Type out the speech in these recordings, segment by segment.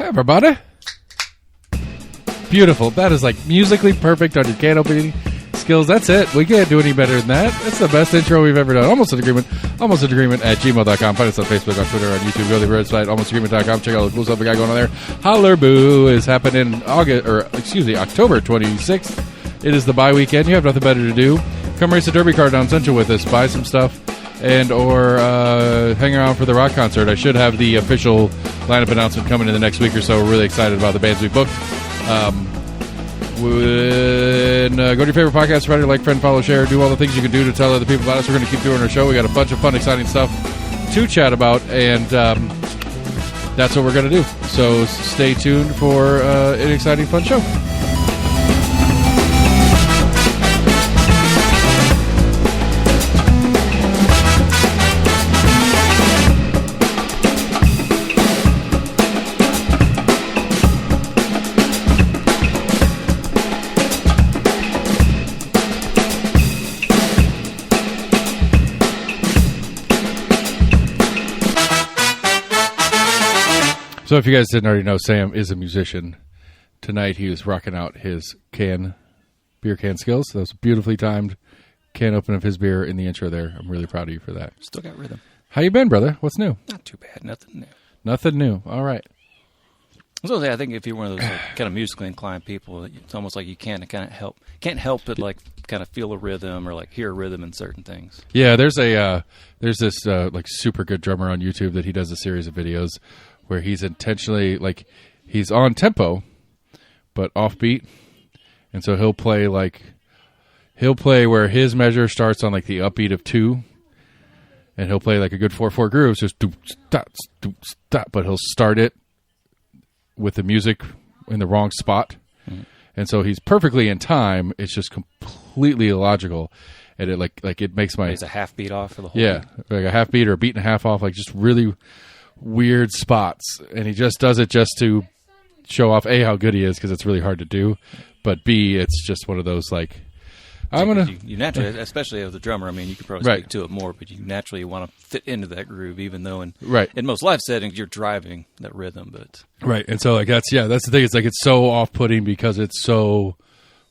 everybody. Beautiful. That is like musically perfect on your can opening skills. That's it. We can't do any better than that. That's the best intro we've ever done. Almost an agreement. Almost an agreement at gmail.com. Find us on Facebook, on Twitter, on YouTube. Go to the website, almostagreement.com. Check out all the cool stuff we got going on there. Holler Boo is happening October 26th. It is the bye weekend. You have nothing better to do. Come race a derby car down Central with us. Buy some stuff. And or hang around for the rock concert. I should have the official lineup announcement coming in the next week or so. We're really excited about the bands we booked. Go to your favorite podcast provider, like, friend, follow, share, do all the things you can do to tell other people about us. We're going to keep doing our show. We got a bunch of fun, exciting stuff to chat about, and that's what we're going to do. So stay tuned for an exciting, fun show. So if you guys didn't already know, Sam is a musician. Tonight he was rocking out his beer can skills. That was a beautifully timed can open of his beer in the intro there. I'm really proud of you for that. Still got rhythm. How you been, brother? What's new? Not too bad. Nothing new. Nothing new. All right. So I think if you're one of those kind of musically inclined people, it's almost like you can't help but like kind of feel a rhythm or like hear a rhythm in certain things. Yeah, there's this like super good drummer on YouTube that he does a series of videos where he's intentionally, like, he's on tempo, but offbeat. And so he'll play where his measure starts on, like, the upbeat of 2. And he'll play, like, a good 4/4 groove. So it's stop, but he'll start it with the music in the wrong spot. Mm-hmm. And so he's perfectly in time. It's just completely illogical. And it, like it makes my... He's a half beat off for the whole thing. Like a half beat or a beat and a half off, like, just really... weird spots, and he just does it just to show off A, how good he is, because it's really hard to do, but B, it's just one of those, like, you naturally, especially as a drummer, I mean, you could probably speak to it more, but you naturally want to fit into that groove, even though in most live settings you're driving that rhythm, but and so like that's the thing, it's like it's so off-putting because it's so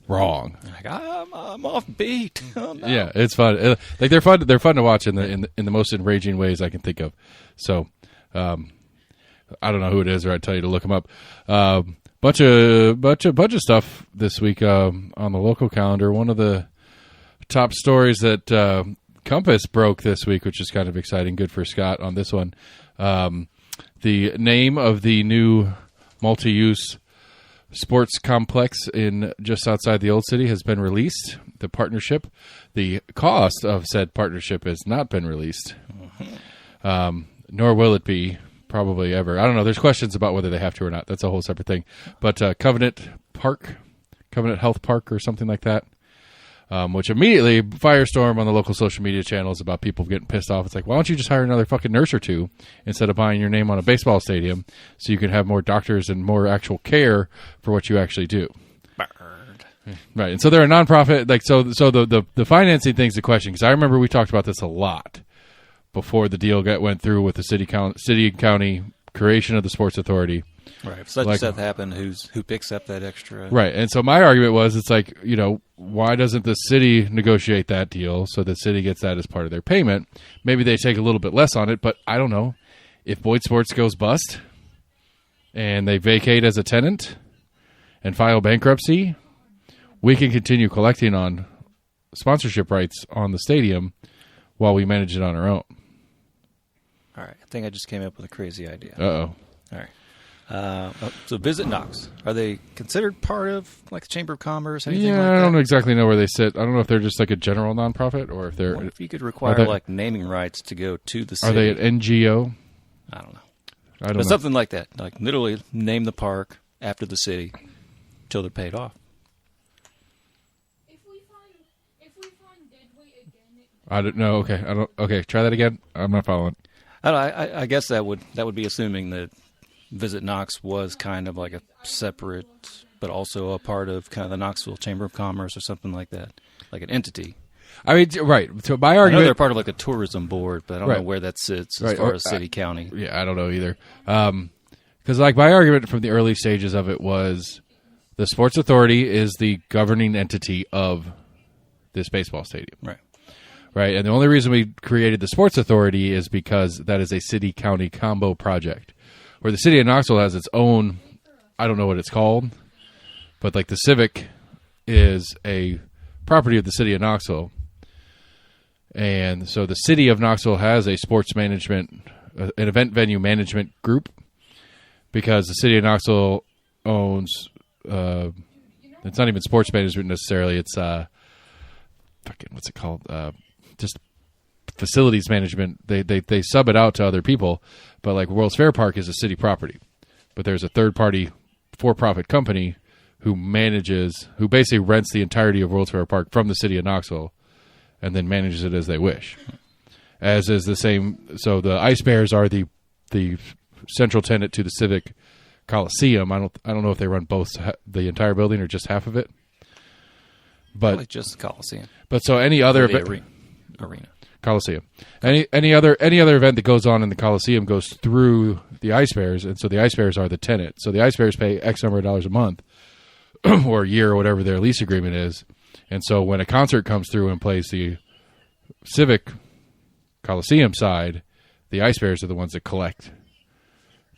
wrong. Like I'm off beat. Oh, no. Yeah, it's fun. Like they're fun to watch in the most enraging ways I can think of. So I don't know who it is, or I'd tell you to look them up. Bunch of stuff this week on the local calendar. One of the top stories that Compass broke this week, which is kind of exciting. Good for Scott on this one. The name of the new multi-use sports complex in just outside the old city has been released. The partnership, the cost of said partnership has not been released. Nor will it be probably ever. I don't know. There's questions about whether they have to or not. That's a whole separate thing. But Covenant Health Park or something like that, which immediately firestorm on the local social media channels about people getting pissed off. It's like, why don't you just hire another fucking nurse or two instead of buying your name on a baseball stadium so you can have more doctors and more actual care for what you actually do? Right. And so they're a nonprofit. Like so the financing thing's the question, because I remember we talked about this a lot before the deal went through with the city and county creation of the sports authority. Right. If such and such happen, who picks up that extra? Right. And so my argument was, it's like, why doesn't the city negotiate that deal so the city gets that as part of their payment? Maybe they take a little bit less on it, but I don't know. If Boyd Sports goes bust and they vacate as a tenant and file bankruptcy, we can continue collecting on sponsorship rights on the stadium while we manage it on our own. All right. I think I just came up with a crazy idea. Uh-oh. All right. So Visit Knox, are they considered part of like the Chamber of Commerce? Anything like that? I don't exactly know where they sit. I don't know if they're just like a general nonprofit or if they're... What if you could require like naming rights to go to the city? Are they an NGO? I don't know. Something like that. Like literally name the park after the city until they're paid off. If we find dead weight again... I don't know. Okay. Try that again. I'm not following. I guess that would be assuming that Visit Knox was kind of like a separate, but also a part of kind of the Knoxville Chamber of Commerce or something like that, like an entity. I mean, right. So my argument, I know they're part of like a tourism board, but I don't know where that sits as far as city, county. Yeah, I don't know either. Because like my argument from the early stages of it was the sports authority is the governing entity of this baseball stadium. Right. Right. And the only reason we created the sports authority is because that is a city-county combo project where the city of Knoxville has its own, I don't know what it's called, but like the Civic is a property of the city of Knoxville. And so the city of Knoxville has a sports management, an event venue management group, because the city of Knoxville owns, it's not even sports management necessarily, it's, what's it called? Just facilities management. They sub it out to other people, but like World's Fair Park is a city property. But there's a third-party for-profit company who basically rents the entirety of World's Fair Park from the city of Knoxville and then manages it as they wish. As is the same, so the Ice Bears are the central tenant to the Civic Coliseum. I don't know if they run both the entire building or just half of it. But Probably just the Coliseum. But so any other The arena. Coliseum. Any other event that goes on in the Coliseum goes through the Ice Bears, and so the Ice Bears are the tenant. So the Ice Bears pay X number of dollars a month or a year or whatever their lease agreement is. And so when a concert comes through and plays the Civic Coliseum side, the Ice Bears are the ones that collect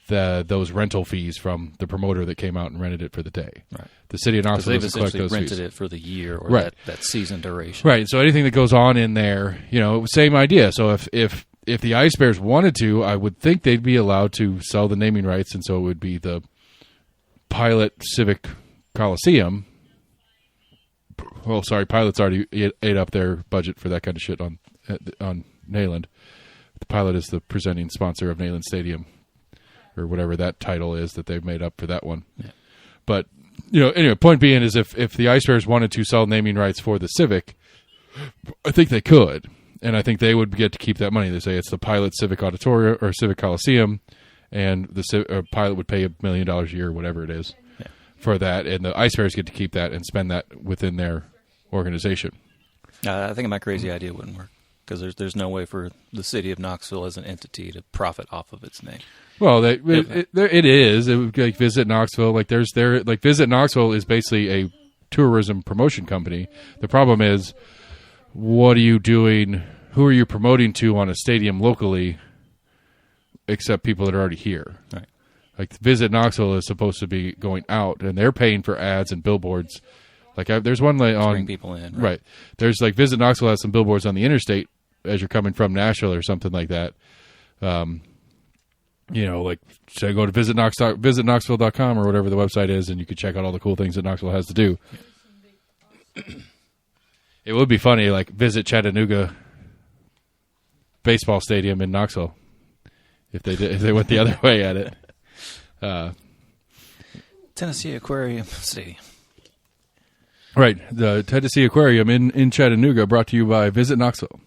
those rental fees from the promoter that came out and rented it for the day. Right. The city of Because Knoxville they've doesn't collect essentially those rented fees. it for the year or Right. that season duration. Right. And so anything that goes on in there, same idea. So if the Ice Bears wanted to, I would think they'd be allowed to sell the naming rights, and so it would be the Pilot Civic Coliseum. Well, sorry, Pilot's already ate up their budget for that kind of shit on Neyland. The Pilot is the presenting sponsor of Neyland Stadium, or whatever that title is that they've made up for that one. Yeah. But anyway, point being is if the Ice Bears wanted to sell naming rights for the Civic, I think they could, and I think they would get to keep that money. They say it's the Pilot Civic Auditorium or Civic Coliseum, and the Pilot would pay $1 million a year, whatever it is, for that, and the Ice Bears get to keep that and spend that within their organization. I think my crazy idea wouldn't work because there's no way for the city of Knoxville as an entity to profit off of its name. Well, it is. It would be like Visit Knoxville. Visit Knoxville is basically a tourism promotion company. The problem is, what are you doing? Who are you promoting to on a stadium locally, except people that are already here? Right. Like Visit Knoxville is supposed to be going out, and they're paying for ads and billboards. There's one on Bring people in. right. There's Visit Knoxville has some billboards on the interstate as you're coming from Nashville or something like that. Should I go to visitknoxville.com or whatever the website is, and you can check out all the cool things that Knoxville has to do. It would be funny, visit Chattanooga baseball stadium in Knoxville if they went the other way at it. Tennessee Aquarium Stadium. Right, the Tennessee Aquarium in Chattanooga, brought to you by Visit Knoxville.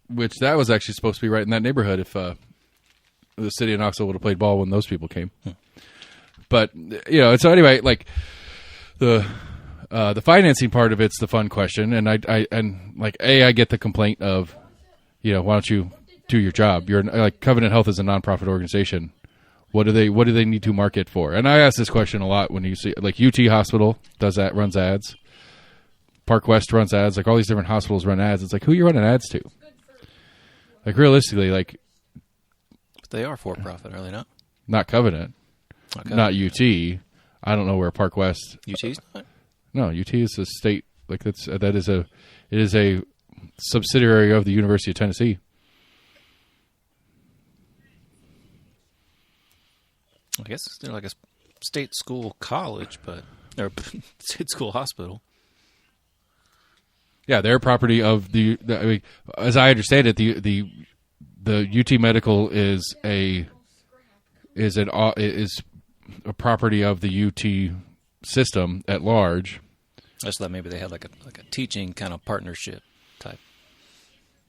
Which that was actually supposed to be right in that neighborhood if the city of Knoxville would have played ball when those people came. But so anyway, the financing part of it's the fun question, and I get the complaint of, why don't you do your job? You're Covenant Health is a nonprofit organization. What do they need to market for? And I ask this question a lot when you see UT Hospital runs ads. Park West runs ads. All these different hospitals run ads. It's who you running ads to? Realistically, But they are for profit, are they not? not Covenant, Okay. not UT. I don't know where Park West. UT's not? No, UT is a state it is a subsidiary of the University of Tennessee. I guess they're like a state school college, or state school hospital. Yeah, they're property of as I understand it, the UT Medical is a property of the UT system at large. I just thought maybe they had like a teaching kind of partnership type.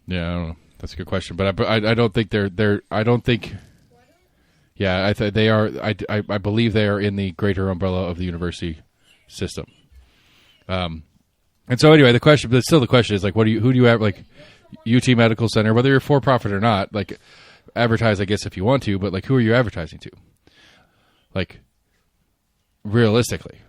Yeah, I don't know. That's a good question, but I don't think they're. I don't think. Yeah, they are. I believe they are in the greater umbrella of the university system. And so anyway, the question is who do you have, UT Medical Center, whether you're for profit or not, advertise, I guess, if you want to, but like, who are you advertising to? Like, realistically,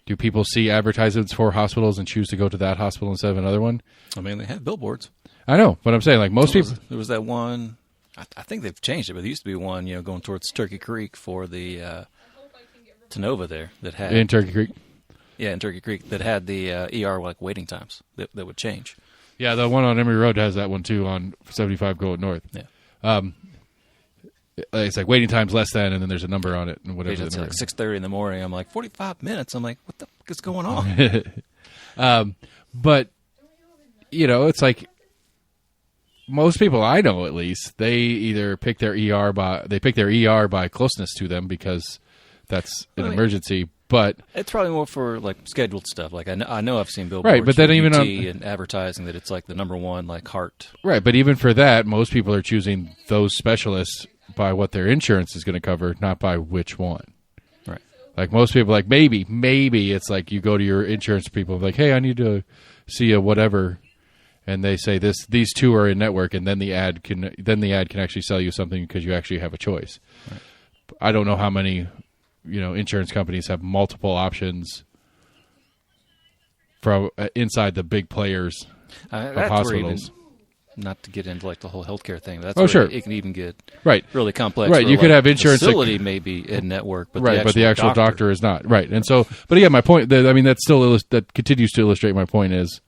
do people see advertisements for hospitals and choose to go to that hospital instead of another one? I mean, they have billboards. I know, but I'm saying, like, most people. There was that one. I think they've changed it, but there used to be one, going towards Turkey Creek for the Tenova there that had In Turkey Creek? Yeah, in Turkey Creek that had the ER like waiting times that would change. Yeah, the one on Emory Road has that one too on 75 going north. Yeah, It's like waiting times less than, and then there's a number on it and whatever. it's like 6:30 in the morning. I'm like 45 minutes. I'm like, what the fuck is going on? But it's like most people I know, at least, they either pick their ER by closeness to them because that's an emergency. But it's probably more for like scheduled stuff. Like I know I've seen billboards, right? But then even UT on and advertising that it's like the number one like heart. Right, but even for that, most people are choosing those specialists by what their insurance is going to cover, not by which one. Right. Like most people, like maybe it's like you go to your insurance people, like, hey, I need to see a whatever, and they say these two are in network, and then the ad can actually sell you something because you actually have a choice. Right. I don't know how many insurance companies have multiple options from inside the big players of hospitals. Not to get into like the whole healthcare thing. That's sure. It can even get right really complex. Right, you could have insurance. Facility may be in network, but right, but the actual doctor is not. Right, and so, but again, my point. That continues to illustrate my point is,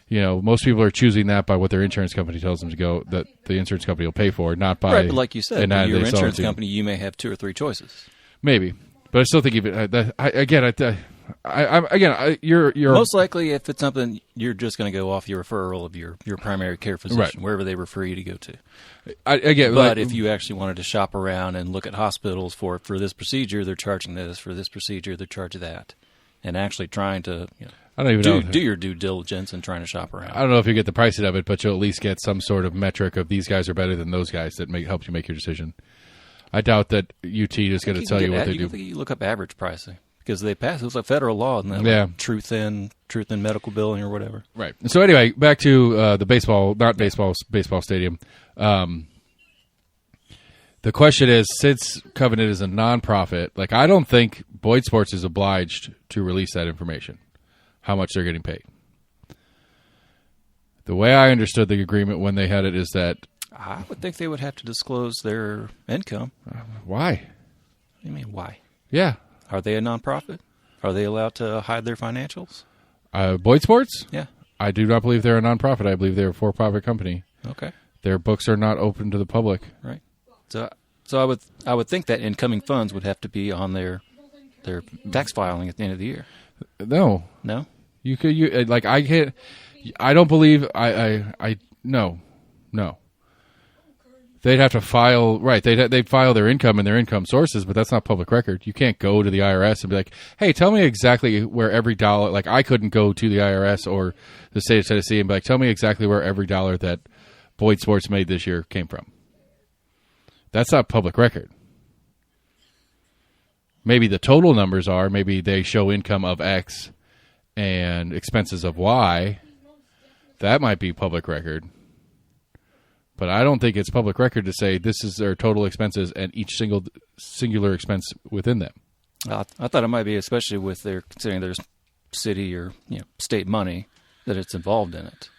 most people are choosing that by what their insurance company tells them to go. That the insurance company will pay for, not by. Right, but like you said, your insurance to. company, you may have 2 or 3 choices. Maybe, but I still think even you're most likely if it's something you're just going to go off your referral of your primary care physician, right, wherever they refer you to go to. But if you actually wanted to shop around and look at hospitals for this procedure, they're charging this. For this procedure, they're charging that, and actually trying to I don't even do your due diligence and trying to shop around. I don't know if you get the pricing of it, but you'll at least get some sort of metric of these guys are better than those guys that helps you make your decision. I doubt that UT is going to tell you what they do. You look up average pricing because they pass. It was like federal law, and like truth in medical billing or whatever. Right. So anyway, back to the baseball stadium. The question is, since Covenant is a nonprofit, like I don't think Boyd Sports is obliged to release that information, how much they're getting paid. The way I understood the agreement when they had it is that I would think they would have to disclose their income. Why? You mean why? Yeah. Are they a nonprofit? Are they allowed to hide their financials? Boyd Sports? Yeah. I do not believe they're a nonprofit. I believe they're a for-profit company. Okay. Their books are not open to the public. Right. So I would think that incoming funds would have to be on their tax filing at the end of the year. No. No? I can't. I don't believe. No. They'd have to file, right, they'd file their income and their income sources, but that's not public record. You can't go to the IRS and be like, hey, tell me exactly where every dollar, like I couldn't go to the IRS or the state of Tennessee and be like, tell me exactly where every dollar that Boyd Sports made this year came from. That's not public record. Maybe the total numbers are, maybe they show income of X and expenses of Y. That might be public record. But I don't think it's public record to say this is their total expenses and each singular expense within them. I thought it might be, especially with considering there's city or state money, that it's involved in it.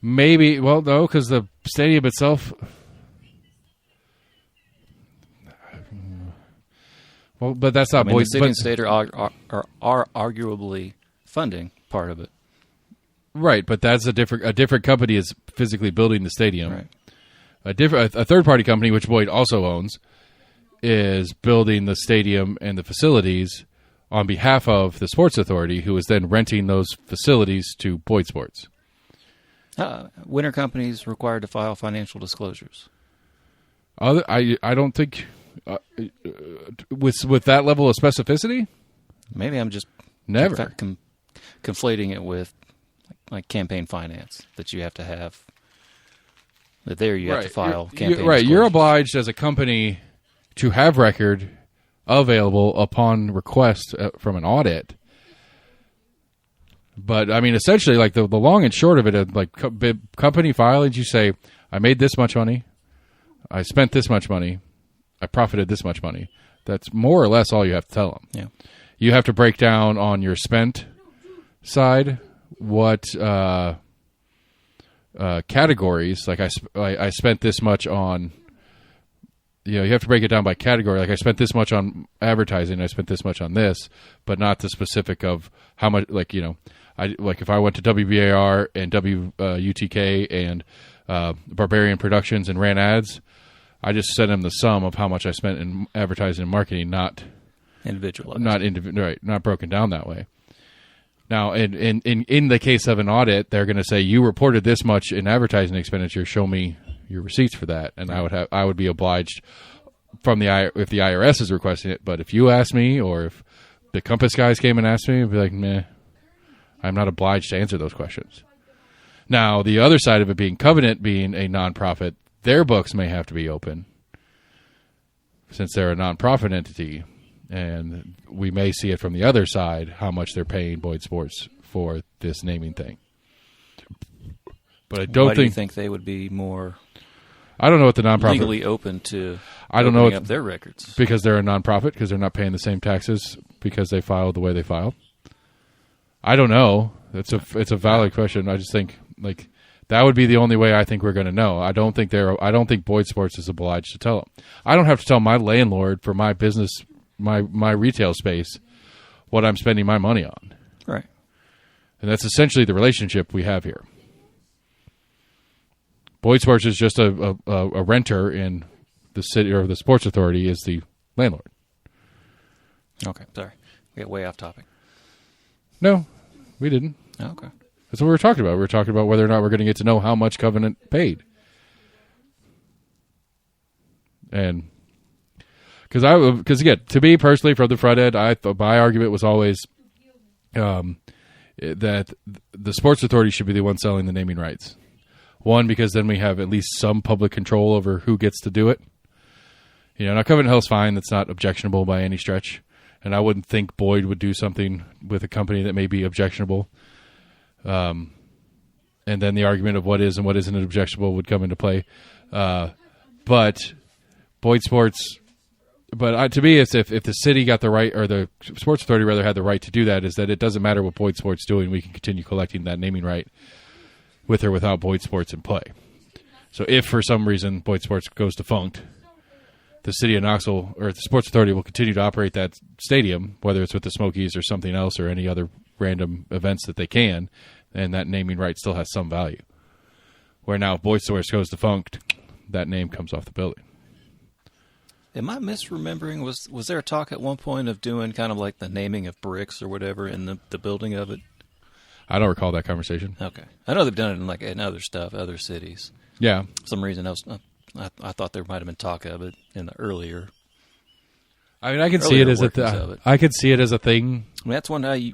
Maybe, well, no, because the stadium itself. Well, but that's not Boyd. The city and state are arguably funding part of it. Right, but that's a different company is physically building the stadium. Right. A third party company, which Boyd also owns, is building the stadium and the facilities on behalf of the Sports Authority, who is then renting those facilities to Boyd Sports. Winter companies required to file financial disclosures. I don't think with that level of specificity. Maybe I'm just never conflating it with like campaign finance that you have to have. That there you have to file campaign. Right, you're obliged as a company to have record available upon request from an audit. But I mean, essentially, like the long and short of it, like company filings, you say, I made this much money, I spent this much money, I profited this much money. That's more or less all you have to tell them. Yeah. You have to break down on your spent side what categories. Like I spent this much on. You have to break it down by category. Like I spent this much on advertising, I spent this much on this, but not the specific of how much. Like if I went to WBAR and WUTK and Barbarian Productions and ran ads, I just sent them the sum of how much I spent in advertising and marketing, not individualized, not broken down that way. Now, in the case of an audit, they're going to say you reported this much in advertising expenditure. Show me your receipts for that, and I would be obliged from if the IRS is requesting it. But if you ask me, or if the Compass guys came and asked me, I'd be like, meh, I'm not obliged to answer those questions. Now, the other side of it being Covenant being a nonprofit, their books may have to be open since they're a nonprofit entity, and we may see it from the other side how much they're paying Boyd Sports for this naming thing. But I don't Why do you think they would be more? I don't know what the nonprofit legally open to. I don't know up their records because they're a nonprofit, because they're not paying the same taxes because they filed the way they filed. I don't know. It's a valid question. I just think like that would be the only way I think we're going to know. I don't think Boyd Sports is obliged to tell them. I don't have to tell my landlord for my business, my retail space, what I'm spending my money on. Right. And that's essentially the relationship we have here. Boyd Sports is just a renter, in the city, or the Sports Authority is the landlord. Okay, sorry. We got way off topic. No, we didn't. Oh, okay. That's what we were talking about. We were talking about whether or not we're going to get to know how much Covenant paid. And because again, to me personally, from the front end, my argument was always that the Sports Authority should be the one selling the naming rights. One, because then we have at least some public control over who gets to do it. Now Covenant Hill's fine. That's not objectionable by any stretch. And I wouldn't think Boyd would do something with a company that may be objectionable. And then the argument of what is and what isn't objectionable would come into play. But Boyd Sports, to me, it's if the city got the right, or the Sports Authority rather had the right to do that, is that it doesn't matter what Boyd Sports doing. We can continue collecting that naming right with or without Boyd Sports in play. So if for some reason Boyd Sports goes defunct, the city of Knoxville, or the Sports Authority, will continue to operate that stadium, whether it's with the Smokies or something else or any other random events that they can, and that naming right still has some value. Where now if Boyd Sports goes defunct, that name comes off the building. Am I misremembering? Was there a talk at one point of doing kind of like the naming of bricks or whatever in the building of it? I don't recall that conversation. Okay. I know they've done it in other stuff, other cities. Yeah. For some reason, I thought there might have been talk of it in the earlier. I mean, I can see it as I could see it as a thing. I mean, that's one way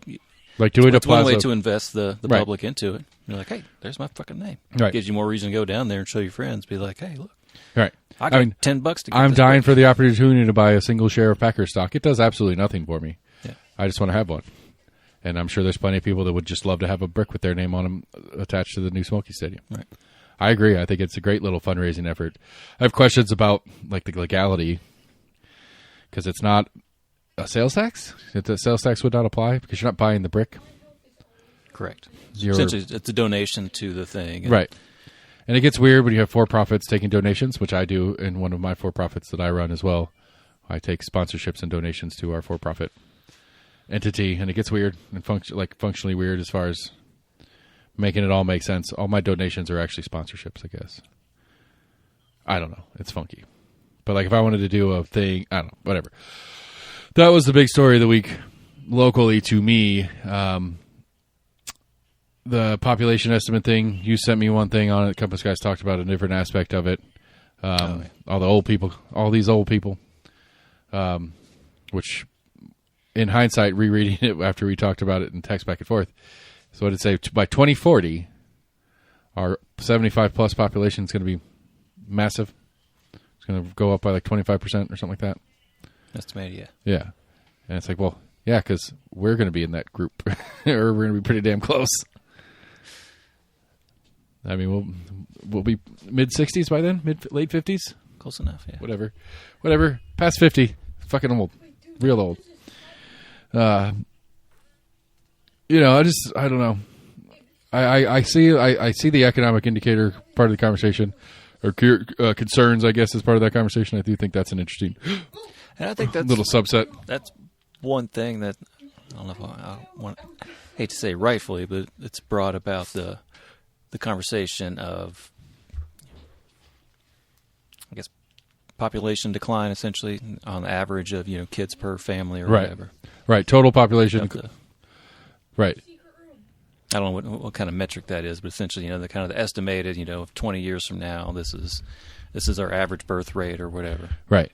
like doing it's one way to invest the Right. public into it. You're like, hey, there's my fucking name. Right. Gives you more reason to go down there and show your friends. Be like, hey, look, Right. I got $10 to get I'm this dying brick. for the opportunity to buy a single share of Packer stock. It does absolutely nothing for me. Yeah. I just want to have one. And I'm sure there's plenty of people that would just love to have a brick with their name on them attached to the new Smoky Stadium. Right. I agree. I think it's a great little fundraising effort. I have questions about like the legality, because it's not a sales tax. The sales tax would not apply because you're not buying the brick. Correct. You're- Essentially, it's a donation to the thing. And Right. And it gets weird when you have for-profits taking donations, which I do in one of my for-profits that I run as well. I take sponsorships and donations to our for-profit entity, and it gets weird and functionally weird as far as making it all make sense. All my donations are actually sponsorships, I guess. I don't know. It's funky. But like if I wanted to do a thing, I don't know, whatever. That was the big story of the week locally to me. The population estimate thing, you sent me one thing on it. Compass guys talked about a different aspect of it. All the old people, all these old people, which in hindsight, rereading it after we talked about it in text back and forth. So what did it say? By 2040, our 75 plus population is going to be massive. It's going to go up by like 25% or something like that. Estimated, yeah. Yeah. And it's like, well, Yeah, because we're going to be in that group, or we're going to be pretty damn close. I mean, we'll be mid-60s by then, late 50s, Close enough, yeah. whatever. Past 50, fucking old, real old. I don't know. I see the economic indicator part of the conversation, or concerns, I guess, is part of that conversation. I do think that's an interesting And I think that's little subset. That's one thing that I don't know if I hate to say rightfully, but it's brought about the conversation of, I guess, population decline, essentially, on the average of kids per family or whatever. Right. Total population. Right. I don't know what kind of metric that is, but essentially, the kind of the estimated, 20 years from now, this is our average birth rate or whatever. Right.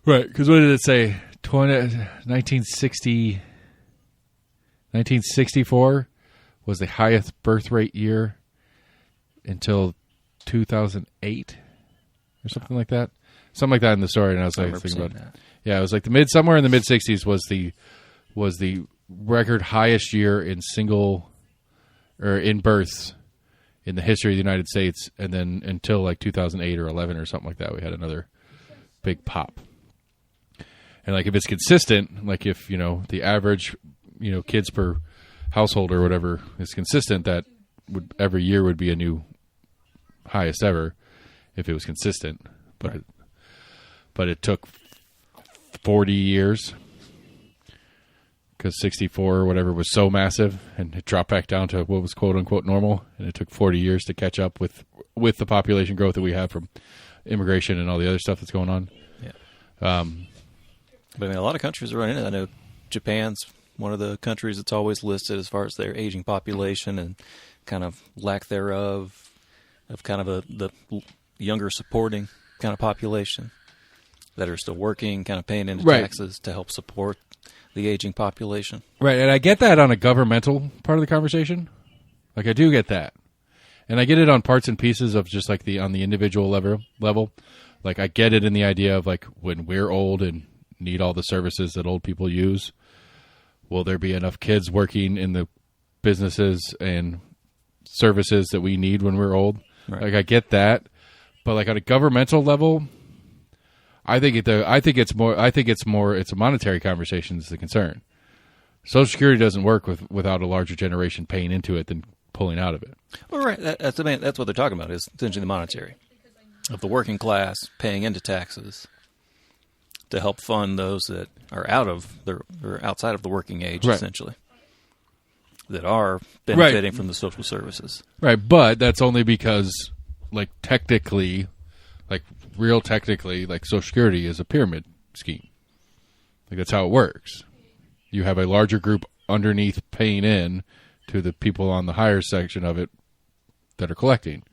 Right. Because what did it say? 1964 was the highest birth rate year until 2008 or something like that. Something like that in the story, and I was like thinking about it. Yeah, it was like somewhere in the mid 60s was the record highest year in in births in the history of the United States, and then until like 2008 or 11 or something like that, we had another big pop. And like if it's consistent, like if the average kids per household or whatever is consistent, that would every year would be a new highest ever if it was consistent. But it took 40 years. Because 64 or whatever was so massive, and it dropped back down to what was quote unquote normal, and it took 40 years to catch up with the population growth that we have from immigration and all the other stuff that's going on. Yeah. But I mean, a lot of countries are running it. I know Japan's one of the countries that's always listed as far as their aging population and kind of lack thereof of kind of the younger supporting kind of population that are still working, kind of paying into taxes to help support the aging population. Right, and I get that on a governmental part of the conversation. Like, I do get that. And I get it on parts and pieces of just like on the individual level. Like, I get it in the idea of like when we're old and need all the services that old people use, will there be enough kids working in the businesses and services that we need when we're old? Right. Like, I get that. But like on a governmental level, it's a monetary conversation is the concern. Social Security doesn't work without a larger generation paying into it than pulling out of it. Well, right. That's what they're talking about, is essentially the monetary of the working class paying into taxes to help fund those that are outside of the working age, essentially, that are benefiting from the social services. Right, but that's only because, like, technically, like Social Security is a pyramid scheme. Like, that's how it works. You have a larger group underneath paying in to the people on the higher section of it that are collecting.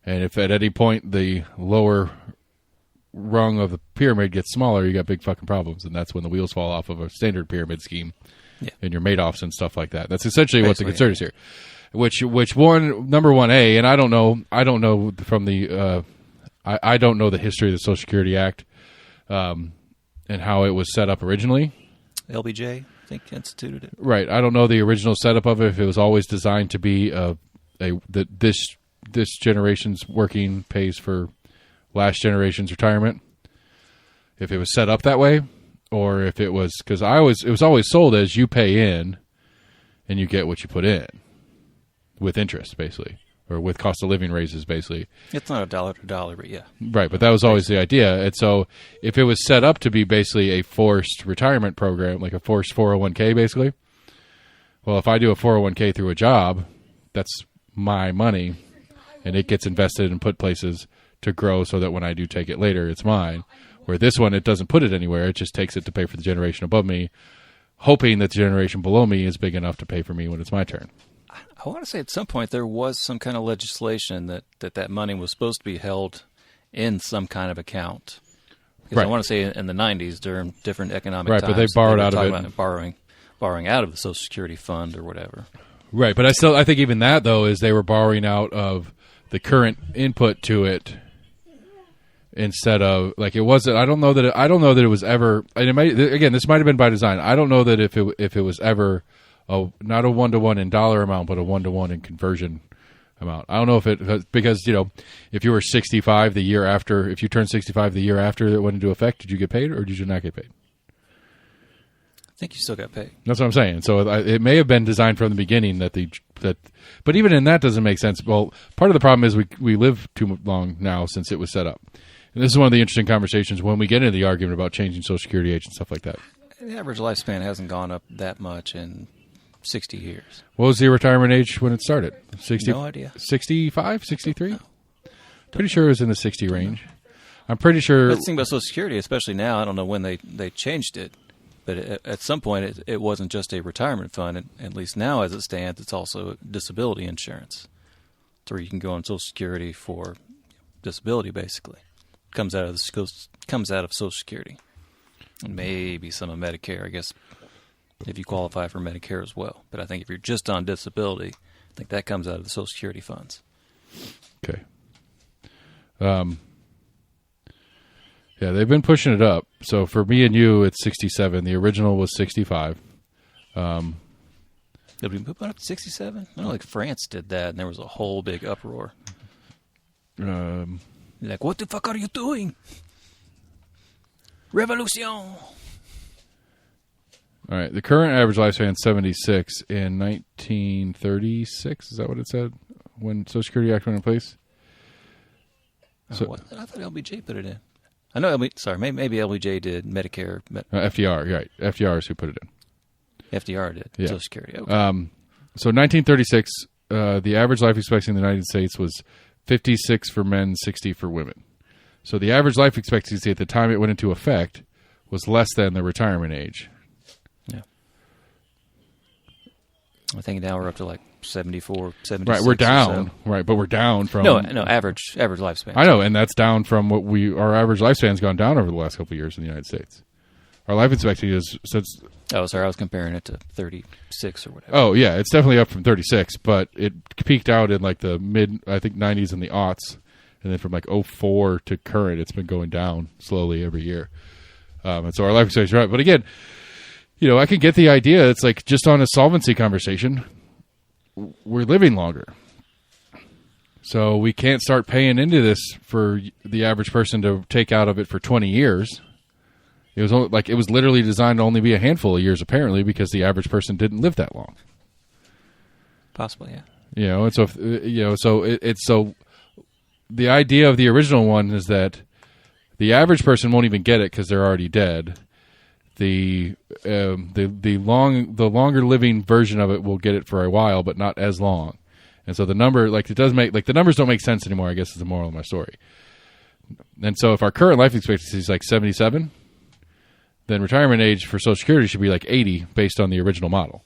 And if at any point the lower rung of the pyramid gets smaller, you got big fucking problems. And that's when the wheels fall off of a standard pyramid scheme and your Madoffs and stuff like that. That's essentially what the concern is here. Which number 1A, and I don't know from the... I don't know the history of the Social Security Act and how it was set up originally. LBJ, I think, instituted it. Right. I don't know the original setup of it, if it was always designed to be this generation's working pays for last generation's retirement. If it was set up that way, or if it was... Because it was always sold as you pay in and you get what you put in with interest, basically. Or with cost of living raises, basically. It's not a dollar to dollar, but yeah. Right, but that was always the idea. And so if it was set up to be basically a forced retirement program, like a forced 401k, basically, well, if I do a 401k through a job, that's my money, and it gets invested and put places to grow so that when I do take it later, it's mine. Where this one, it doesn't put it anywhere. It just takes it to pay for the generation above me, hoping that the generation below me is big enough to pay for me when it's my turn. I want to say at some point there was some kind of legislation that money was supposed to be held in some kind of account. Because I want to say in the 90s during different economic times. Right, but they borrowed out of it. About borrowing out of the Social Security fund or whatever. Right, but I think even that, though, is they were borrowing out of the current input to it instead of like it wasn't. I don't know that it was ever. And it might, again, this might have been by design. I don't know that if it was ever not a 1-to-1 in dollar amount, but a 1-to-1 in conversion amount. I don't know if it, because if you were 65 the year after, if you turned 65 the year after it went into effect, did you get paid or did you not get paid? I think you still got paid. That's what I'm saying. So it may have been designed from the beginning but even in that doesn't make sense. Well, part of the problem is we live too long now since it was set up. And this is one of the interesting conversations when we get into the argument about changing Social Security age and stuff like that. The average lifespan hasn't gone up that much in 60 years. What was the retirement age when it started? 60, No idea. 65, 63? Pretty sure it was in the 60 range. I'm pretty sure. But the thing about Social Security, especially now, I don't know when they changed it, but at some point it wasn't just a retirement fund. At least now, as it stands, it's also disability insurance. So where you can go on Social Security for disability, basically. Comes out of Social Security. And maybe some of Medicare, I guess, if you qualify for Medicare as well. But I think if you're just on disability, I think that comes out of the Social Security funds. Okay. Yeah, they've been pushing it up. So for me and you, it's 67. The original was 65. Did we move it up to 67? I know, like France did that, and there was a whole big uproar. Like, what the fuck are you doing? Revolution! All right. The current average lifespan is 76 in 1936. Is that what it said when Social Security Act went in place? So, I thought LBJ put it in. I know maybe LBJ did Medicare. FDR, right. FDR is who put it in. FDR did Yeah. Social Security. Okay. So 1936, the average life expectancy in the United States was 56 for men, 60 for women. So the average life expectancy at the time it went into effect was less than the retirement age. Yeah. I think now we're up to like 74, 76. Right, we're or down. so. Right, but we're down from... No, average lifespan. I know, and that's down from what our average lifespan's gone down over the last couple of years in the United States. Our life expectancy is... since. Oh, sorry, I was comparing it to 36 or whatever. Oh, yeah, it's definitely up from 36, but it peaked out in like the mid, I think, 90s and the aughts, and then from like 04 to current, it's been going down slowly every year. And so our life expectancy is right. But again, I can get the idea. It's like just on a solvency conversation, we're living longer. So we can't start paying into this for the average person to take out of it for 20 years. It was literally designed to only be a handful of years, apparently, because the average person didn't live that long. Possibly, yeah. And so so the idea of the original one is that the average person won't even get it because they're already dead. The longer living version of it will get it for a while, but not as long. And so the number, the numbers don't make sense anymore, I guess is the moral of my story. And so if our current life expectancy is like 77, then retirement age for Social Security should be like 80 based on the original model.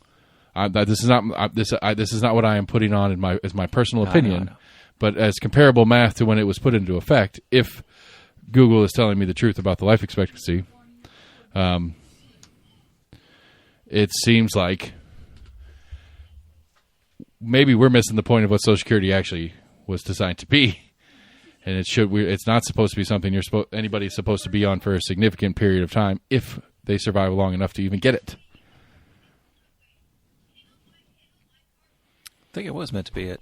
This is not what I am putting on as my personal opinion, know. But as comparable math to when it was put into effect, if Google is telling me the truth about the life expectancy, it seems like maybe we're missing the point of what Social Security actually was designed to be. And it's not supposed to be something anybody's supposed to be on for a significant period of time if they survive long enough to even get it. I think it was meant to be a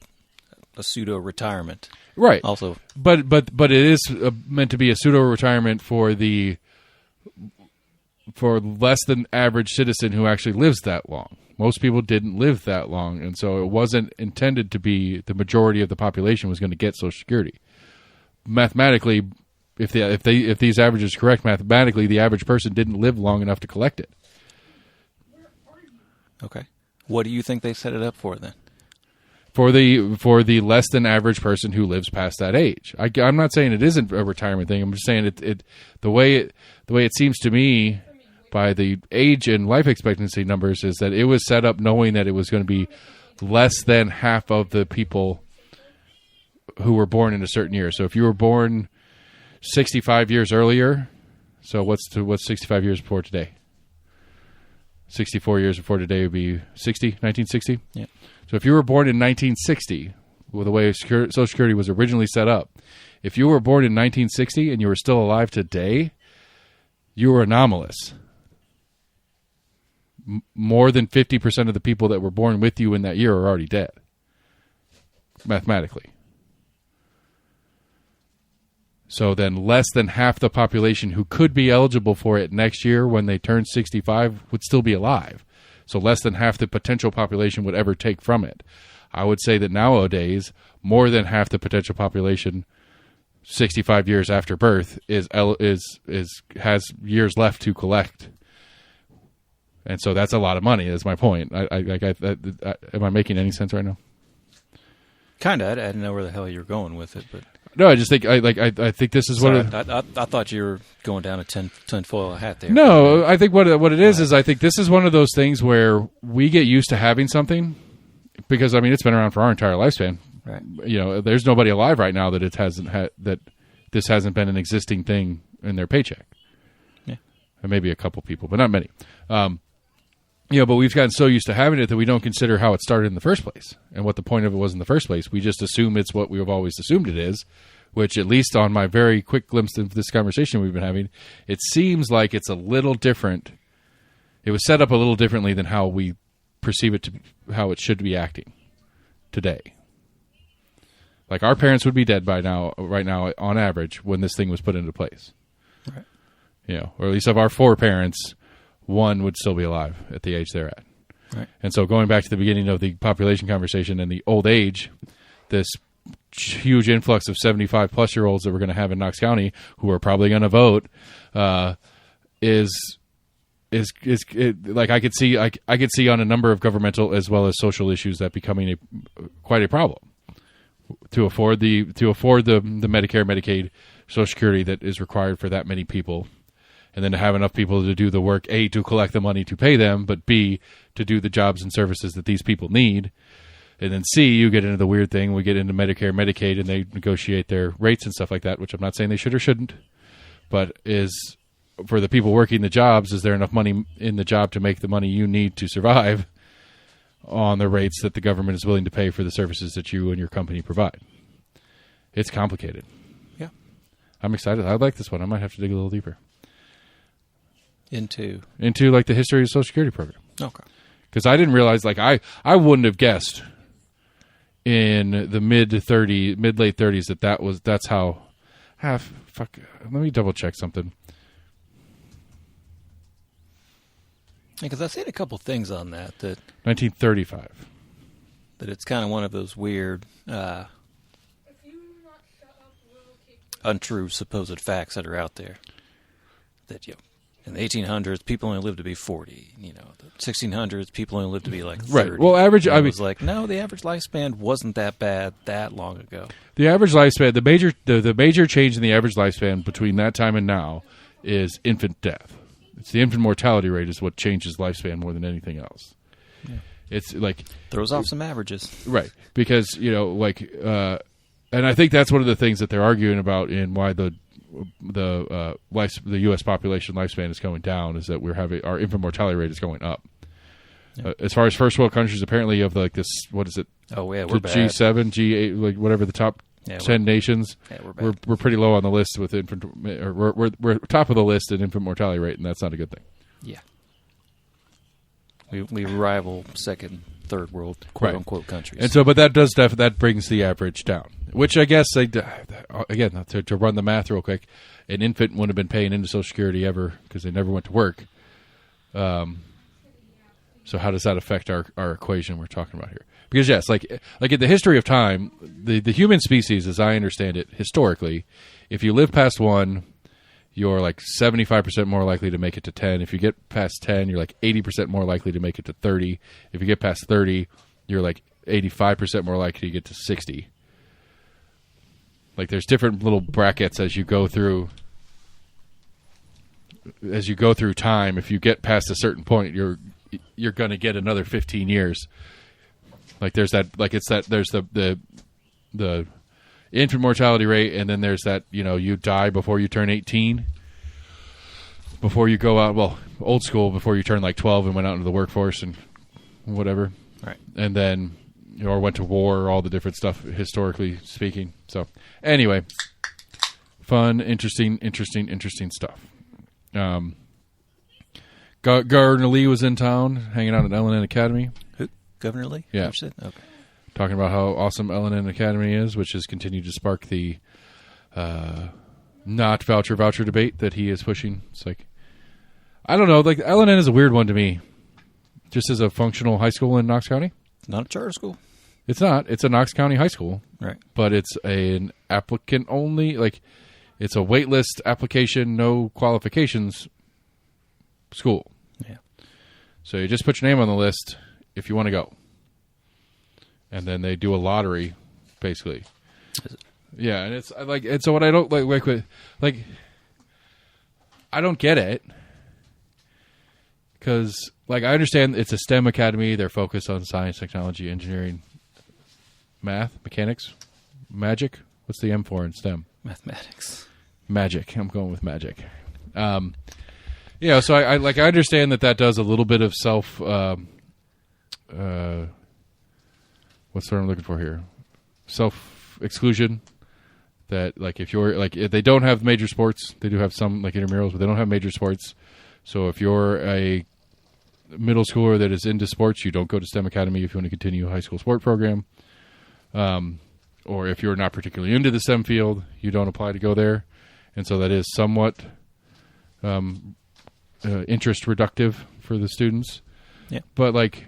pseudo retirement, right? Also, but it is meant to be a pseudo retirement for less than average citizen who actually lives that long. Most people didn't live that long, and so it wasn't intended to be the majority of the population was going to get Social Security. Mathematically, if these averages are correct, mathematically the average person didn't live long enough to collect it. Okay. What do you think they set it up for then? For the less than average person who lives past that age. I'm not saying it isn't a retirement thing. I'm just saying the way it seems to me by the age and life expectancy numbers is that it was set up knowing that it was going to be less than half of the people who were born in a certain year. So if you were born 65 years earlier, so what's 65 years before today? 64 years before today would be 1960? Yeah. So if you were born in 1960, well, the way Social Security was originally set up, If you were born in 1960 and you were still alive today, you were anomalous. More than 50% of the people that were born with you in that year are already dead, mathematically. So then less than half the population who could be eligible for it next year when they turn 65 would still be alive. So less than half the potential population would ever take from it. I would say that nowadays, more than half the potential population 65 years after birth has years left to collect. And so that's a lot of money, is my point. Am I making any sense right now? Kind of. I didn't know where the hell you were going with it, but no, I just think I think this is sorry, what I thought you were going down a tinfoil hat there. No, I think what it is I think this is one of those things where we get used to having something because I mean it's been around for our entire lifespan. Right. You know, there's nobody alive right now that it hasn't that this hasn't been an existing thing in their paycheck. Yeah, and maybe a couple people, but not many. You know, but we've gotten so used to having it that we don't consider how it started in the first place and what the point of it was in the first place. We just assume it's what we've always assumed it is, which at least on my very quick glimpse of this conversation we've been having, it seems like it's a little different. It was set up a little differently than how we perceive it to how it should be acting today. Like our parents would be dead by now, right now, on average, when this thing was put into place. Right. You know, or at least of our four parents, one would still be alive at the age they're at. Right. And so going back to the beginning of the population conversation and the old age, this huge influx of 75-plus-year-olds that we're going to have in Knox County who are probably going to vote is like I could see on a number of governmental as well as social issues that becoming quite a problem to afford the Medicare, Medicaid, Social Security that is required for that many people. And then to have enough people to do the work, A, to collect the money to pay them, but B, to do the jobs and services that these people need. And then C, you get into the weird thing. We get into Medicare, Medicaid, and they negotiate their rates and stuff like that, which I'm not saying they should or shouldn't. But is for the people working the jobs, is there enough money in the job to make the money you need to survive on the rates that the government is willing to pay for the services that you and your company provide? It's complicated. Yeah. I'm excited. I like this one. I might have to dig a little deeper. Into like the history of the Social Security program. Okay. Because I didn't realize, like I wouldn't have guessed in the mid late 30s that's how. Fuck. Let me double check something. Because I've seen a couple things on that 1935. That it's kind of one of those weird, If you not shut up, we'll kick you. untrue supposed facts that are out there. That in the 1800s, people only lived to be 40. You know, the 1600s, people only lived to be like 30. Right. Well, average. I was like, no, the average lifespan wasn't that bad that long ago. The average lifespan, the major change in the average lifespan between that time and now is infant death. It's the infant mortality rate is what changes lifespan more than anything else. Yeah. It's like throws off some averages, right? Because and I think that's one of the things that they're arguing about in why the U.S. population lifespan is going down is that our infant mortality rate is going up. Yeah. As far as first world countries, apparently of like this, what is it? Oh yeah, we're bad. G7, G8, like whatever the top 10 nations. Yeah, we're pretty low on the list with infant. Or we're top of the list in infant mortality rate, and that's not a good thing. Yeah, we rival second, third world quote unquote countries. And so, but that brings the average down. Which I guess, again, to run the math real quick, an infant wouldn't have been paying into Social Security ever because they never went to work. So how does that affect our equation we're talking about here? Because yes, like in the history of time, the human species, as I understand it, historically, if you live past 1, you're like 75% more likely to make it to 10. If you get past 10, you're like 80% more likely to make it to 30. If you get past 30, you're like 85% more likely to get to 60. Like there's different little brackets as you go through time. If you get past a certain point, you're going to get another 15 years. Like there's that, like it's that there's the infant mortality rate, and then there's that, you die before you turn 18, before you go out, well, old school, before you turn like 12 and went out into the workforce and whatever. Right. And then or went to war, or all the different stuff historically speaking. So anyway, fun, interesting stuff. Gardner Lee was in town, hanging out at L&N Academy. Who? Governor Lee? Yeah. You said? Okay. Talking about how awesome L&N Academy is, which has continued to spark the not voucher debate that he is pushing. It's like, I don't know, like L&N is a weird one to me. Just as a functional high school in Knox County? Not a charter school. It's not. It's a Knox County high school. Right. But it's an applicant only, like it's a wait list application, no qualifications school. Yeah. So you just put your name on the list if you want to go. And then they do a lottery, basically. Is it? Yeah, and it's like, and so what I don't like I don't get it, because like I understand it's a STEM academy. They're focused on science, technology, engineering, math, mechanics, magic. What's the M for in STEM? Mathematics. Magic. I'm going with magic. Yeah, so I understand that does a little bit of self. What's the word I'm looking for here? Self exclusion. That like if they don't have major sports, they do have some like intramurals, but they don't have major sports. So if you're a middle schooler that is into sports, you don't go to STEM Academy if you want to continue a high school sport program. Or if you're not particularly into the STEM field, you don't apply to go there. And so that is somewhat interest reductive for the students. Yeah. But like,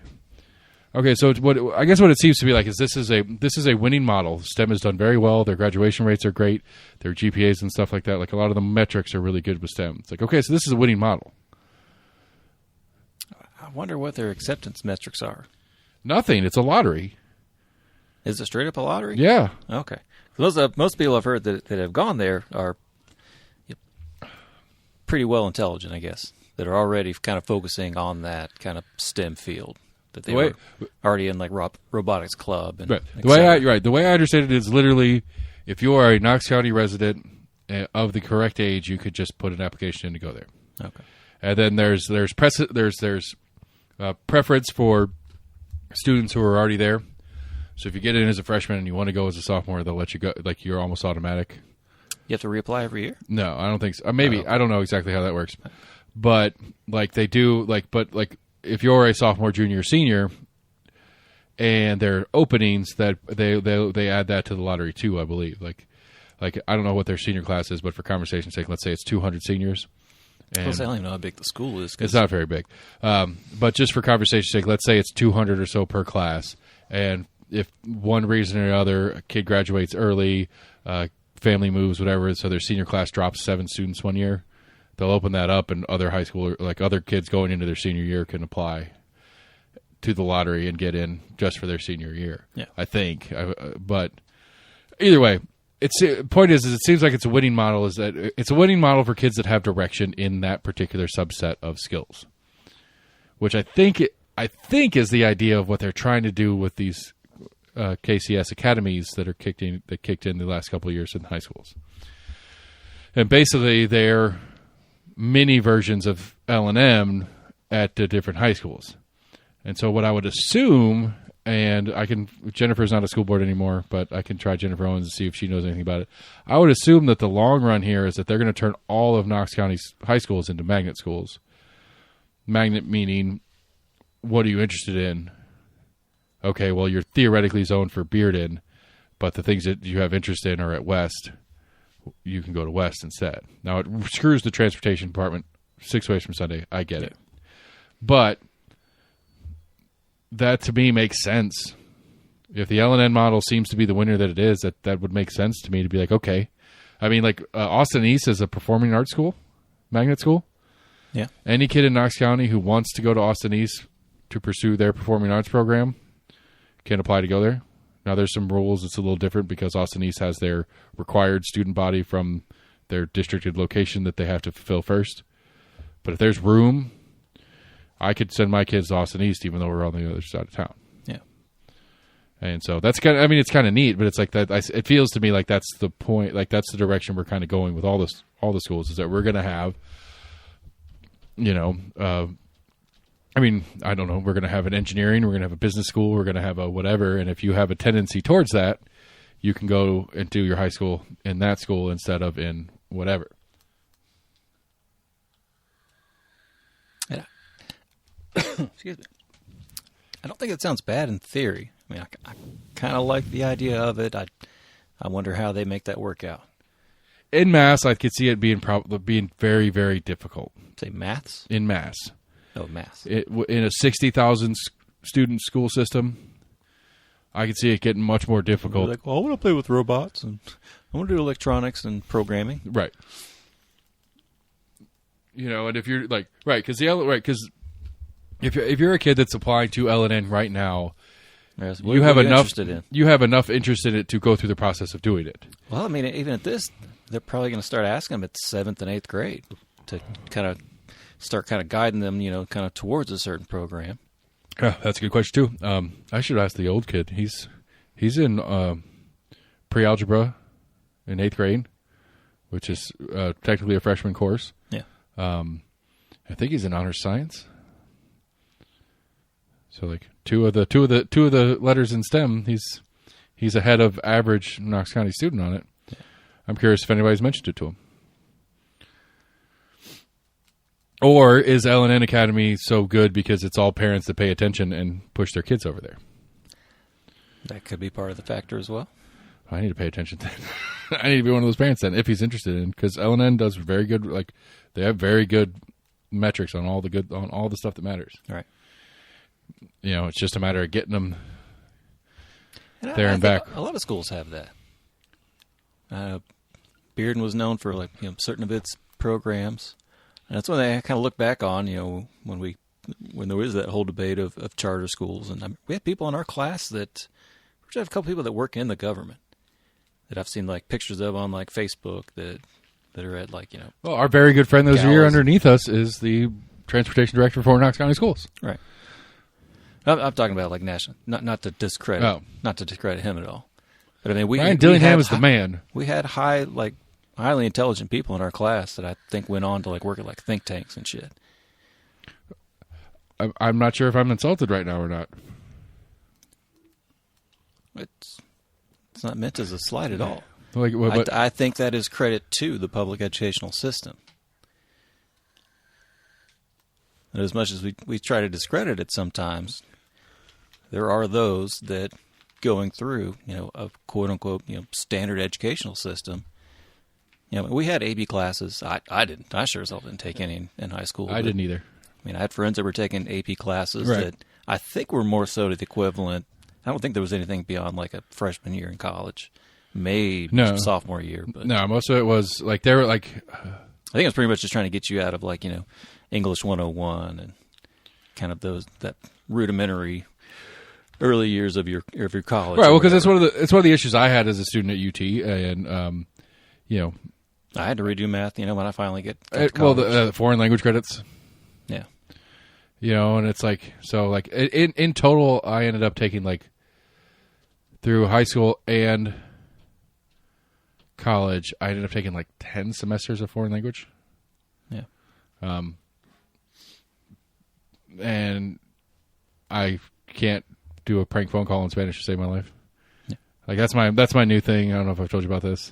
okay, so what it seems to be like is this is a winning model. STEM has done very well. Their graduation rates are great. Their GPAs and stuff like that. Like a lot of the metrics are really good with STEM. It's like, okay, so this is a winning model. I wonder what their acceptance metrics are. Nothing. It's a lottery. Is it straight up a lottery? Yeah. Okay. Most people I've heard that have gone there are pretty well intelligent, I guess, that are already kind of focusing on that kind of STEM field. That they were already in like robotics club. And right. The way I understand it is literally, if you are a Knox County resident of the correct age, you could just put an application in to go there. Okay. And then there's preference for students who are already there. So if you get in as a freshman and you want to go as a sophomore, they'll let you go. Like you're almost automatic. You have to reapply every year? No, I don't think so. Maybe. I don't know exactly how that works. But like they do, but if you're a sophomore, junior, senior, and there are openings, that they add that to the lottery too, I believe. Like I don't know what their senior class is, but for conversation's sake, let's say it's 200 seniors. And I don't even know how big the school is. It's not very big. But just for conversation's sake, let's say it's 200 or so per class. And if one reason or another, a kid graduates early, family moves, whatever, so their senior class drops 7 students one year, they'll open that up, and other high school, like other kids going into their senior year, can apply to the lottery and get in just for their senior year. Yeah, I think. But either way, the point is it seems like it's a winning model. Is that it's a winning model for kids that have direction in that particular subset of skills, which I think is the idea of what they're trying to do with these KCS academies that kicked in the last couple of years in high schools. And basically, they're mini versions of L&M at the different high schools. And so what I would assume, and Jennifer's not a school board anymore, but I can try Jennifer Owens and see if she knows anything about it. I would assume that the long run here is that they're going to turn all of Knox County's high schools into magnet schools. Magnet meaning, what are you interested in? Okay, well, you're theoretically zoned for Bearden, but the things that you have interest in are at West. You can go to West instead. Now, it screws the transportation department 6 ways from Sunday. I get it. But that, to me, makes sense. If the L&N model seems to be the winner that it is, that would make sense to me to be like, okay. I mean, like, Austin East is a performing arts school, magnet school. Yeah. Any kid in Knox County who wants to go to Austin East to pursue their performing arts program can apply to go there. Now, there's some rules. It's a little different because Austin East has their required student body from their districted location that they have to fulfill first. But if there's room, I could send my kids to Austin East even though we're on the other side of town. Yeah. And so that's kind of, I mean, it's kind of neat, but it's like that. It feels to me like that's the point, like that's the direction we're kind of going with all the schools, is that we're going to have, I mean, I don't know. We're going to have an engineering. We're going to have a business school. We're going to have a whatever. And if you have a tendency towards that, you can go and do your high school in that school instead of in whatever. Yeah. Excuse me. I don't think it sounds bad in theory. I mean, I kind of like the idea of it. I wonder how they make that work out. In Mass, I could see it being being very, very difficult. Say maths? In Mass. Oh, maths. In a 60,000 student school system, I could see it getting much more difficult. Like, well, I want to play with robots, and I want to do electronics and programming. Right. And if you're like, right, because if you're a kid that's applying to LNN right now, Yes, you have enough interested in? You have enough interest in it to go through the process of doing it. Well, I mean, even at this, they're probably going to start asking them at 7th and 8th grade to kind of start guiding them, kind of towards a certain program. Yeah, that's a good question too. I should ask the old kid. He's in pre-algebra in 8th grade, which is technically a freshman course. Yeah. I think he's in honors science. So like two of the letters in STEM, he's ahead of average Knox County student on it. Yeah. I'm curious if anybody's mentioned it to him. Or is LNN Academy so good because it's all parents that pay attention and push their kids over there? That could be part of the factor as well. I need to pay attention then. I need to be one of those parents then, if he's interested in, because LNN does very good. Like they have very good metrics on all the stuff that matters. Right. It's just a matter of getting them and there and back. A lot of schools have that. Bearden was known for certain of its programs, and that's when they kind of look back on when there was that whole debate of charter schools, and we had people in our class that we have a couple people that work in the government that I've seen like pictures of on like Facebook that are at Well, our very good friend that was gals. here underneath us is the transportation director for Knox County Schools. Right. I'm talking about like national, not to discredit, him at all. But I mean, Ryan Dillingham is the man. We had highly intelligent people in our class that I think went on to like work at like think tanks and shit. I'm not sure if I'm insulted right now or not. It's not meant as a slight at all. I think that is credit to the public educational system. And as much as we try to discredit it sometimes, there are those that going through, a quote unquote, standard educational system. We had AB classes. I didn't. I sure as hell didn't take any in high school. I didn't either. I mean, I had friends that were taking AP classes right. that I think were more so to the equivalent. I don't think there was anything beyond like a freshman year in college, maybe sophomore year. But no, most of it was like they were like. I think it was pretty much just trying to get you out of like English 101 and kind of that rudimentary early years of your college. Right. Well, because it's one of the issues I had as a student at UT, and I had to redo math. When I finally got to well, college. the foreign language credits. Yeah. And it's like so. Like in total, I ended up taking like through high school and college, I ended up taking like 10 semesters of foreign language. Yeah. And I can't do a prank phone call in Spanish to save my life. Yeah. Like that's my new thing. I don't know if I've told you about this.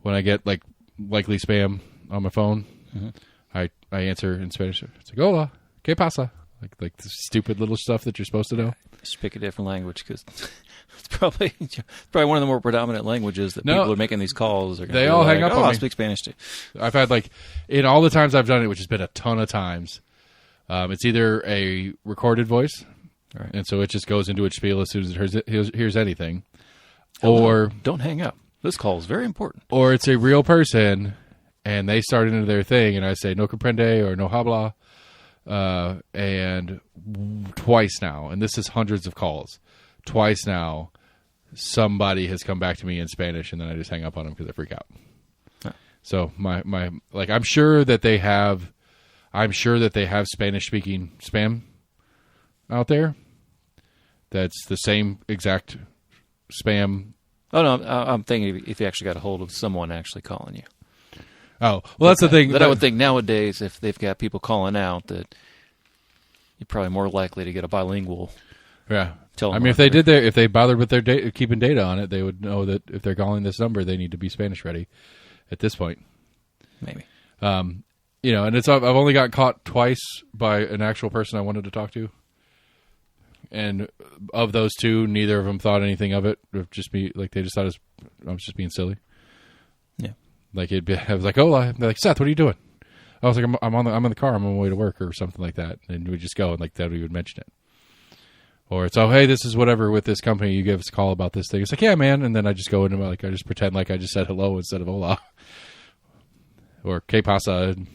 When I get like likely spam on my phone, mm-hmm. I answer in Spanish. It's like hola, ¿qué pasa? Like the stupid little stuff that you're supposed to know. Just pick a different language because it's probably one of the more predominant languages that people are making these calls. They all hang up on me. I speak Spanish too. I've had like in all the times I've done it, which has been a ton of times. It's either a recorded voice, right. and so it just goes into its spiel as soon as it hears anything, or don't hang up. This call is very important. Or it's a real person, and they start into their thing, and I say no comprende or no habla, and twice now, and this is hundreds of calls, twice now, somebody has come back to me in Spanish, and then I just hang up on them because I freak out. Huh. So my like I'm sure that they have Spanish speaking spam out there. That's the same exact spam. Oh no, I'm thinking if you actually got a hold of someone actually calling you. Oh well, that's the thing. But I would think nowadays, if they've got people calling out, that you're probably more likely to get a bilingual Yeah. Tell I them mean, what if they bothered with their keeping data on it, they would know that if they're calling this number, they need to be Spanish ready at this point. maybe. And I've only got caught twice by an actual person I wanted to talk to. And of those two, neither of them thought anything of it. It just be like they just thought I was just being silly. Yeah. Like I was like, oh, they're like, Seth, what are you doing? I was like, I'm in the car. I'm on my way to work or something like that. And we just go and like that we would mention it. Or it's, oh, hey, this is whatever with this company. You give us a call about this thing. It's like, yeah, man. And then I just go into I just pretend like I just said hello instead of hola. Or que pasa. And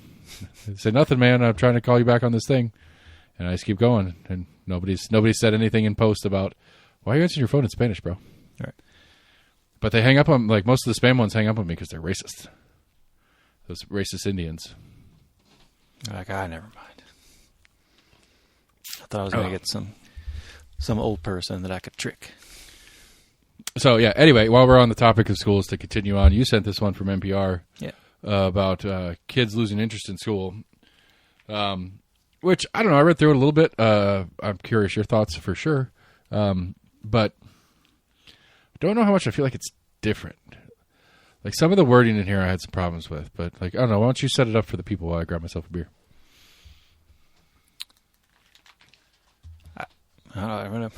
say, nothing, man. I'm trying to call you back on this thing. And I just keep going. And nobody said anything in post about, why are you answering your phone in Spanish, bro? All right. But they hang up on, like most of the spam ones hang up on me because they're racist. Those racist Indians. Like, never mind. I thought I was going to get some old person that I could trick. So, yeah, anyway, while we're on the topic of schools, to continue on, you sent this one from NPR about kids losing interest in school, which, I don't know, I read through it a little bit. I'm curious your thoughts for sure, but I don't know how much I feel like it's different. Like, some of the wording in here I had some problems with, but, like, I don't know, why don't you set it up for the people while I grab myself a beer? I don't know.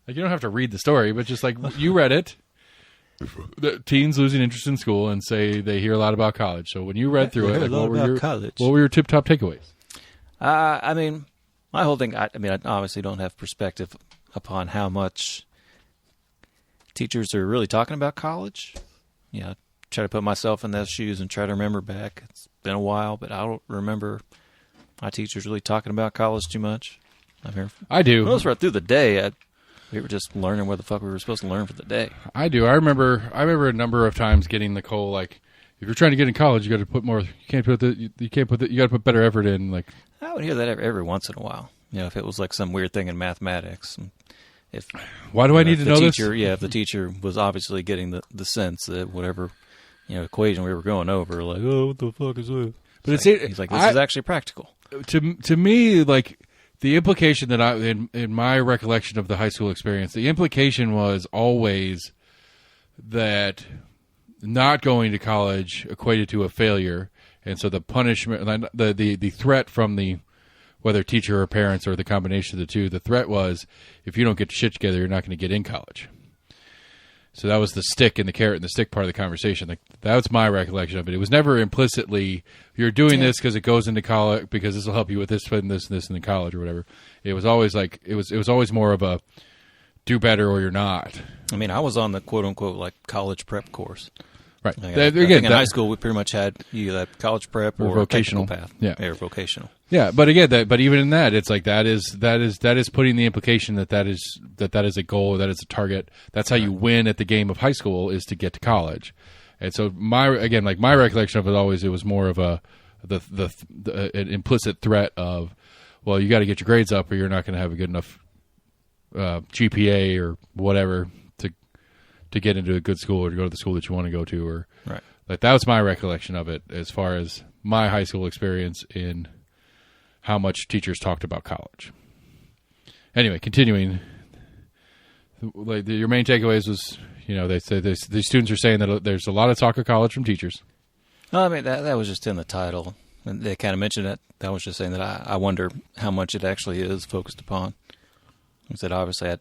Like, you don't have to read the story, but just like you read it, the teens losing interest in school and say they hear a lot about college. So when you read through it, like, what were your tip-top takeaways? I mean, my whole thing, I obviously don't have perspective upon how much teachers are really talking about college. Yeah, try to put myself in those shoes and try to remember back. It's been a while, but I don't remember my teachers really talking about college too much. I do. Most right through the day, we were just learning what the fuck we were supposed to learn for the day. I do. I remember a number of times getting the call, like, if you're trying to get in college, you got to put more. You got to put better effort in. Like, I would hear that every once in a while. If it was like some weird thing in mathematics. Why do I need to know this? Yeah, if the teacher was obviously getting the sense that whatever equation we were going over, like, oh, what the fuck is this? But he's like, this is actually practical. To me, like, the implication that in my recollection of the high school experience, the implication was always that not going to college equated to a failure, and so the punishment, the threat from the whether teacher or parents or the combination of the two, the threat was if you don't get your shit together, you're not going to get in college. So that was the stick and the carrot and the stick part of the conversation. Like, that was my recollection of it. It was never implicitly, you're doing this because it goes into college, because this will help you with this and this and this in the college or whatever. It was always like, it was always more of a do better or you're not. I mean, I was on the quote unquote like college prep course. Right. Like, I think in high school, we pretty much had either that college prep or vocational path. Yeah. Or vocational. Yeah, but again, but even in that, it's like that is putting the implication that is a goal, that is a target. That's how you win at the game of high school, is to get to college. And so my recollection of it always, it was more of an implicit threat of, well, you got to get your grades up or you're not going to have a good enough GPA or whatever to get into a good school or to go to the school that you want to go to, or right. Like, that was my recollection of it as far as my high school experience in how much teachers talked about college. Anyway, continuing, like your main takeaways was, they say these students are saying that there's a lot of talk of college from teachers. No, I mean that was just in the title, and they kind of mentioned it. That was just saying that I wonder how much it actually is focused upon. I said obviously I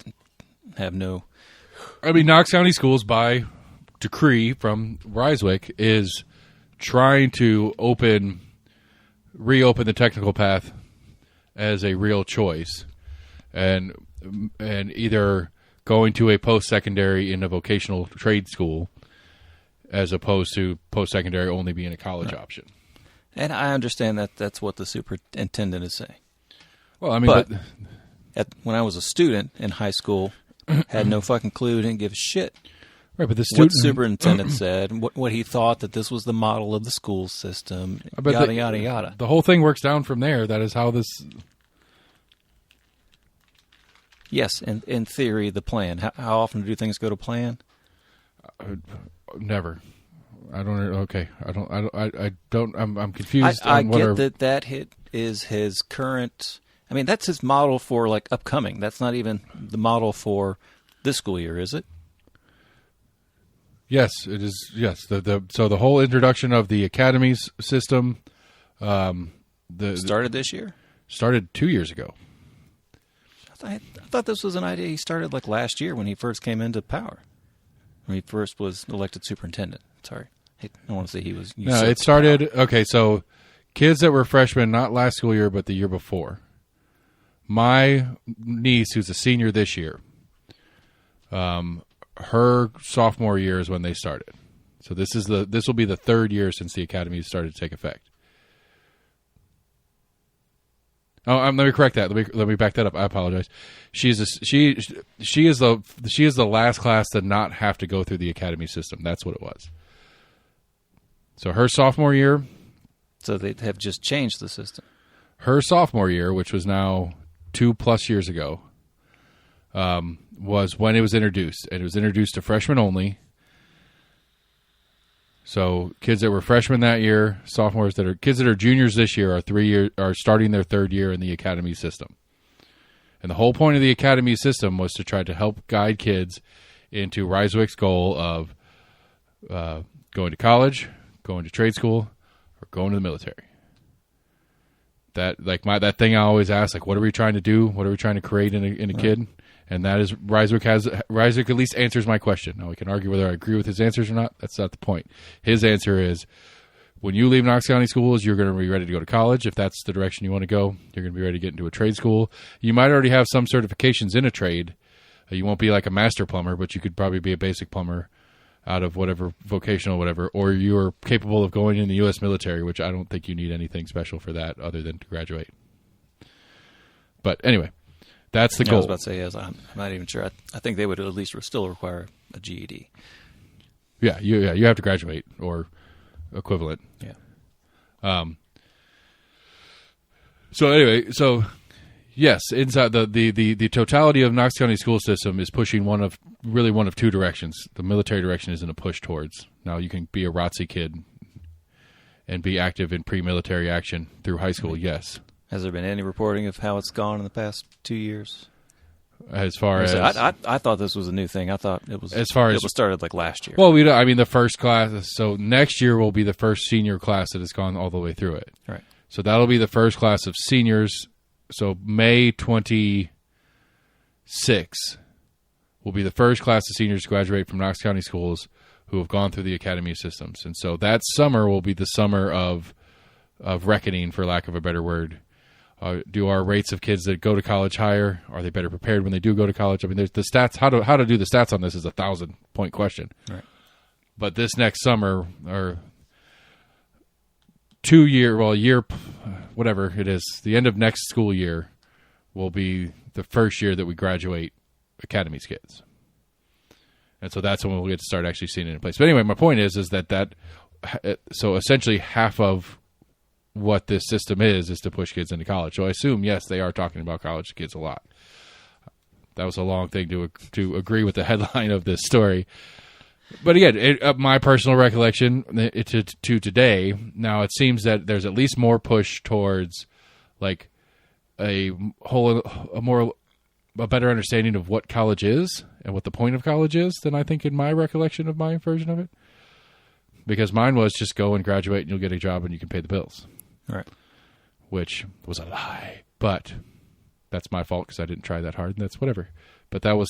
have no. I mean, Knox County Schools, by decree from Ryswick, is trying to reopen the technical path as a real choice, and either going to a post-secondary in a vocational trade school as opposed to post-secondary only being a college option. And I understand that that's what the superintendent is saying. Well, I mean, when I was a student in high school, had no fucking clue, didn't give a shit. Right, but the what the superintendent said, what he thought that this was the model of the school system, yada, yada, yada. The whole thing works down from there. That is how this... Yes, in theory, the plan. How often do things go to plan? Never. I don't... Okay. I don't... I'm confused. I get that hit is his current I mean, that's his model for like upcoming. That's not even the model for this school year, is it? Yes, it is. Yes, so the whole introduction of the academies system, Started this year? started 2 years ago. I thought this was an idea he started like last year when he first came into power. When he first was elected superintendent. Sorry. I don't want to say he was. No, it started. Okay, so kids that were freshmen, not last school year, but the year before. My niece, who's a senior this year, her sophomore year is when they started. So this will be the third year since the academy started to take effect. Oh, let me correct that. Let me back that up. I apologize. She is the last class to not have to go through the academy system. That's what it was. So her sophomore year. So they have just changed the system. Her sophomore year, which was now 2+ years ago, was when it was introduced, and it was introduced to freshmen only. So kids that were freshmen that year, sophomores kids that are juniors this year are starting their third year in the academy system. And the whole point of the academy system was to try to help guide kids into Ryswick's goal of going to college, going to trade school, or going to the military. That thing I always ask, like, what are we trying to do? What are we trying to create in a kid? And that is Ryswick at least answers my question. Now we can argue whether I agree with his answers or not. That's not the point. His answer is, when you leave Knox County schools, you're going to be ready to go to college. If that's the direction you want to go, you're going to be ready to get into a trade school. You might already have some certifications in a trade. You won't be like a master plumber, but you could probably be a basic plumber out of whatever vocational whatever, or you're capable of going in the U.S. military, which I don't think you need anything special for that other than to graduate. But anyway, that's the goal. I was about to say, yes, I'm not even sure. I think they would at least still require a GED. Yeah, you have to graduate or equivalent. Yeah. So anyway, yes, inside the totality of Knox County school system is pushing one of two directions. The military direction is in a push towards. Now you can be a ROTC kid and be active in pre-military action through high school. Yes. Has there been any reporting of how it's gone in the past 2 years? As far as I thought this was a new thing. I thought it was it was started like last year. Well, the first class. So next year will be the first senior class that has gone all the way through it. Right. So that'll be the first class of seniors. So May 26 will be the first class of seniors to graduate from Knox County schools who have gone through the academy systems. And so that summer will be the summer of reckoning, for lack of a better word. Do our rates of kids that go to college higher? Are they better prepared when they do go to college? I mean, there's the stats. How to do the stats on this is a 1,000-point question. Right. But this next summer, or 2 year, whatever it is, the end of next school year will be the first year that we graduate academies kids. And so that's when we'll get to start actually seeing it in place. But anyway, my point is that so essentially half of what this system is to push kids into college. So I assume, yes, they are talking about college kids a lot. That was a long thing to agree with the headline of this story. But again, my personal recollection to today, now it seems that there's at least more push towards like a better understanding of what college is and what the point of college is than I think in my recollection of my version of it. Because mine was just go and graduate and you'll get a job and you can pay the bills. Right. Which was a lie. But that's my fault because I didn't try that hard, and that's whatever. But that was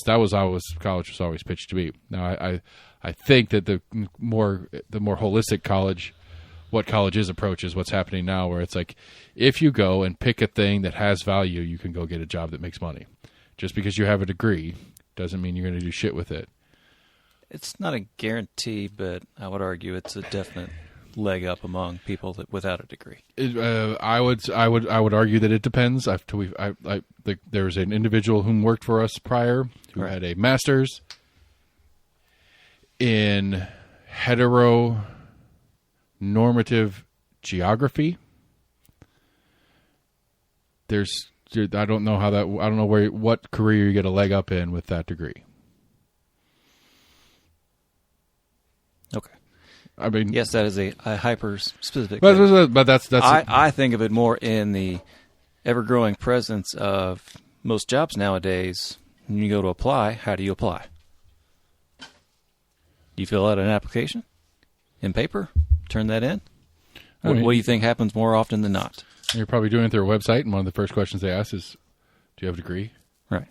college was always pitched to be. Now I think that the more holistic college, what college is approach is what's happening now, where it's like if you go and pick a thing that has value, you can go get a job that makes money. Just because you have a degree doesn't mean you're going to do shit with it. It's not a guarantee, but I would argue it's a definite leg up among people without a degree. I would argue that it depends. There was an individual who worked for us prior who had a master's in heteronormative geography. I don't know what career you get a leg up in with that degree. Okay. I mean, yes, that is a hyper specific. But that's. I think of it more in the ever-growing presence of most jobs nowadays, when you go to apply, how do you apply? Do you fill out an application in paper, turn that in? I mean, What do you think happens more often than not? You're probably doing it through a website, and one of the first questions they ask is, "Do you have a degree?" Right.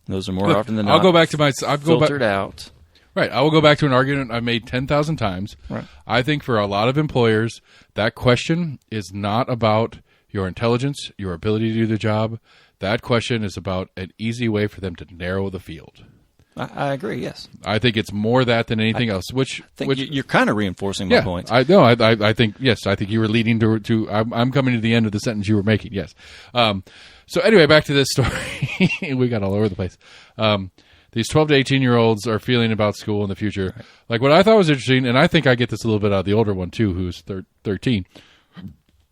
Those are more Look, often than not. I'll go back to my. I'll go back. filtered out. Right. I will go back to an argument I've made 10,000 times. Right. I think for a lot of employers, that question is not about your intelligence, your ability to do the job. That question is about an easy way for them to narrow the field. I agree. Yes. I think it's more that than anything else. Which You're kind of reinforcing my point. I know. I think yes. I think you were leading to. I'm coming to the end of the sentence you were making. Yes. So anyway, back to this story. We got all over the place. These 12 to 18-year-olds are feeling about school in the future. Right. Like what I thought was interesting, and I think I get this a little bit out of the older one too, who's 13.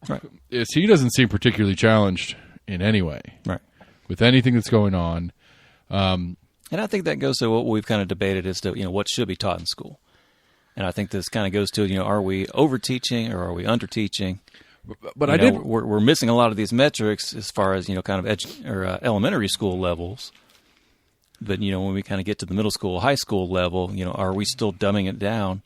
Right. Is he doesn't seem particularly challenged in any way. Right. With anything that's going on. And I think that goes to what we've kind of debated as to, what should be taught in school. And I think this kind of goes to, are we over-teaching or are we under-teaching? But we're missing a lot of these metrics as far as, kind of elementary school levels. But, when we kind of get to the middle school, high school level, are we still dumbing it down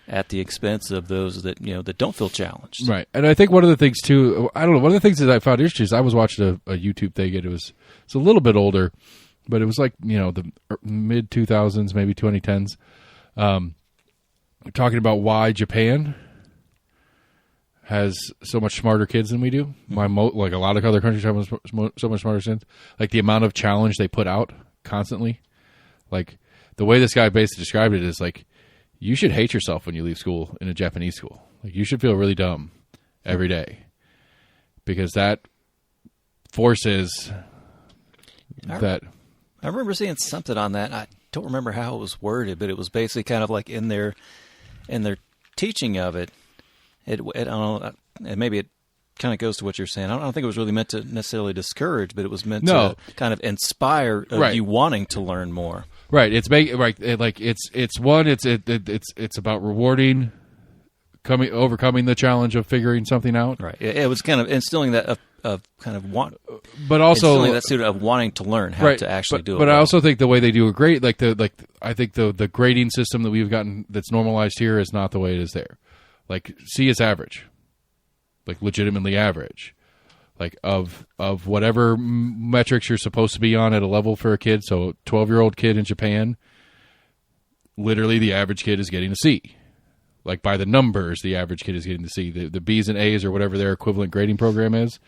at the expense of those that, that don't feel challenged? Right. And I think one of the things, too, I don't know, one of the things that I found interesting is I was watching a YouTube thing, and it's a little bit older, but it was like, the mid-2000s, maybe 2010s, talking about why Japan has so much smarter kids than we do. Like a lot of other countries have so much smarter kids. Like the amount of challenge they put out constantly. Like the way this guy basically described it is like, you should hate yourself when you leave school in a Japanese school. Like you should feel really dumb every day because that forces that. I remember seeing something on that. I don't remember how it was worded, but it was basically kind of like in their teaching of it. I don't know, and maybe it kind of goes to what you're saying. I don't think it was really meant to necessarily discourage, but it was meant to kind of inspire you wanting to learn more. Right. It's about rewarding, overcoming the challenge of figuring something out. Right. It was kind of instilling that of kind of want, but also instilling that student of wanting to learn how to actually do it. But I also think the way they do a grade, I think the grading system that we've gotten that's normalized here is not the way it is there. Like C is average, like legitimately average, like of whatever metrics you're supposed to be on at a level for a kid. So 12-year-old kid in Japan, literally the average kid is getting a C. Like by the numbers, the average kid is getting the C. The B's and A's or whatever their equivalent grading program is,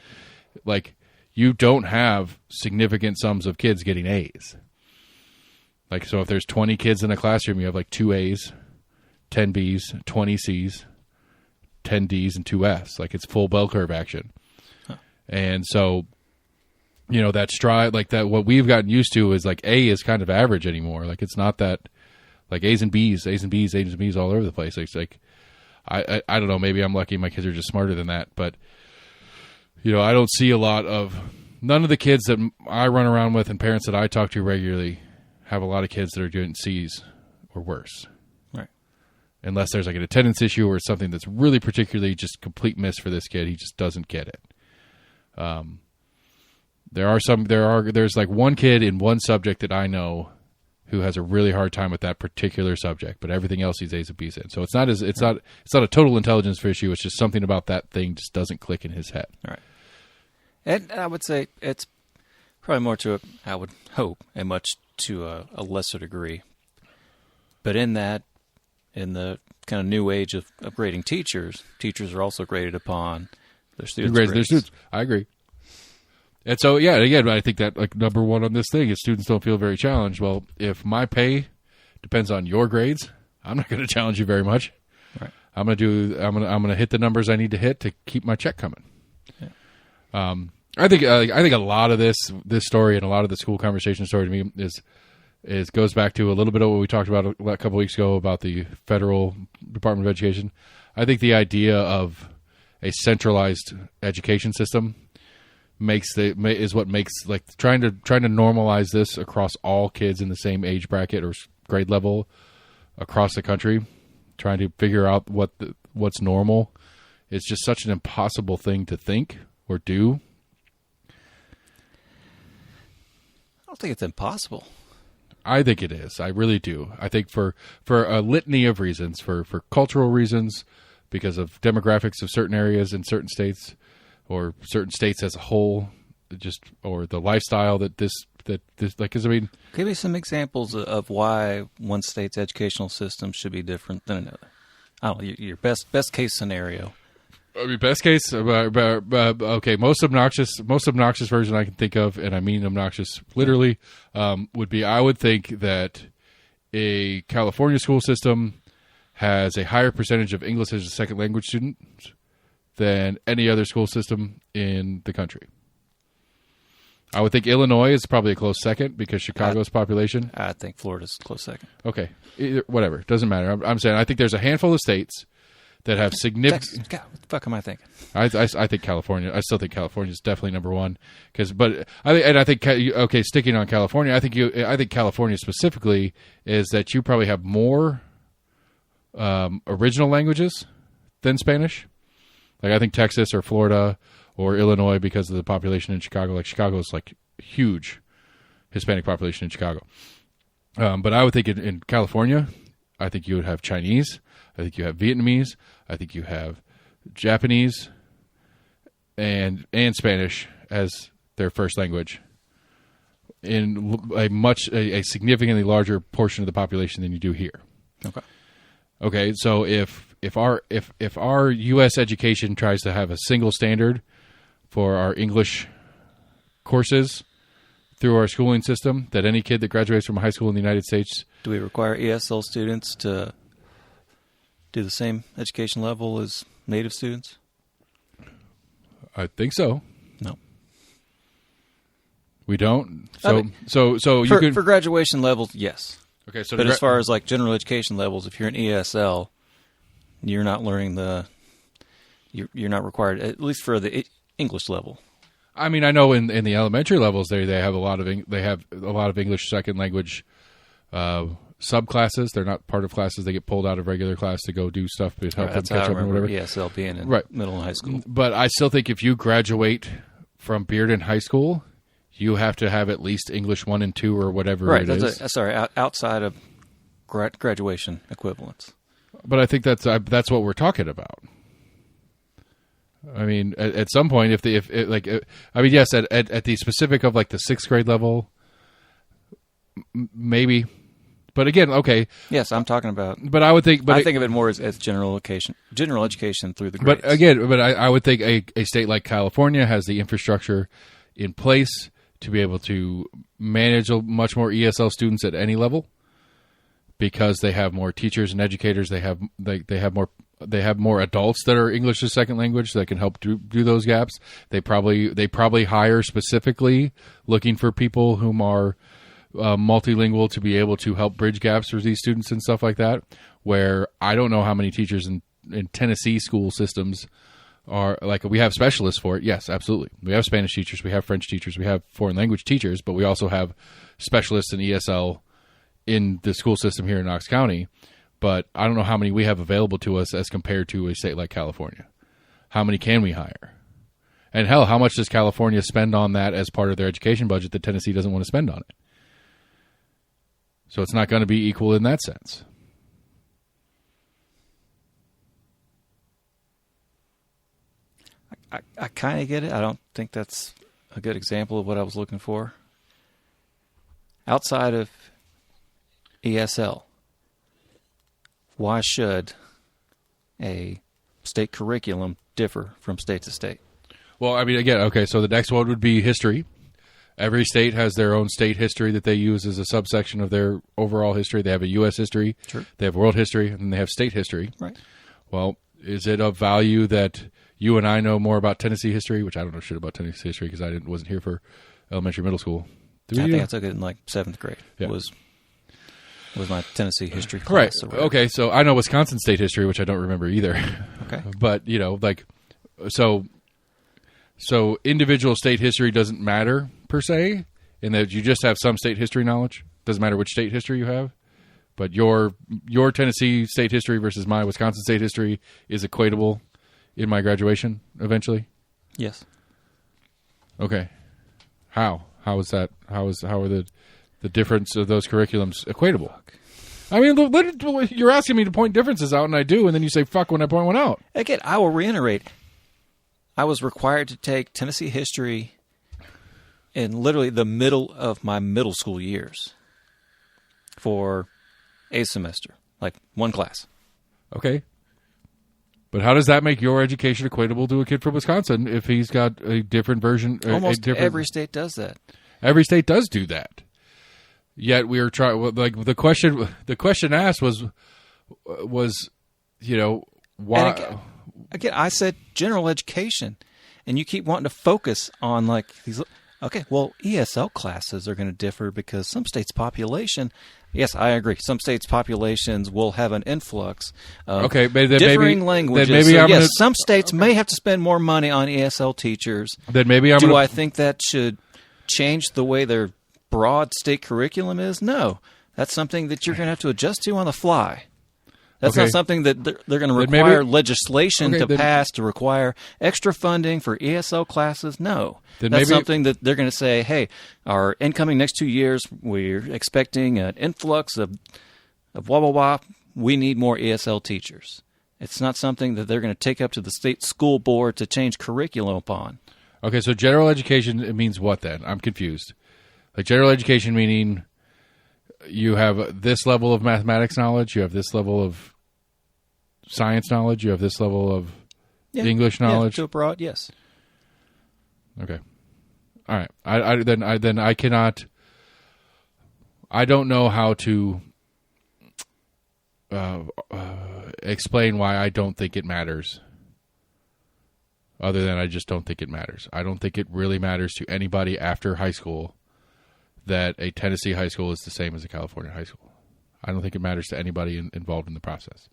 like you don't have significant sums of kids getting A's. Like so, if there's 20 kids in a classroom, you have like 2 A's, 10 B's, 20 C's, 10 D's, and 2 F's. Like it's full bell curve action. Huh. And so, that stride, like that, what we've gotten used to is like A is kind of average anymore. Like it's not that. Like A's and B's all over the place. It's like, I don't know, maybe I'm lucky my kids are just smarter than that. But, I don't see none of the kids that I run around with and parents that I talk to regularly have a lot of kids that are doing C's or worse. Right. Unless there's like an attendance issue or something that's really particularly just complete miss for this kid. He just doesn't get it. There's like one kid in one subject that I know who has a really hard time with that particular subject, but everything else he's A's and B's in. So it's not a total intelligence issue. It's just something about that thing just doesn't click in his head. All right. And I would say it's probably more to I would hope, and much to a lesser degree. But in the kind of new age of grading teachers are also graded upon their students' grades. Their students. I agree. And so, yeah, again, I think that like number one on this thing is students don't feel very challenged. Well, if my pay depends on your grades, I'm not going to challenge you very much. Right. I'm going to hit the numbers I need to hit to keep my check coming. Yeah. I think a lot of this story and a lot of the school conversation story to me is goes back to a little bit of what we talked about a couple weeks ago about the federal Department of Education. I think the idea of a centralized education system is what makes like trying to normalize this across all kids in the same age bracket or grade level across the country, trying to figure out what's normal. It's just such an impossible thing to think or do. don't think it's impossible. I think it is. I really do. I think for a litany of reasons, for cultural reasons, because of demographics of certain areas in certain states, or certain states as a whole, or the lifestyle that this like. Because I mean, Give me some examples of why one state's educational system should be different than another. I don't know, your best case scenario. I mean, best case, okay. Most obnoxious version I can think of, and I mean obnoxious literally, would be, I would think that a California school system has a higher percentage of English as a second language students than any other school system in the country. I would think Illinois is probably a close second because Chicago's population. I think Florida's a close second. Okay, whatever, doesn't matter. I'm saying I think there's a handful of states that have significant. Texas. God, what the fuck am I thinking? I think California. I still think California is definitely number one. I think okay. Sticking on California, I think California specifically is that you probably have more original languages than Spanish. Like I think Texas or Florida or Illinois, because of the population in Chicago. Like Chicago is like huge Hispanic population in Chicago. But I would think in California, I think you would have Chinese. I think you have Vietnamese. I think you have Japanese and Spanish as their first language in a significantly larger portion of the population than you do here. Okay. So if our U.S. education tries to have a single standard for our English courses through our schooling system, that any kid that graduates from high school in the United States, do we require ESL students to do the same education level as native students? I think so. No, we don't. For graduation levels, yes. Okay, so but as far as like general education levels, if you're an ESL, you're not learning you're not required, at least for the English level. I mean, I know in the elementary levels they have a lot of English second language subclasses. They're not part of classes. They get pulled out of regular class to go do stuff to help them catch up and whatever. ESL being in middle and high school. But I still think if you graduate from Bearden High School, you have to have at least English 1 and 2 or whatever it is. Outside of graduation equivalents. But I think that's what we're talking about. I mean, at some point, yes, at the specific of like the 6th grade level, maybe. But again, okay. Yes, I'm talking about. But I would think. But I think of it more as general education through the grades. But I would think a state like California has the infrastructure in place to be able to manage much more ESL students at any level, because they have more teachers and educators. They have more adults that are English as second language that can help do those gaps. They probably hire specifically looking for people whom are multilingual to be able to help bridge gaps for these students and stuff like that. Where I don't know how many teachers in Tennessee school systems are like, we have specialists for it. Yes, absolutely. We have Spanish teachers, we have French teachers, we have foreign language teachers, but we also have specialists in ESL in the school system here in Knox County. But I don't know how many we have available to us as compared to a state like California. How many can we hire? And hell, how much does California spend on that as part of their education budget that Tennessee doesn't want to spend on it? So it's not going to be equal in that sense. I kind of get it. I don't think that's a good example of what I was looking for. Outside of ESL, why should a state curriculum differ from state to state? Well, I mean, again, okay, so the next one would be history. Every state has their own state history that they use as a subsection of their overall history. They have a U.S. history, sure. They have world history, and they have state history. Right. Well, is it of value that you and I know more about Tennessee history, which I don't know shit about Tennessee history because I wasn't here for elementary, middle school. I think I took it in like 7th grade. Yeah. Was my Tennessee history class. Right. Okay, so I know Wisconsin state history, which I don't remember either. Okay. But, so individual state history doesn't matter per se, in that you just have some state history knowledge. Doesn't matter which state history you have. But your Tennessee state history versus my Wisconsin state history is equatable in my graduation eventually? Yes. Okay. How How is that? How are the difference of those curriculums equatable? I mean, you're asking me to point differences out, and I do, and then you say fuck when I point one out. Again, I will reiterate. I was required to take Tennessee history in literally the middle of my middle school years for a semester, like one class. Okay. But how does that make your education equatable to a kid from Wisconsin if he's got a different version? Almost every state does that. Every state does do that. Yet we are trying. Like the question asked was, why? And again, I said general education, and you keep wanting to focus on like these. Okay, well, ESL classes are going to differ because some states' population. Yes, I agree. Some states' populations will have an influx of differing languages. Then maybe some states may have to spend more money on ESL teachers. Then maybe I think that should change the way their broad state curriculum is? No. That's something that you're going to have to adjust to on the fly. That's not something that they're going to require legislation to pass to require extra funding for ESL classes. No. That's something that they're going to say, hey, our incoming next 2 years, we're expecting an influx of blah, blah, blah. We need more ESL teachers. It's not something that they're going to take up to the state school board to change curriculum upon. Okay, so general education, it means what then? I'm confused. Like general education meaning you have this level of mathematics knowledge, you have this level of science knowledge, you have this level of English knowledge. Yeah, to broad, yes. Okay. All right. I cannot. I don't know how to explain why I don't think it matters. Other than I just don't think it matters. I don't think it really matters to anybody after high school that a Tennessee high school is the same as a California high school. I don't think it matters to anybody involved in the process.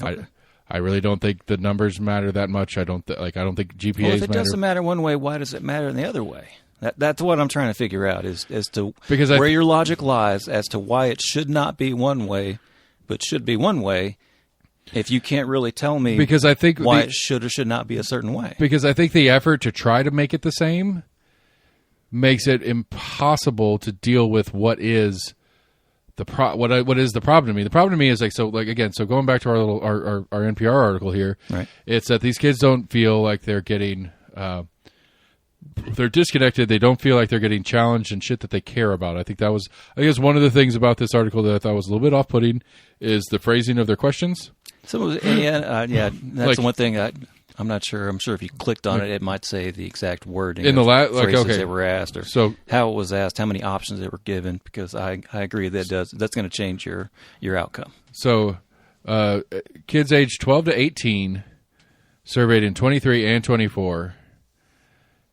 Okay. I really don't think the numbers matter that much. I don't think GPAs matter. Well, if it doesn't matter one way, why does it matter in the other way? That's what I'm trying to figure out as to where your logic lies as to why it should not be one way, but should be one way. If you can't really tell me because I think why it should or should not be a certain way. Because I think the effort to try to make it the same makes it impossible to deal with what is the what is the problem to me. The problem to me is so going back to our little our NPR article here, right. It's that these kids don't feel like they're getting they're disconnected. They don't feel like they're getting challenged and shit that they care about. I think one of the things about this article that I thought was a little bit off-putting is the phrasing of their questions. That's the one thing I'm not sure. I'm sure if you clicked on it, it might say the exact wording in the phrases they were asked, or how it was asked, how many options they were given. Because I agree that's going to change your outcome. So, kids aged 12 to 18, surveyed in 23 and 24.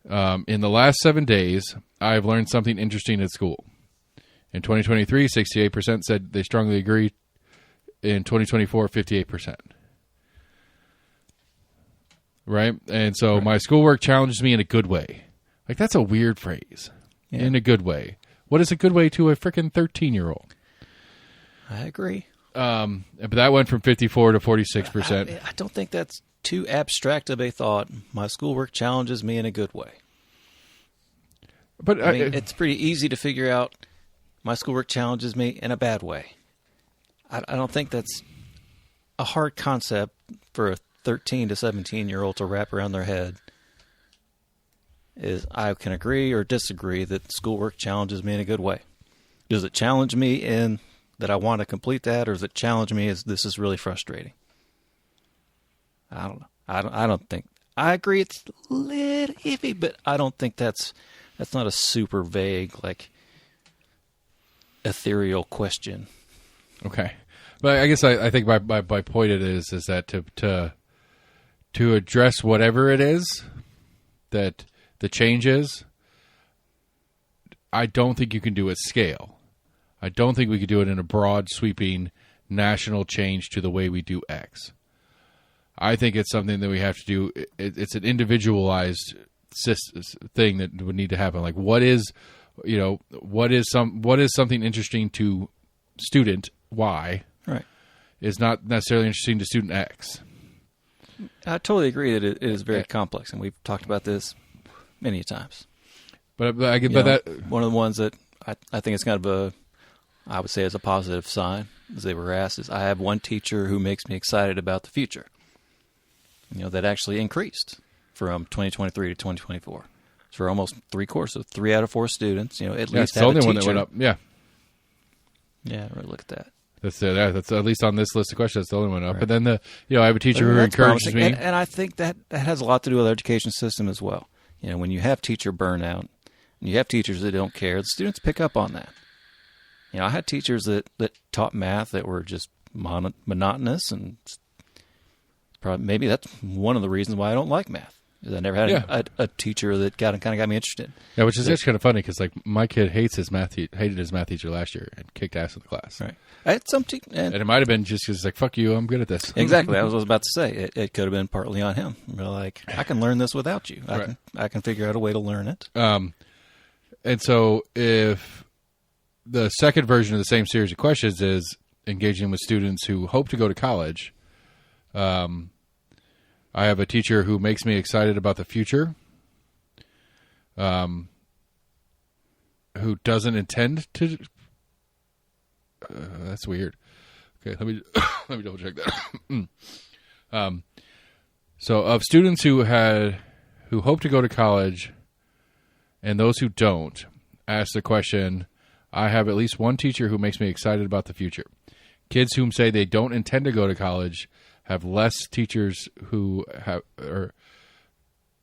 In the last 7 days, I've learned something interesting at school. In 2023, 68% said they strongly agree. In 2024, 58%. Right? And so my schoolwork challenges me in a good way. Like, that's a weird phrase. Yeah. In a good way. What is a good way to a freaking 13-year-old? I agree. But that went from 54 to 46%. I don't think that's too abstract of a thought. My schoolwork challenges me in a good way. But it's pretty easy to figure out my schoolwork challenges me in a bad way. I don't think that's a hard concept for a 13 to 17-year-old to wrap around their head. I can agree or disagree that schoolwork challenges me in a good way. Does it challenge me in that I want to complete that, or does it challenge me as this is really frustrating? I don't know. I don't think. I agree it's a little iffy, but I don't think that's not a super vague, like, ethereal question. Okay, but I guess I think my point is that to address whatever it is that the change is, I don't think you can do at scale. I don't think we could do it in a broad, sweeping national change to the way we do X. I think it's something that we have to do. It's an individualized thing that would need to happen. Like, what is something interesting to student Y, right, is not necessarily interesting to student X. I totally agree that it is very complex, and we've talked about this many times. You but know, that one of the ones that I think it's kind of I would say is a positive sign, as they were asked, is I have one teacher who makes me excited about the future. You know, that actually increased from 2023 to 2024. So for almost 3 out of 4 students, you know, at least that's the had only a one that teacher. went up. Yeah, Yeah, right, look at that. that's at least on this list of questions. That's the only one up. Right. And then I have a teacher who That's encourages promising. me. And I think that has a lot to do with the education system as well. You know, when you have teacher burnout, and you have teachers that don't care, the students pick up on that. You know, I had teachers that taught math that were just monotonous, and probably maybe that's one of the reasons why I don't like math. Is I never had a teacher that kind of got me interested. Yeah, which is actually kind of funny because like my kid hated his math teacher last year and kicked ass in the class. Right. I had some And it might have been just because it's like, fuck you, I'm good at this. exactly. I was about to say it could have been partly on him. We're like, I can learn this without you. Right. I can figure out a way to learn it. And so if the second version of the same series of questions is engaging with students who hope to go to college, I have a teacher who makes me excited about the future, who doesn't intend to. That's weird. Okay, let me double check that. So, of students who hope to go to college, and those who don't, ask the question: I have at least one teacher who makes me excited about the future. Kids whom say they don't intend to go to college have less teachers who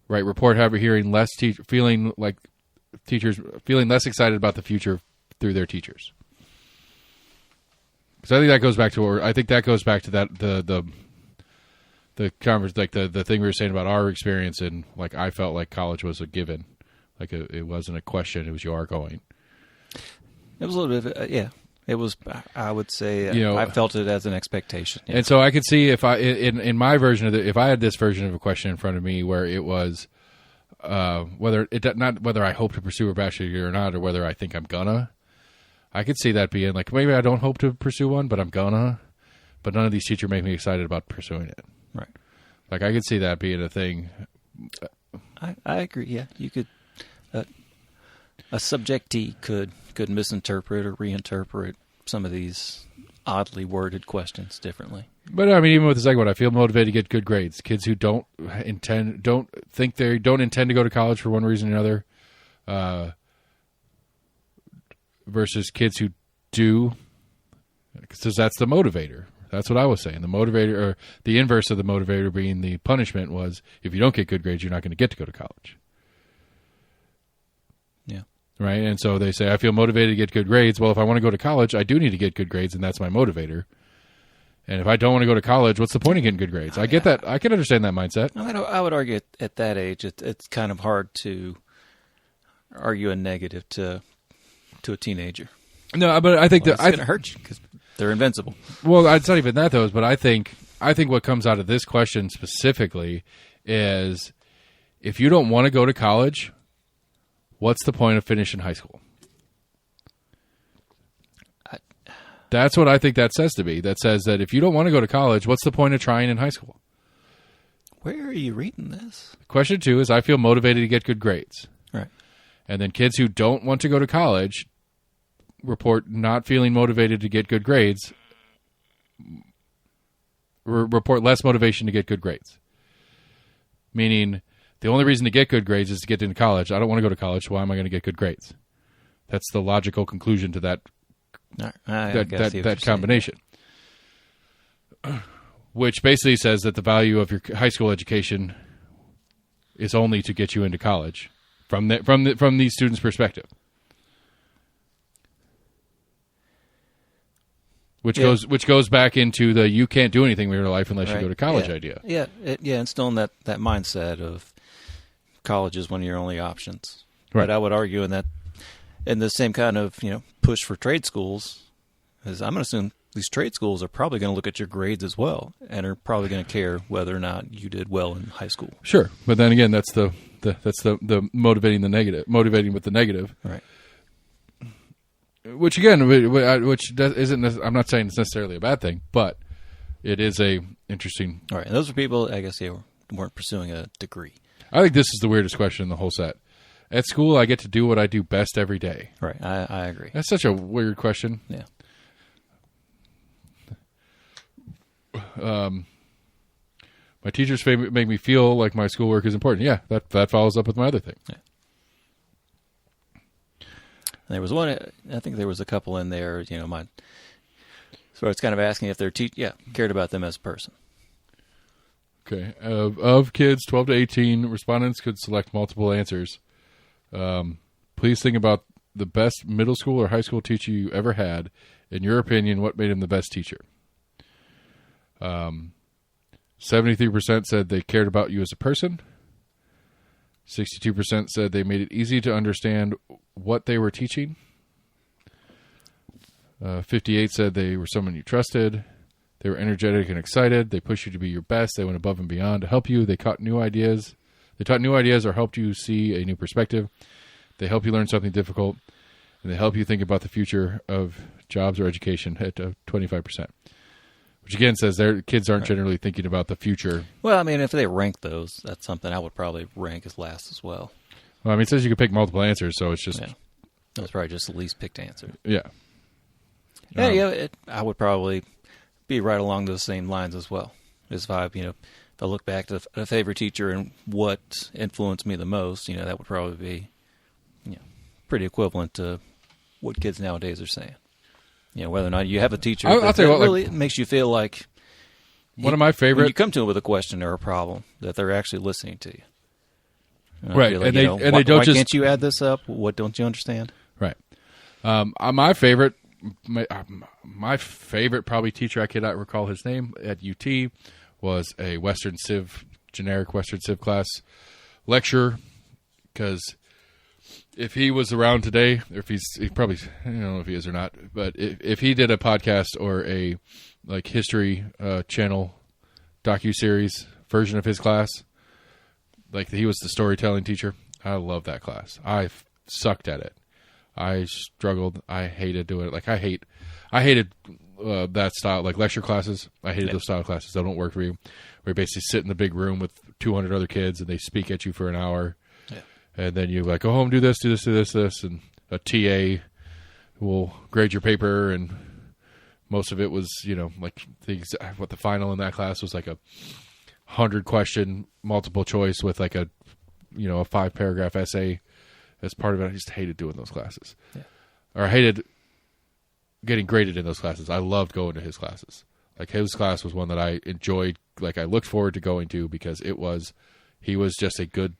report hearing less feeling less excited about the future through their teachers. So I think that goes back to that the conference, like the thing we were saying about our experience, and like I felt like college was a given, like it wasn't a question, it was you are going. It was a little bit of, yeah. It was, I would say, You know, I felt it as an expectation. Yeah. And so I could see if in my version of if I had this version of a question in front of me where it was whether I hope to pursue a bachelor's degree or not, or whether I think I'm gonna, I could see that being like, maybe I don't hope to pursue one, but I'm gonna. But none of these teachers make me excited about pursuing it. Right. Like I could see that being a thing. I agree. Yeah, you could. A subjectee could misinterpret or reinterpret some of these oddly worded questions differently. But I mean, even with the second one, I feel motivated to get good grades. Kids who don't intend to go to college for one reason or another, versus kids who do, because that's the motivator. That's what I was saying. The motivator, or the inverse of the motivator being the punishment, was if you don't get good grades, you're not going to get to go to college. Yeah. Right? And so they say, I feel motivated to get good grades. Well, if I want to go to college, I do need to get good grades, and that's my motivator. And if I don't want to go to college, what's the point of getting good grades? I get that. I can understand that mindset. I would argue at that age, it's kind of hard to argue a negative to a teenager. No, but I think It's going to hurt you because they're invincible. Well, it's not even that, though. But I think what comes out of this question specifically is, if you don't want to go to college, what's the point of finishing high school? That's what I think that says to me. That says that if you don't want to go to college, what's the point of trying in high school? Where are you reading this? Question 2 is, I feel motivated to get good grades. Right. And then kids who don't want to go to college report not feeling motivated to get good grades, report less motivation to get good grades. Meaning, the only reason to get good grades is to get into college. I don't want to go to college, so why am I going to get good grades? That's the logical conclusion to that that combination. Which basically says that the value of your high school education is only to get you into college from these students' perspective. Which goes back into the you can't do anything with your life unless you go to college idea. Yeah, instilling that mindset of college is one of your only options. Right. But I would argue in the same kind of push for trade schools, is I'm going to assume these trade schools are probably going to look at your grades as well, and are probably going to care whether or not you did well in high school. Sure, but then again, that's the motivating with the negative. Right. Which again, isn't. I'm not saying it's necessarily a bad thing, but it is a interesting. All right, and those are people, I guess, weren't pursuing a degree. I think this is the weirdest question in the whole set. At school, I get to do what I do best every day. Right. I agree. That's such a weird question. Yeah. My teachers make me feel like my schoolwork is important. Yeah, that follows up with my other thing. Yeah. There was one. I think there was a couple in there. So it's kind of asking if their cared about them as a person. Okay. Of kids 12 to 18, respondents could select multiple answers. Please think about the best middle school or high school teacher you ever had. In your opinion, what made him the best teacher? 73% said they cared about you as a person. 62% said they made it easy to understand what they were teaching. 58 said they were someone you trusted. They were energetic and excited. They pushed you to be your best. They went above and beyond to help you. They taught new ideas. Or helped you see a new perspective. They help you learn something difficult. And they help you think about the future of jobs or education at 25%. Which again says their kids aren't generally thinking about the future. Well, I mean, if they rank those, that's something I would probably rank as last as well. Well, I mean, it says you can pick multiple answers, so it's just... Yeah. That's probably just the least picked answer. Yeah. I would probably be right along those same lines as well. If I look back to a favorite teacher and what influenced me the most, that would probably be, pretty equivalent to what kids nowadays are saying. Whether or not you have a teacher I'll that tell you what, really makes you feel like one of my favorite... when you come to them with a question or a problem, that they're actually listening to you. Right. Like, they don't why just... can't you add this up? What don't you understand? Right. My favorite probably teacher, I cannot recall his name, at UT was a generic Western Civ class lecturer, because if he was around today, or if he probably, I don't know if he is or not, but if he did a podcast or a history channel docuseries version of his class, he was the storytelling teacher, I love that class. I sucked at it. I struggled. I hated doing it. I hated that style, lecture classes. I hated those style classes. They don't work for you. Where you basically sit in the big room with 200 other kids and they speak at you for an hour. Yeah. And then you go home, do this, and a TA will grade your paper. And most of it was, what the final in that class was a 100-question multiple choice with a 5-paragraph essay as part of it. I just hated doing those classes. Yeah. Or I hated getting graded in those classes. I loved going to his classes. His class was one that I enjoyed. I looked forward to going to because he was just a good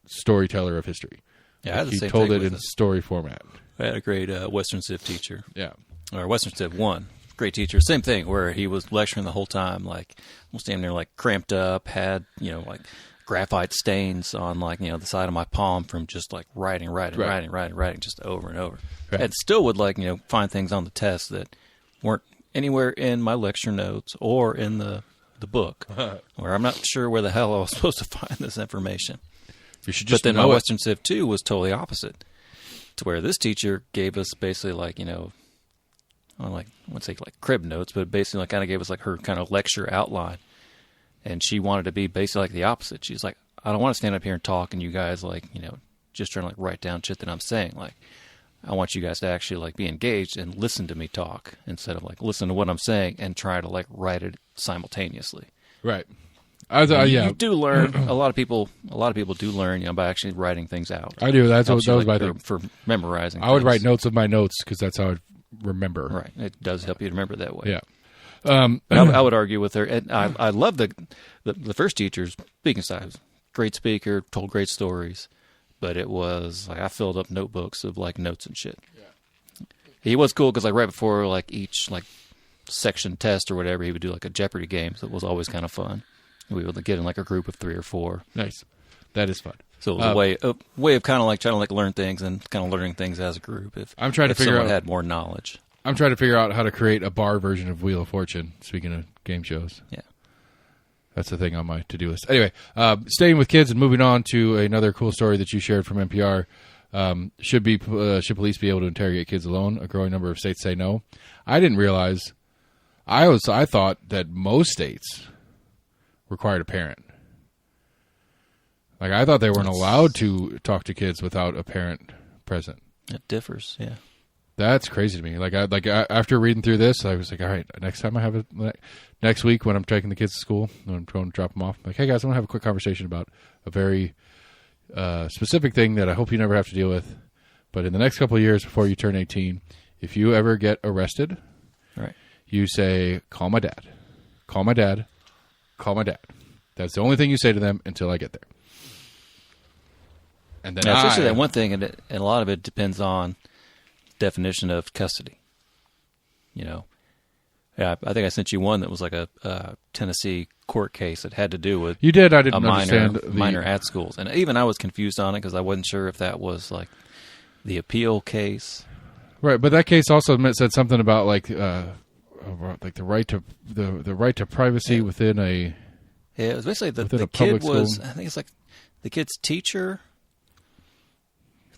storyteller of history. Yeah, he told it in story format. I had a great Western Civ teacher. Yeah. Or Western Civ 1. Great teacher. Same thing, where he was lecturing the whole time, almost damn near cramped up, had, graphite stains on the side of my palm from just writing just over and over. Right. And still would find things on the test that weren't anywhere in my lecture notes or in the book, where I'm not sure where the hell I was supposed to find this information. You should just but then my Western Civ 2 was totally opposite, to where this teacher gave us basically I wouldn't say crib notes, but basically kind of gave us her kind of lecture outline. And she wanted to be basically the opposite. She's like, I don't want to stand up here and talk and you guys just trying to write down shit that I'm saying. I want you guys to actually be engaged and listen to me talk instead of listen to what I'm saying and try to write it simultaneously. Right. You do learn. a lot of people do learn, by actually writing things out. I do. That was my thing for memorizing. I would write notes of my notes because that's how I remember. Right. It does help you to remember that way. Yeah. I would argue with her. And I love the first teacher's speaking style. Great speaker, told great stories, but it was I filled up notebooks of notes and shit. Yeah. He was cool because right before each section test or whatever, he would do a Jeopardy game. So it was always kind of fun. We would get in a group of 3 or 4. Nice. That is fun. So it was a way of kind of trying to learn things and kind of learning things as a group. If I'm trying to figure someone out had more knowledge. I'm trying to figure out how to create a bar version of Wheel of Fortune. Speaking of game shows, yeah, that's the thing on my to-do list. Anyway, staying with kids and moving on to another cool story that you shared from NPR. Should police be able to interrogate kids alone? A growing number of states say no. I didn't realize. I thought that most states required a parent. Like, I thought they weren't allowed to talk to kids without a parent present. It differs, yeah. That's crazy to me. After reading through this, I was like, all right, next time next week when I'm taking the kids to school, when I'm going to drop them off, I'm like, hey guys, I want to have a quick conversation about a very specific thing that I hope you never have to deal with. But in the next couple of years before you turn 18, if you ever get arrested, Right. you say, call my dad. Call my dad. Call my dad. That's the only thing you say to them until I get there. And then Especially that one thing, and a lot of it depends on definition of custody. You know, yeah, I think I sent you one that was like a Tennessee court case that had to do with you did. I didn't a understand minor at schools, and even I was confused on it because I wasn't sure if that was like the appeal case. Right, but that case also said something about like the right to the right to privacy within a. Yeah, it was basically within the a public kid was. school. I think it's like the kid's teacher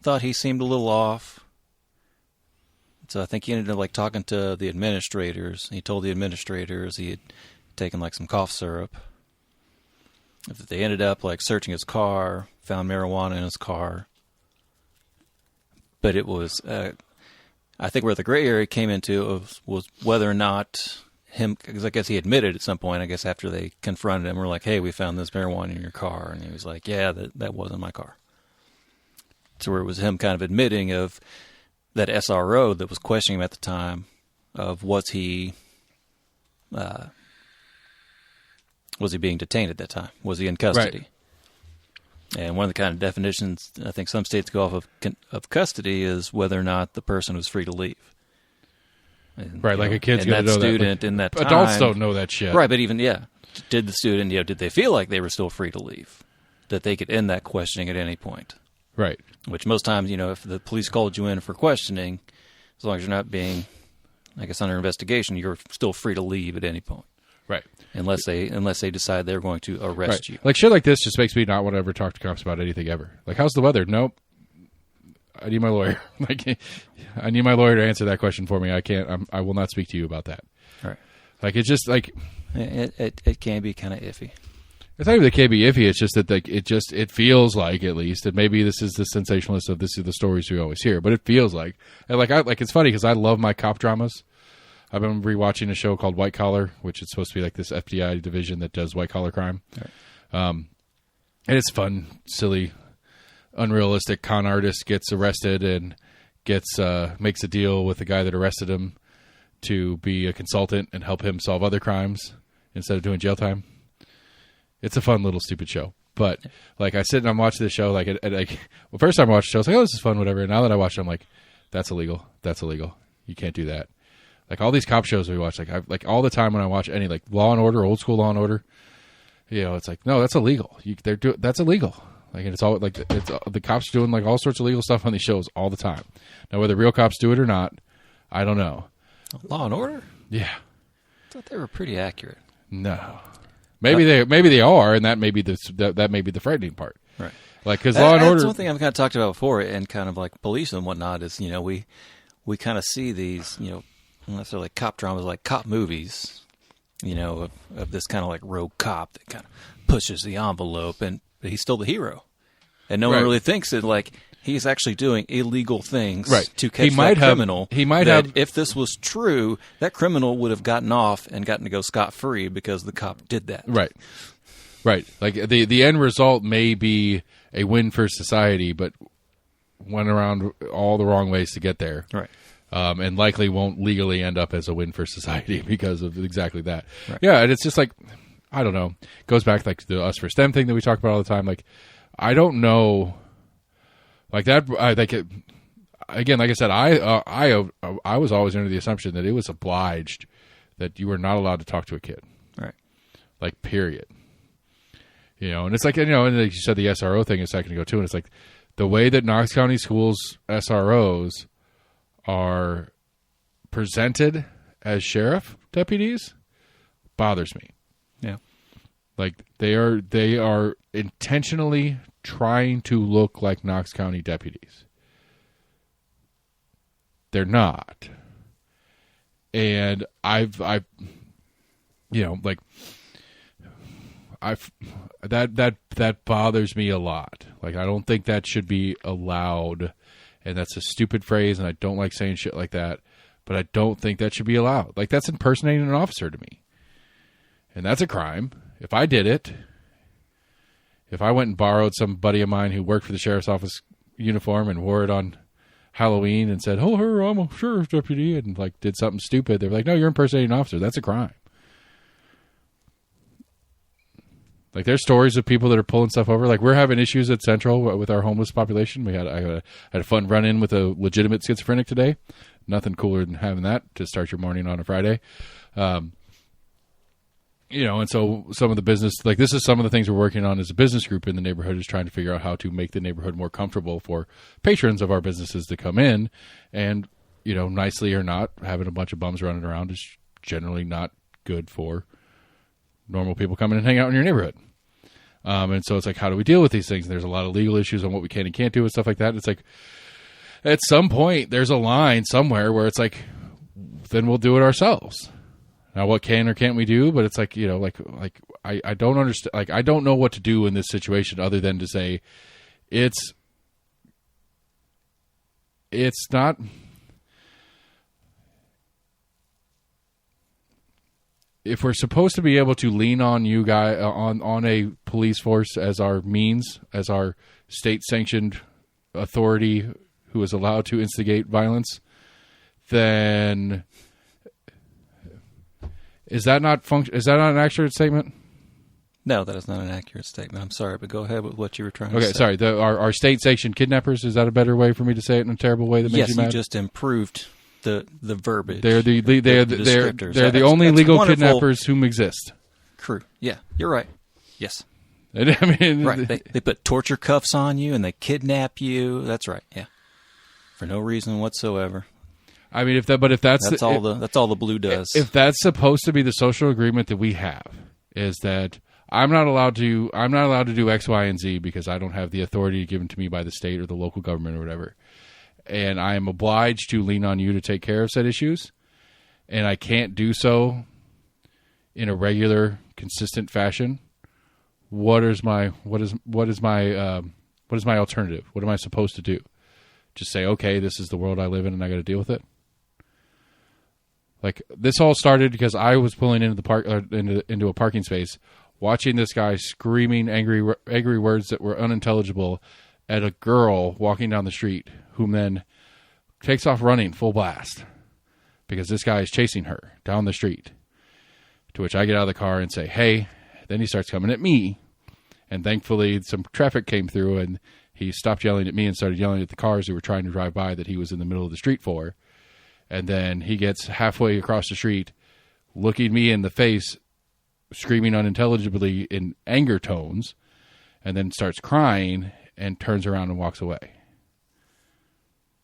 thought he seemed a little off. So I think he ended up like talking to the administrators. He told the administrators he had taken like some cough syrup. They ended up like searching his car, found marijuana in his car. But it was, I think where the gray area came into was whether or not him, because I guess he admitted at some point, I guess after they confronted him, we're like, hey, we found this marijuana in your car. And he was like, yeah, that wasn't my car. So where it was him kind of admitting of that SRO that was questioning him at the time of was he being detained at that time? Was he in custody? Right. And one of the kind of definitions I think some states go off of custody is whether or not the person was free to leave. And, right, like a kid's going to know student that. In that time, adults don't know that shit. Right, but even did the student did they feel like they were still free to leave? That they could end that questioning at any point? Right. Which most times, if the police called you in for questioning, as long as you're not being, I guess, under investigation, you're still free to leave at any point. Right. Unless they decide they're going to arrest you. Like shit like this just makes me not want to ever talk to cops about anything ever. Like, how's the weather? Nope. I need my lawyer. I need my lawyer to answer that question for me. I can't. I will not speak to you about that. Right. Like, it's just like it can be kind of iffy. It's not even that it can be iffy. It's just that it feels like, at least, and maybe this is the sensationalist of this is the stories we always hear, but it feels like, and it's funny because I love my cop dramas. I've been rewatching a show called White Collar, which is supposed to be like this FBI division that does white collar crime. Right. And it's fun, silly, unrealistic con artist gets arrested and makes a deal with the guy that arrested him to be a consultant and help him solve other crimes instead of doing jail time. It's a fun little stupid show. But like I sit and I'm watching this show, first time I watched the show, I was like, oh, this is fun, whatever. And now that I watch it, I'm like, that's illegal. That's illegal. You can't do that. Like all these cop shows we watch, like all the time when I watch any like Law and Order, old school Law and Order, it's like, no, that's illegal. That's illegal. Like, and it's all like the cops doing like all sorts of legal stuff on these shows all the time. Now whether real cops do it or not, I don't know. Law and Order? Yeah. I thought they were pretty accurate. No. Maybe they are, and that may be the frightening part, right? Like because Law and Order. That's one thing I've kind of talked about before, and kind of like police and whatnot is we kind of see these unless they're like cop dramas, like cop movies, of this kind of like rogue cop that kind of pushes the envelope, but he's still the hero, and no one really thinks that like he's actually doing illegal things to catch that criminal. He might have. If this was true, that criminal would have gotten off and gotten to go scot-free because the cop did that. Right. Like the end result may be a win for society, but went around all the wrong ways to get there. Right. And likely won't legally end up as a win for society because of exactly that. Right. Yeah, and it's just like, I don't know. It goes back like to the Us for STEM thing that we talk about all the time. Like, I don't know. Like that, again, like I said, I was always under the assumption that it was obliged that you were not allowed to talk to a kid, right? Like, period. And it's like and like you said, the SRO thing a second ago too, and it's like the way that Knox County Schools SROs are presented as sheriff deputies bothers me. Yeah, like they are intentionally trying to look like Knox County deputies. They're not. And I've like that bothers me a lot. Like, I don't think that should be allowed, and that's a stupid phrase, and I don't like saying shit like that, but I don't think that should be allowed. Like, that's impersonating an officer to me, and that's a crime. If I did it, if I went and borrowed some buddy of mine who worked for the sheriff's office uniform and wore it on Halloween and said, "Oh, here, I'm a sheriff's deputy," and like did something stupid, they're like, "No, you're impersonating an officer. That's a crime." Like, there's stories of people that are pulling stuff over. Like, we're having issues at Central with our homeless population. I had a fun run-in with a legitimate schizophrenic today. Nothing cooler than having that to start your morning on a Friday. And so some of the business, like, this is some of the things we're working on as a business group in the neighborhood, is trying to figure out how to make the neighborhood more comfortable for patrons of our businesses to come in. And, nicely or not, having a bunch of bums running around is generally not good for normal people coming and hang out in your neighborhood. And so it's like, how do we deal with these things? And there's a lot of legal issues on what we can and can't do and stuff like that. And it's like, at some point, there's a line somewhere where it's like, then we'll do it ourselves. Now, what can or can't we do? But it's like, I don't understand. Like, I don't know what to do in this situation other than to say it's not. If we're supposed to be able to lean on you guys, on a police force as our means, as our state-sanctioned authority who is allowed to instigate violence, then is that not an accurate statement? No, that is not an accurate statement. I'm sorry, but go ahead with what you were trying to say. Okay, sorry. Our state-sanctioned kidnappers, is that a better way for me to say it in a terrible way that makes you mad? Yes, you just improved the verbiage. They're the descriptors. they're the only legal kidnappers whom exist. True. Yeah, you're right. Yes. I mean, right. They put torture cuffs on you and they kidnap you. That's right. Yeah. For no reason whatsoever. I mean, that's all the blue does. If that's supposed to be the social agreement that we have, is that I'm not allowed to do X, Y, and Z because I don't have the authority given to me by the state or the local government or whatever, and I am obliged to lean on you to take care of said issues, and I can't do so in a regular, consistent fashion. What is my alternative? What am I supposed to do? Just say, okay, this is the world I live in, and I got to deal with it. Like, this all started because I was pulling into the park into a parking space, watching this guy screaming angry words that were unintelligible at a girl walking down the street, whom then takes off running full blast because this guy is chasing her down the street. To which I get out of the car and say, hey. Then he starts coming at me, and thankfully some traffic came through, and he stopped yelling at me and started yelling at the cars who were trying to drive by that he was in the middle of the street for. And then he gets halfway across the street, looking me in the face, screaming unintelligibly in anger tones, and then starts crying and turns around and walks away.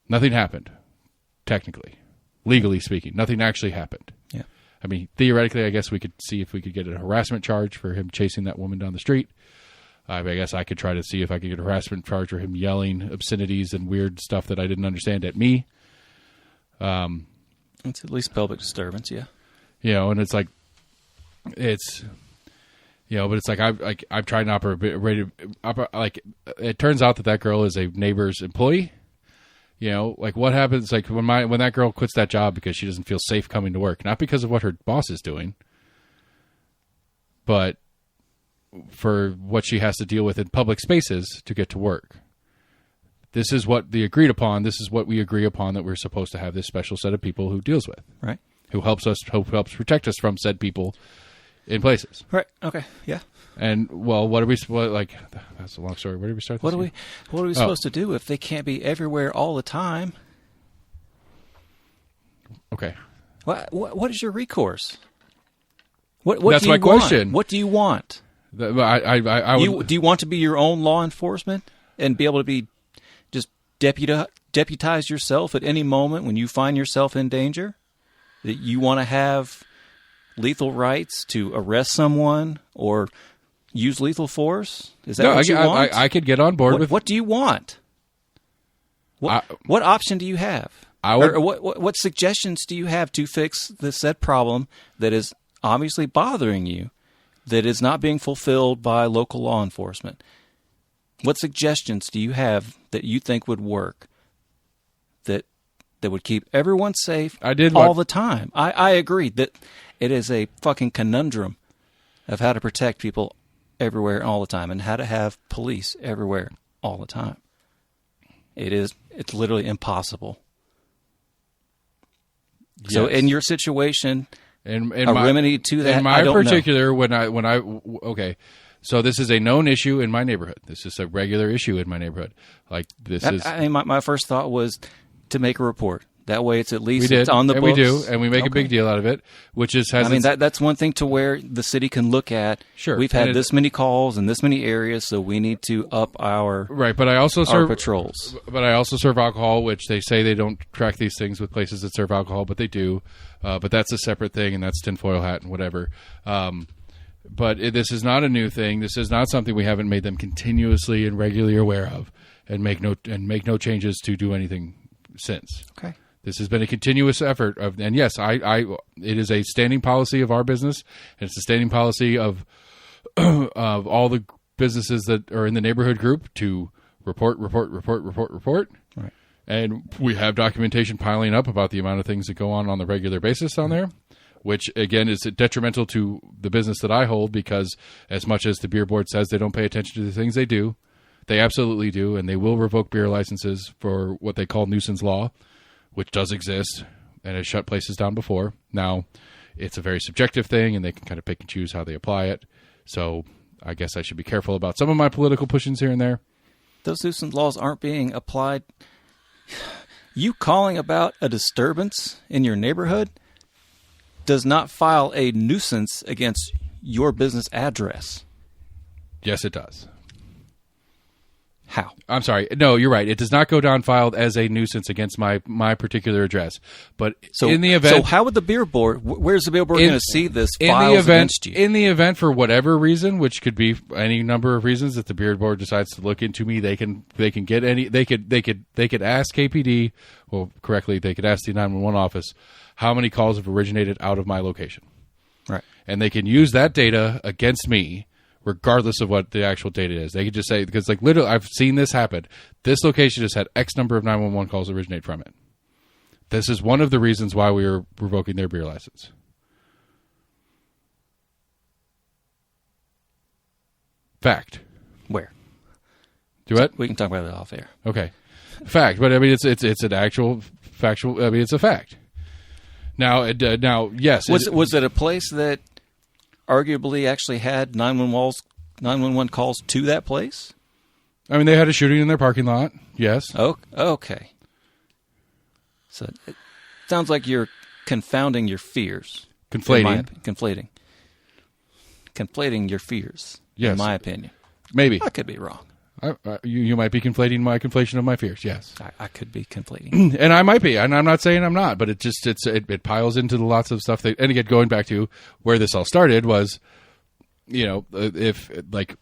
Nothing happened, technically. Legally speaking, nothing actually happened. Yeah. I mean, theoretically, I guess we could see if we could get a harassment charge for him chasing that woman down the street. I guess I could try to see if I could get a harassment charge for him yelling obscenities and weird stuff that I didn't understand at me. It's at least public disturbance, yeah. And it's like, but it's like I've tried to operate. Like, it turns out that girl is a neighbor's employee. Like, what happens, like, when that girl quits that job because she doesn't feel safe coming to work, not because of what her boss is doing, but for what she has to deal with in public spaces to get to work. This is what we agreed upon. This is what we agree upon, that we're supposed to have this special set of people who deals with, right? Who helps protect us from said people in places. Right. Okay. Yeah. And, well, that's a long story. Where did we start this? What are we supposed to do if they can't be everywhere all the time? Okay. What is your recourse? That's my question. What do you want? Do you want to be your own law enforcement and be able to be just deputize yourself at any moment when you find yourself in danger? That you want to have lethal rights to arrest someone or use lethal force? Is that what you want? I could get on board with. What do you want? What option do you have? Or what suggestions do you have to fix the said problem that is obviously bothering you? that is not being fulfilled by local law enforcement, what suggestions do you have that you think would work that would keep everyone safe all the time? I agree that it is a fucking conundrum of how to protect people everywhere all the time and how to have police everywhere all the time. It's literally impossible. Yes. So in your situation, and remedy to that, in my particular, okay, so this is a known issue in my neighborhood. This is a regular issue in my neighborhood. Like my first thought was to make a report. That way, it's at least it's on the books. We do, and we make a big deal out of it, which is that's one thing to where the city can look at. Sure, we've had this many calls in this many areas, so we need to up our But I also serve patrols. But I also serve alcohol, which they say they don't track these things with places that serve alcohol, but they do. But that's a separate thing, and that's tinfoil hat and whatever. But this is not a new thing. This is not something we haven't made them continuously and regularly aware of, and make no changes to do anything since. Okay. This has been a continuous effort and yes, it is a standing policy of our business, and it's a standing policy of all the businesses that are in the neighborhood group to report. Right. And we have documentation piling up about the amount of things that go on the regular basis on there, which again is detrimental to the business that I hold, because as much as the beer board says they don't pay attention to the things they do, they absolutely do, and they will revoke beer licenses for what they call nuisance law, which does exist and has shut places down before. Now, it's a very subjective thing, and they can kind of pick and choose how they apply it. So I guess I should be careful about some of my political pushings here and there. Those nuisance laws aren't being applied. You calling about a disturbance in your neighborhood does not file a nuisance against your business address. Yes, it does. How? I'm sorry. No, you're right. It does not go down filed as a nuisance against my particular address. But in the event... So how would the beer board... Where's the beer board going to see this filed against you? In the event, for whatever reason, which could be any number of reasons that the beer board decides to look into me, they can get any... They could ask KPD, well, correctly, they could ask the 911 office how many calls have originated out of my location. Right. And they can use that data against me, regardless of what the actual data is. They could just say, because like literally I've seen this happen. This location just had X number of 911 calls originate from it. This is one of the reasons why we are revoking their beer license. Fact. Where? Do what? We can talk about it off air. Okay. Fact. But I mean, it's an actual factual, I mean, it's a fact. Now, yes. Was it a place that arguably actually had 911 calls to that place? I mean, they had a shooting in their parking lot. Yes. Oh, okay. So it sounds like you're confounding your fears. Conflating your fears. Yes. In my opinion. Maybe. I could be wrong. You might be conflating my conflation of my fears. Yes. I could be conflating. And I might be. And I'm not saying I'm not, but it piles into the lots of stuff that, and again, going back to where this all started was, if like,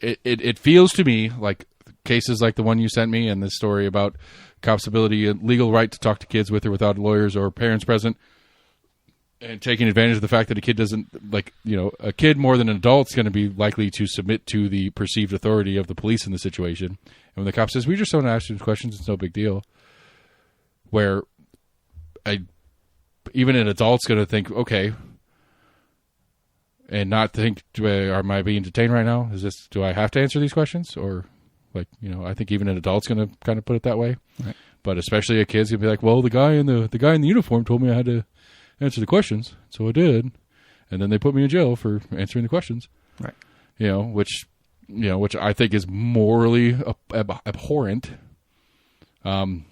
it feels to me like cases like the one you sent me and this story about cops' ability and legal right to talk to kids with or without lawyers or parents present, and taking advantage of the fact that a kid doesn't, a kid more than an adult is going to be likely to submit to the perceived authority of the police in the situation. And when the cop says, we just don't ask you questions, it's no big deal. Where even an adult's going to think, okay, and not think, am I being detained right now? Do I have to answer these questions? Or, I think even an adult's going to kind of put it that way. Right. But especially a kid's going to be like, well, the guy in the uniform told me I had to answer the questions, so I did, and then they put me in jail for answering the questions. Right. Which I think is morally abhorrent. And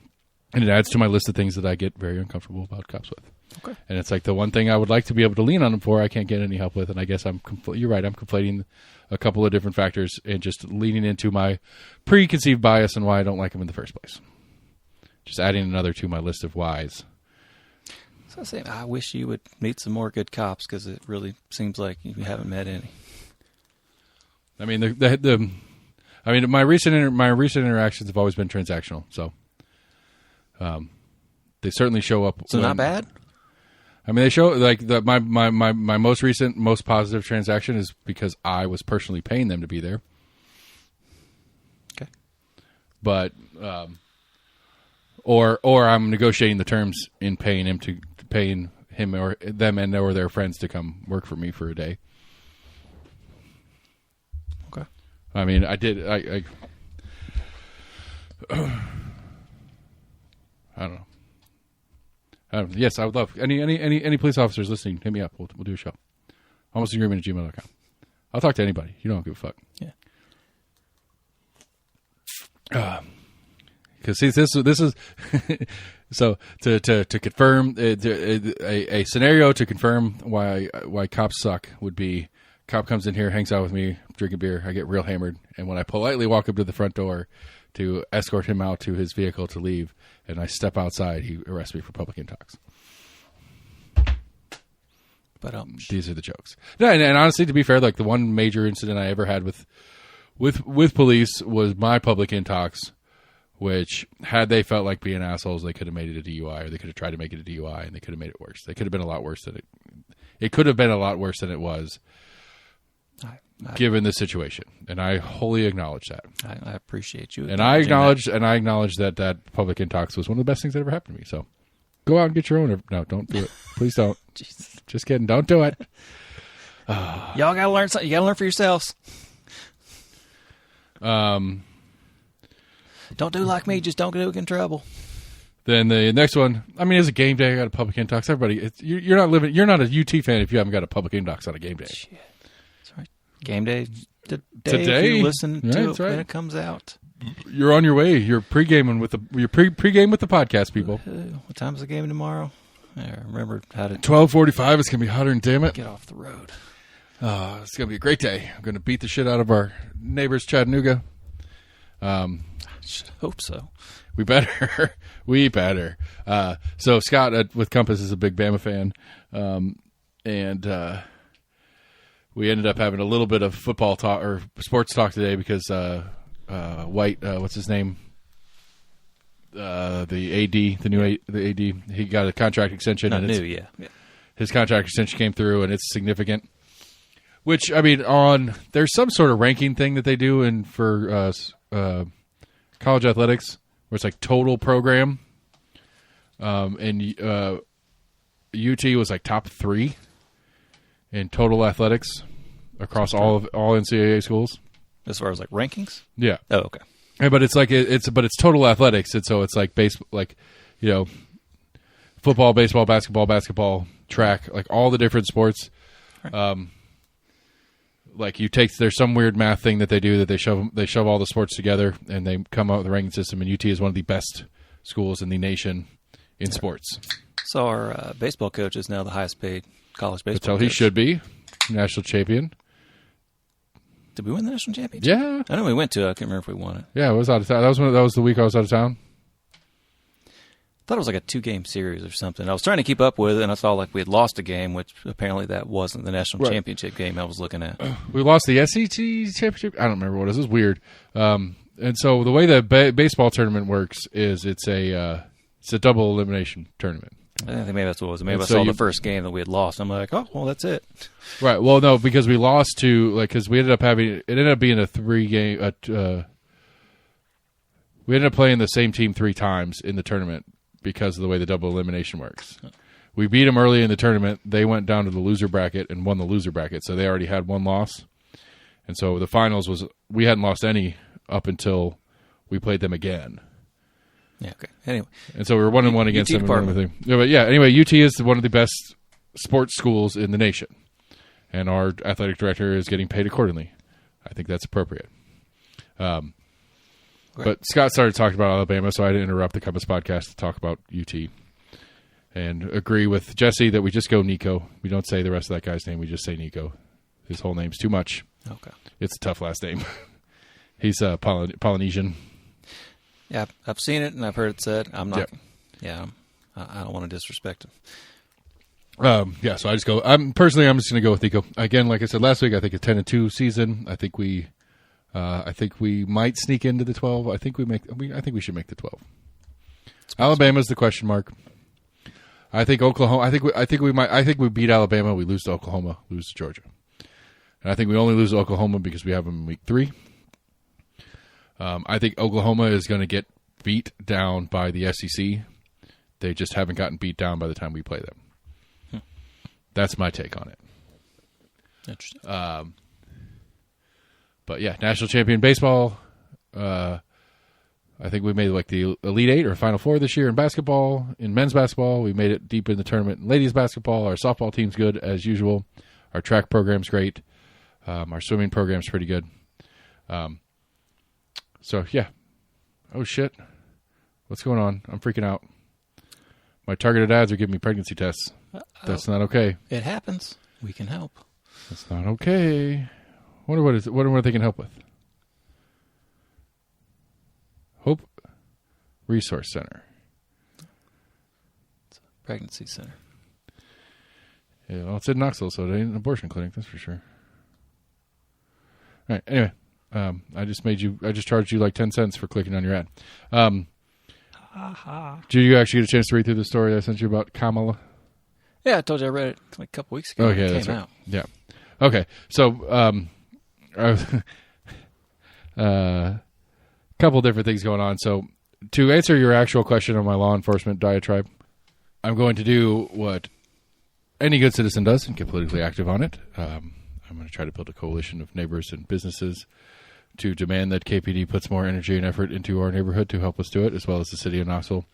it adds to my list of things that I get very uncomfortable about cops with. Okay. And it's like the one thing I would like to be able to lean on them for, I can't get any help with, and I guess you're right. I'm conflating a couple of different factors and just leaning into my preconceived bias and why I don't like them in the first place. Just adding another to my list of whys. I wish you would meet some more good cops, because it really seems like you haven't met any. I mean, my recent interactions have always been transactional, so they certainly show up. So not bad. I mean, they show like my most recent, most positive transaction is because I was personally paying them to be there. Okay. But or I'm negotiating the terms in paying him or them and or their friends to come work for me for a day. Okay. I mean, I did. I don't know. Yes, I would love any police officers listening. Hit me up. We'll do a show. almostagreement@gmail.com. I'll talk to anybody. You don't give a fuck. Yeah. Because see, this is so to confirm a scenario to confirm why cops suck would be cop comes in here, hangs out with me, drinking beer, I get real hammered, and when I politely walk up to the front door to escort him out to his vehicle to leave, and I step outside, he arrests me for public intox. But these are the jokes. No, and honestly, to be fair, like the one major incident I ever had with police was my public intox, which had they felt like being assholes, they could have made it a DUI, or they could have tried to make it a DUI, and they could have made it worse. They could have been a lot worse than it. It could have been a lot worse than it was, given the situation, and I wholly acknowledge that. I appreciate you, and I acknowledge that public intox was one of the best things that ever happened to me. So, go out and get your own. No, don't do it. Please don't. Jesus. Just kidding. Don't do it. Y'all gotta learn something. You gotta learn for yourselves. Don't do like me. Just don't get in trouble. Then the next one. I mean, it's a game day. I got a public intox. Everybody, you're not living. You're not a UT fan if you haven't got a public intox on a game day. Shit. That's right. Game day today. If you listen to it right. when it comes out. You're on your way. You're pre-gaming with the pre-game with the podcast, people. What time's the game tomorrow? I remember how to 12:45. It's gonna be hotter, and damn it, get off the road. It's gonna be a great day. I'm gonna beat the shit out of our neighbors, Chattanooga. I should hope so. We better. We better. So Scott with Compass is a big Bama fan, and we ended up having a little bit of football talk or sports talk today because White, what's his name? The AD, the AD, he got a contract extension. Not new, yeah. His contract extension came through, and it's significant. Which, I mean, there's some sort of ranking thing that they do for college athletics, where it's like total program, and UT was like top 3 in total athletics across all NCAA schools. As far as like rankings? Yeah. Oh, okay. Yeah, but it's like it's total athletics, and so it's like football, baseball, basketball, track, like all the different sports. Right. Like there's some weird math thing that they do that they shove all the sports together and they come out with a ranking system. And UT is one of the best schools in the nation in sports. So our baseball coach is now the highest paid college baseball. That's how coach. he should be, national champion. Did we win the national championship? Yeah, I know we went to. I can't remember if we won it. Yeah, I was out of town. That was the week I was out of town. I thought it was like a 2-game series or something. I was trying to keep up with it, and I saw like we had lost a game, which apparently that wasn't the national championship game I was looking at. We lost the SEC championship. I don't remember what it was. It was weird. And so the way the baseball tournament works is it's a double elimination tournament. I think maybe that's what it was. Maybe And I so saw the first game that we had lost. I'm like, oh, well, that's it. Right. Well, no, because we lost because we ended up being a 3-game. We ended up playing the same team 3 times in the tournament because of the way the double elimination works. We beat them early in the tournament. They went down to the loser bracket and won the loser bracket, so they already had one loss. And so the finals was we hadn't lost any up until we played them again. Yeah. Okay. Anyway, and so we were 1-1 against UT them. department. Yeah, but yeah. Anyway, UT is one of the best sports schools in the nation, and our athletic director is getting paid accordingly. I think that's appropriate. But Scott started talking about Alabama, so I didn't interrupt the Compass podcast to talk about UT, and agree with Jesse that we just go Nico. We don't say the rest of that guy's name. We just say Nico. His whole name's too much. Okay. It's a tough last name. He's Polynesian. Yeah, I've seen it and I've heard it said. I'm not. Yeah. I don't want to disrespect him. Yeah, so I just go. I'm just going to go with Nico again. Like I said last week, I think a 10-2 season. I think we might sneak into the 12. I think we should make the 12. Alabama's the question mark. I think Oklahoma. I think we beat Alabama. We lose to Oklahoma. Lose to Georgia. And I think we only lose to Oklahoma because we have them in week 3. I think Oklahoma is going to get beat down by the SEC. They just haven't gotten beat down by the time we play them. That's my take on it. Interesting. But yeah, national champion baseball. I think we made like the Elite 8 or Final 4 this year in basketball. In men's basketball, we made it deep in the tournament. In ladies basketball, our softball team's good as usual. Our track program's great. Our swimming program's pretty good. So yeah. Oh shit. What's going on? I'm freaking out. My targeted ads are giving me pregnancy tests. That's not okay. It happens. We can help. That's not okay. Wonder what they can help with. Hope Resource Center. It's a pregnancy center. Yeah, well, it's in Knoxville, so it ain't an abortion clinic, that's for sure. All right, anyway, I just charged you like 10 cents for clicking on your ad. Did you actually get a chance to read through the story I sent you about Kamala? Yeah, I told you I read it like a couple weeks ago. Oh, yeah, it that's came right. out. Yeah. Okay, so couple different things going on. So to answer your actual question on my law enforcement diatribe, I'm going to do what any good citizen does and get politically active on it. I'm going to try to build a coalition of neighbors and businesses to demand that KPD puts more energy and effort into our neighborhood to help us do it, as well as the city of Knoxville.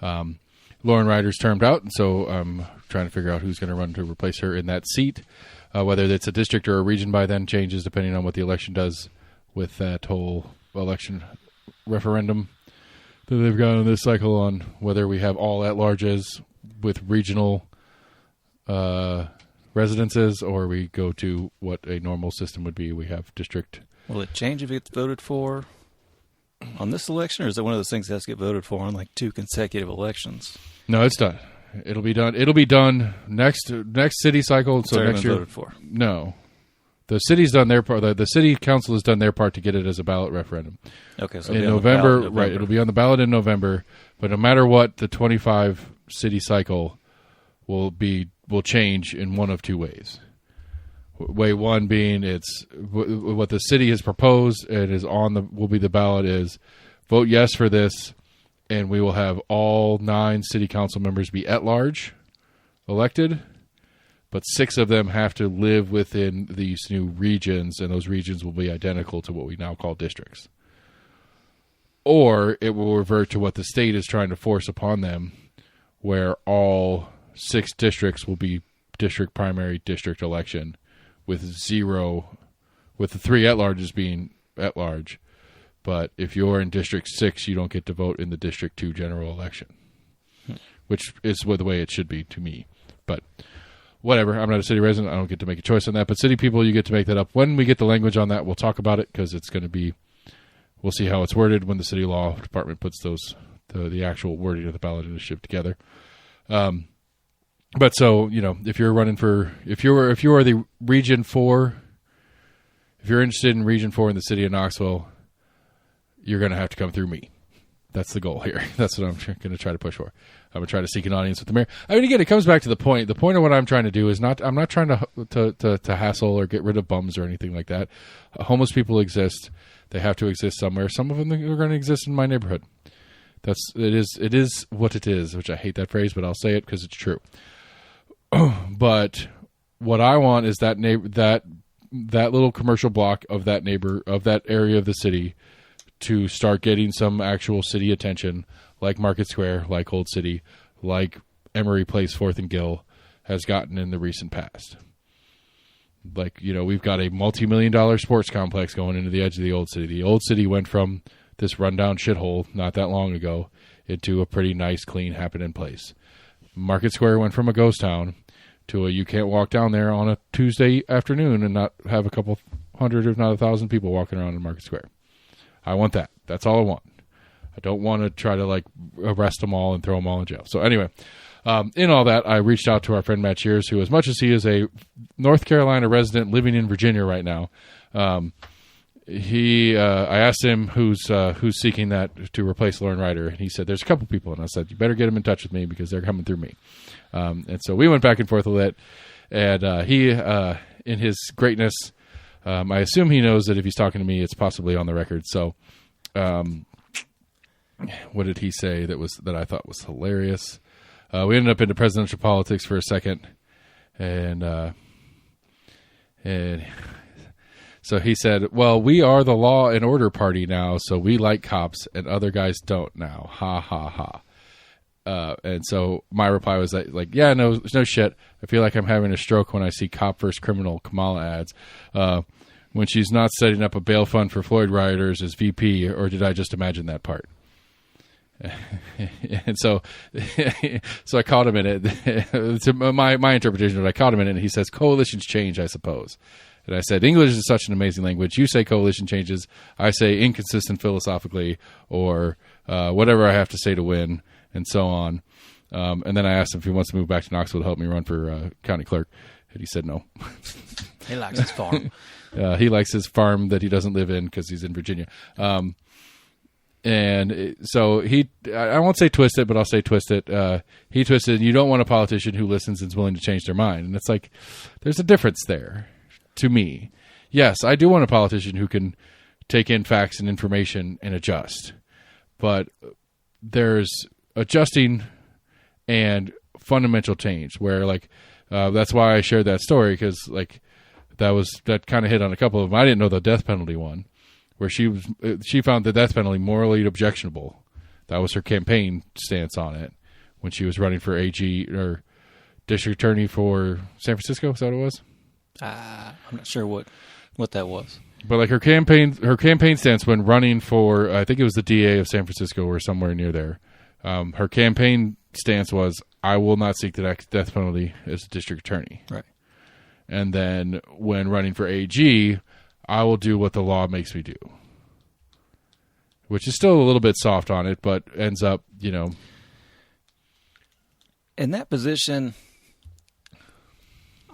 Lauren Ryder's termed out, and so I'm trying to figure out who's going to run to replace her in that seat. Whether it's a district or a region by then changes depending on what the election does with that whole election referendum that they've got in this cycle on whether we have all at-larges with regional residences or we go to what a normal system would be. We have district. Will it change if it's voted for on this election, or is it one of those things that has to get voted for on like 2 consecutive elections? No, it's done. It'll be done. It'll be done next city cycle. So already next been year. voted for. No. The city's done their part. The city council has done their part to get it as a ballot referendum. Okay, so In it'll be on the November, ballot in right? It'll be on the ballot in November. But no matter what, the 25 city cycle will change in one of 2 ways. Way one being it's what the city has proposed and is will be the ballot is vote yes for this, and we will have all 9 city council members be at large elected. But 6 of them have to live within these new regions, and those regions will be identical to what we now call districts. Or it will revert to what the state is trying to force upon them, where all 6 districts will be district primary district election, with the 3 at-larges being at-large. But if you're in District 6, you don't get to vote in the District 2 general election, which is the way it should be to me. But whatever, I'm not a city resident. I don't get to make a choice on that. But city people, you get to make that up. When we get the language on that, we'll talk about it because it's going to be – we'll see how it's worded when the city law department puts the actual wording of the ballot initiative together. But so, if you're running for – if you are the Region 4 – if you're interested in Region 4 in the city of Knoxville, you're going to have to come through me. That's the goal here. That's what I'm going to try to push for. I'm going to try to seek an audience with the mayor. I mean, again, it comes back to the point. The point of what I'm trying to do is I'm not trying to hassle or get rid of bums or anything like that. Homeless people exist. They have to exist somewhere. Some of them are going to exist in my neighborhood. It is what it is, which I hate that phrase, but I'll say it because it's true. But what I want is that little commercial block of that area of the city to start getting some actual city attention, like Market Square, like Old City, like Emery Place, 4th and Gill has gotten in the recent past. Like, we've got a multi-million-dollar sports complex going into the edge of the Old City. The Old City went from this rundown shithole not that long ago into a pretty nice, clean, happening place. Market Square went from a ghost town to you can't walk down there on a Tuesday afternoon and not have a couple hundred, if not 1,000 people walking around in Market Square. I want that. That's all I want. I don't want to try to arrest them all and throw them all in jail. So anyway, in all that, I reached out to our friend Matt Shears, who, as much as he is a North Carolina resident living in Virginia right now, I asked him who's seeking that to replace Lauren Ryder, and he said there's a couple people, and I said you better get them in touch with me because they're coming through me. And so we went back and forth a bit, and he, in his greatness, I assume he knows that if he's talking to me, it's possibly on the record. So, what did he say that I thought was hilarious? We ended up into presidential politics for a second, and so he said, well, we are the law and order party now, so we like cops, and other guys don't now. Ha, ha, ha. And so my reply was like, yeah, no shit. I feel like I'm having a stroke when I see cop versus criminal Kamala ads. When she's not setting up a bail fund for Floyd rioters as VP, or did I just imagine that part? And so I caught him in it. To my interpretation of it, I caught him in it, and he says, coalitions change, I suppose. And I said, English is such an amazing language. You say coalition changes. I say inconsistent philosophically, or whatever I have to say to win, and so on. And then I asked him if he wants to move back to Knoxville to help me run for county clerk. And he said no. He likes his farm. He likes his farm that he doesn't live in because he's in Virginia. And so I won't say twist it, but I'll say twist it. He twisted, you don't want a politician who listens and is willing to change their mind. And it's like, there's a difference there to me. Yes, I do want a politician who can take in facts and information and adjust. But there's adjusting and fundamental change where, like, that's why I shared that story, because, like, that kind of hit on a couple of them. I didn't know the death penalty one, where she found the death penalty morally objectionable. That was her campaign stance on it when she was running for AG or district attorney for San Francisco. Is that what it was? I'm not sure what that was. But like her campaign stance when running for, I think it was the DA of San Francisco or somewhere near there. Her campaign stance was, I will not seek the death penalty as a district attorney. Right. And then when running for AG, I will do what the law makes me do. Which is still a little bit soft on it, but ends up, in that position,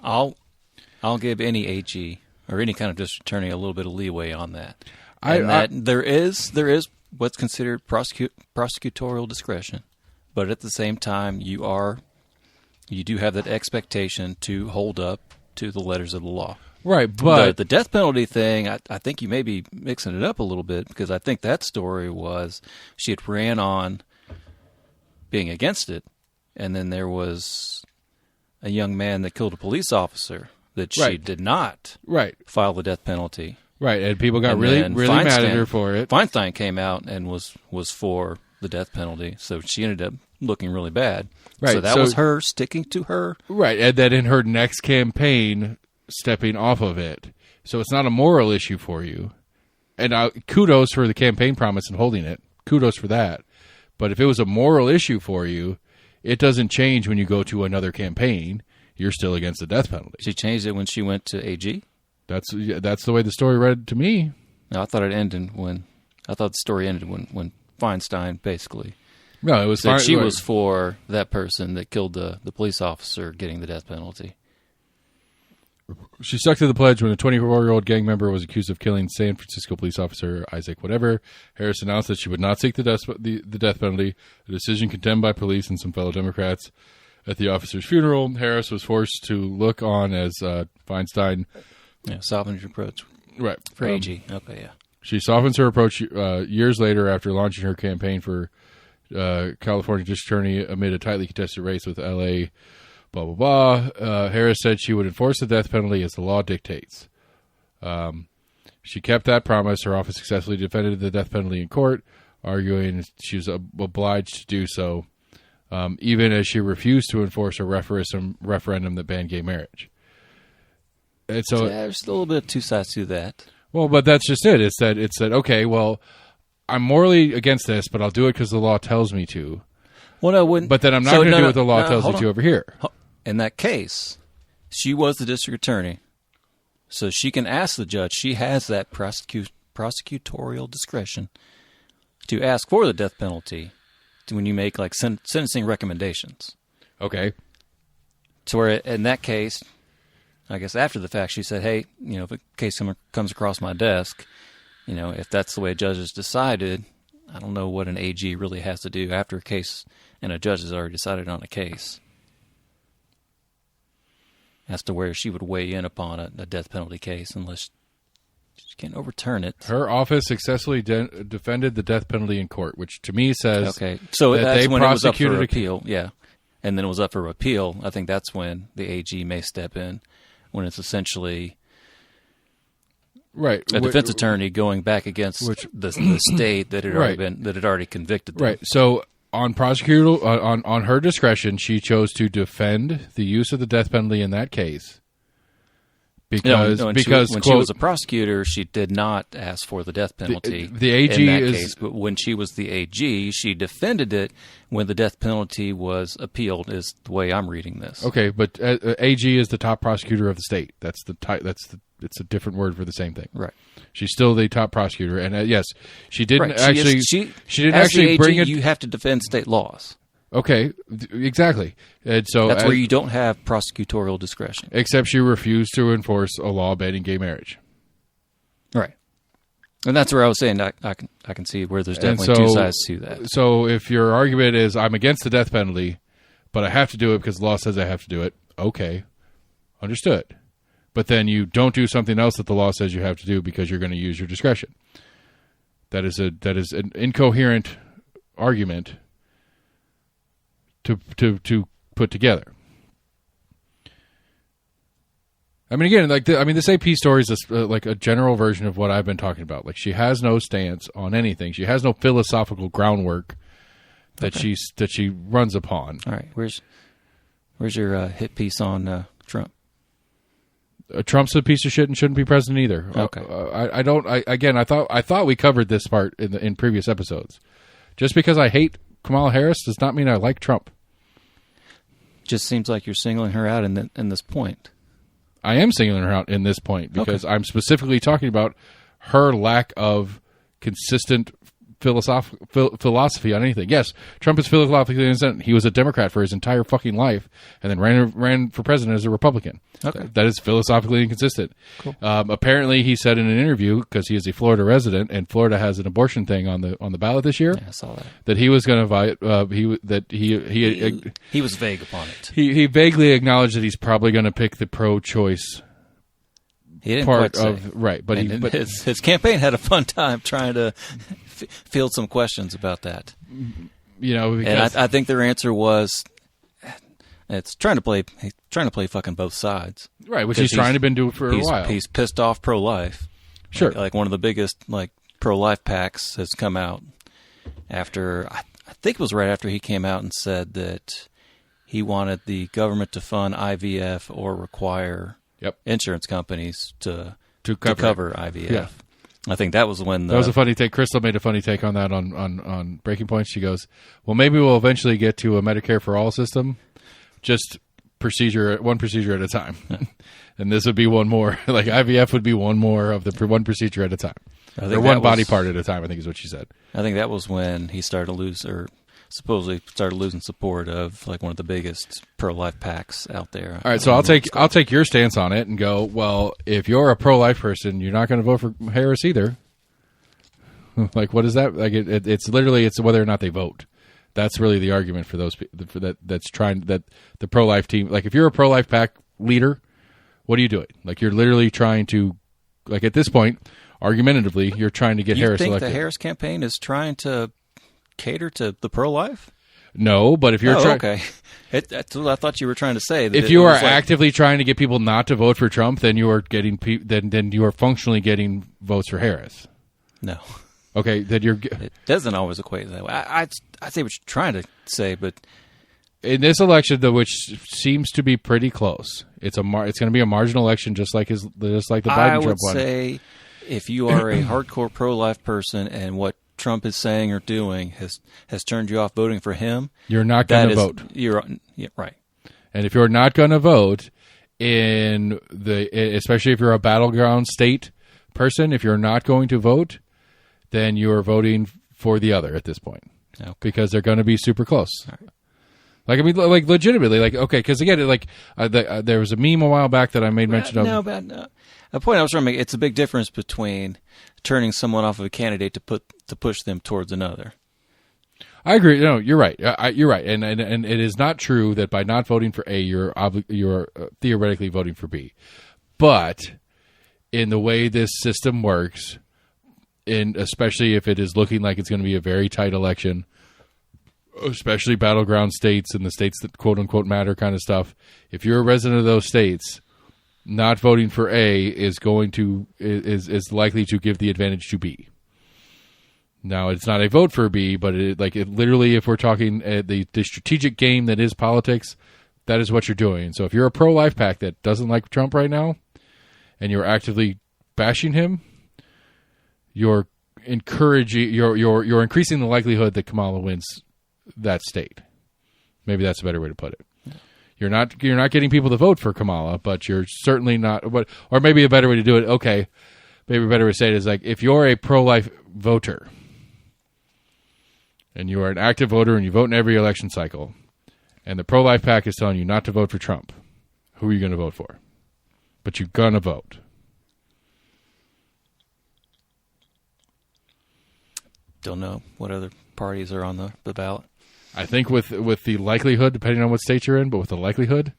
I'll give any AG or any kind of district attorney a little bit of leeway on that. There is what's considered prosecutorial discretion, but at the same time, you do have that expectation to hold up to the letters of the law. Right, but the death penalty thing, I think you may be mixing it up a little bit, because I think that story was she had ran on being against it, and then there was a young man that killed a police officer that she did not file the death penalty. Right, and people got really mad at her for it. Feinstein came out and was for the death penalty, so she ended up looking really bad. Right, so that was her sticking to her. Right, and then in her next campaign, stepping off of it. So it's not a moral issue for you. And kudos for the campaign promise and holding it. Kudos for that. But if it was a moral issue for you, it doesn't change when you go to another campaign. You're still against the death penalty. She changed it when she went to AG? That's the way the story read to me. No, I thought the story ended when Feinstein basically. No, it was that she was for that person that killed the police officer getting the death penalty. She stuck to the pledge when a 24-year-old gang member was accused of killing San Francisco police officer Isaac whatever. Harris announced that she would not seek the death penalty, a decision condemned by police and some fellow Democrats. At the officer's funeral, Harris was forced to look on as Feinstein. Yeah, softened her approach. Right. For AG. Okay, yeah. She softens her approach years later after launching her campaign for California district attorney amid a tightly contested race with L.A., blah, blah, blah. Harris said she would enforce the death penalty as the law dictates. She kept that promise. Her office successfully defended the death penalty in court, arguing she was obliged to do so, even as she refused to enforce a referendum that banned gay marriage. And so there's a little bit of two sides to that. Well, but that's just it. It's that okay, well, I'm morally against this, but I'll do it because the law tells me to. Well, I wouldn't. But then I'm not going to do what the law tells me to over here. In that case, she was the district attorney, so she can ask the judge. She has that prosecutorial discretion to ask for the death penalty when you make like sentencing recommendations. Okay. So where in that case, I guess after the fact, she said, "Hey, if a case comes across my desk, if that's the way judges decided, I don't know what an AG really has to do after a case and a judge has already decided on a case as to where she would weigh in upon a death penalty case unless she can't overturn it. Her office successfully defended the death penalty in court, which to me says okay. So that that's they when it was up prosecuted for appeal. Yeah. And then it was up for appeal. I think that's when the AG may step in, when it's essentially right a defense attorney going back against the state that had already already convicted them. Right. So on prosecutor on her discretion, she chose to defend the use of the death penalty in that case. Because when quote, she was a prosecutor, she did not ask for the death penalty. The AG in that is case, but when she was the AG, she defended it when the death penalty was appealed. Is the way I'm reading this. okay, but AG is the top prosecutor of the state. It's a different word for the same thing. Right. She's still the top prosecutor, and yes, she didn't Right. actually. She didn't as actually the AG, bring it. You have to defend state laws. Okay, exactly. And so That's where you don't have prosecutorial discretion. except she refused to enforce a law banning gay marriage. Right. And that's where I was saying I can see where there's definitely two sides to that. So if your argument is I'm against the death penalty, but I have to do it because the law says I have to do it, okay, understood. But then you don't do something else that the law says you have to do because you're going to use your discretion. That is an incoherent argument to put together. I mean, again, this AP story is like a general version of what I've been talking about. Like, she has no stance on anything. She has no philosophical groundwork that she runs upon. All right, where's your hit piece on Trump? Trump's a piece of shit and shouldn't be president either. Okay. I thought we covered this part in previous episodes. Just because I hate Kamala Harris does not mean I like Trump. Just seems like you're singling her out in this point. I am singling her out in this point because I'm specifically talking about her lack of consistent philosophy on anything. Yes, Trump is philosophically innocent. He was a Democrat for his entire fucking life and then ran for president as a Republican. Okay. That is philosophically inconsistent. Cool. Apparently, he said in an interview, because he is a Florida resident and Florida has an abortion thing on the ballot this year, Yeah, I saw that. that he was going to He was vague upon it. he vaguely acknowledged that he's probably going to pick the pro-choice He didn't part quite say. of right, but And his campaign had a fun time trying to field some questions about that. because And I think their answer was, it's trying to play fucking both sides. right, which he's trying to been doing for a while. He's pissed off pro-life. Sure. Like one of the biggest pro-life PACs has come out after, I think it was right after he came out and said that he wanted the government to fund IVF or require insurance companies to cover IVF. Yeah. I think that was when that was a funny take. Crystal made a funny take on that on Breaking Point. She goes, "Well, maybe we'll eventually get to a Medicare for all system, just one procedure at a time, and this would be one more. Like IVF would be one more of the one procedure at a time, or one body part at a time. I think is what she said. I think that was when he started to lose, or supposedly started losing support of like one of the biggest pro-life PACs out there. All right, so I'll take your stance on it and go, well, if you're a pro-life person, you're not going to vote for Harris either. Like, what is that? Like, it's literally whether or not they vote. That's really the argument for those that's trying that the pro-life team. Like, if you're a pro-life PAC leader, what are you doing? Like, you're literally trying to, like, at this point, argumentatively, you're trying to get Harris elected. You think the Harris campaign is trying to cater to the pro-life? No, but if you're trying, okay, that's what I thought you were trying to say. If you are actively trying to get people not to vote for Trump, then you are getting then you are functionally getting votes for Harris. No, okay, that it doesn't always equate that way. I see what you're trying to say, but in this election, though, which seems to be pretty close, it's going to be a marginal election, just like the Biden Trump one. I would say if you are a hardcore pro-life person and what Trump is saying or doing has turned you off voting for him, you're not going to vote. Yeah, right. And if you're not going to vote especially if you're a battleground state person, if you're not going to vote, then you are voting for the other at this point, Okay. because they're going to be super close. All right. Like, I mean, like, legitimately, like, okay, because again, like, there was a meme a while back that I made mention of. No, but the point I was trying to make, it's a big difference between turning someone off of a candidate to push them towards another. I agree. No, you're right. You're right, and it is not true that by not voting for A, you're theoretically voting for B. But in the way this system works, especially if it is looking like it's going to be a very tight election, especially battleground states and the states that quote unquote matter kind of stuff, if you're a resident of those states, not voting for A is likely to give the advantage to B. Now, it's not a vote for B, but literally, if we're talking the strategic game that is politics, that is what you're doing. So if you're a pro-life pack that doesn't like Trump right now, and you're actively bashing him, you're increasing the likelihood that Kamala wins that state. Maybe that's a better way to put it. You're not getting people to vote for Kamala, but you're certainly not. Or maybe a better way to do it. Okay, maybe a better way to say it is like if you're a pro-life voter and you are an active voter and you vote in every election cycle, and the pro-life pack is telling you not to vote for Trump, who are you going to vote for? But you're going to vote. Don't know what other parties are on the ballot. I think with the likelihood, depending on what state you're in, but with the likelihood,